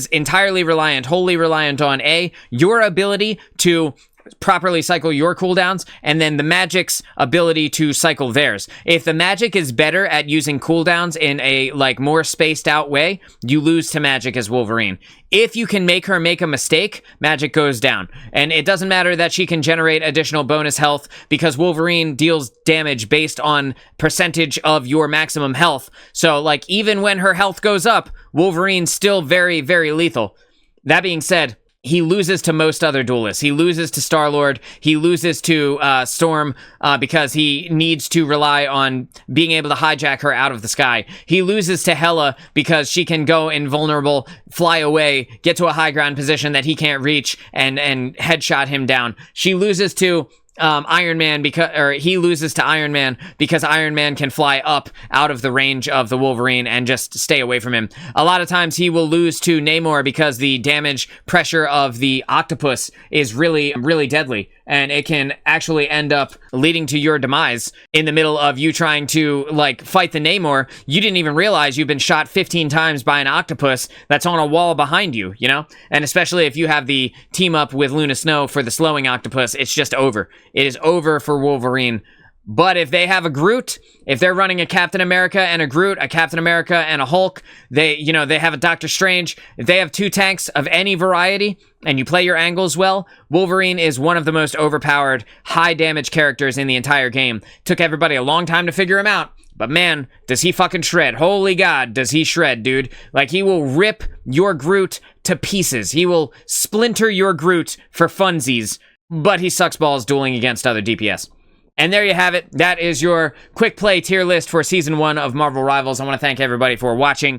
entirely wholly reliant on your ability to properly cycle your cooldowns, and then the magic's ability to cycle theirs. If the magic is better at using cooldowns in a, like, more spaced out way, you lose to magic as Wolverine. If you can make her make a mistake, magic goes down. And it doesn't matter that she can generate additional bonus health, because Wolverine deals damage based on percentage of your maximum health. So, like, even when her health goes up, Wolverine's still very, very lethal. That being said, he loses to most other duelists. He loses to Star-Lord. He loses to Storm because he needs to rely on being able to hijack her out of the sky. He loses to Hela because she can go invulnerable, fly away, get to a high ground position that he can't reach, and headshot him down. She loses to Iron Man he loses to Iron Man because Iron Man can fly up out of the range of the Wolverine and just stay away from him. A lot of times he will lose to Neymar because the damage pressure of the octopus is really, really deadly, and it can actually end up leading to your demise in the middle of you trying to, like, fight the Neymar. You didn't even realize you've been shot 15 times by an octopus that's on a wall behind you, you know? And especially if you have the team up with Luna Snow for the slowing octopus, it's just over. It is over for Wolverine. But if they have a Groot, if they're running a Captain America and a Groot, a Captain America and a Hulk, they have a Doctor Strange, if they have two tanks of any variety, and you play your angles well, Wolverine is one of the most overpowered, high damage characters in the entire game. Took everybody a long time to figure him out, but man, does he fucking shred. Holy God, does he shred, dude. Like, he will rip your Groot to pieces. He will splinter your Groot for funsies, but he sucks balls dueling against other DPS. And there you have it. That is your quick play tier list for Season 1 of Marvel Rivals. I want to thank everybody for watching.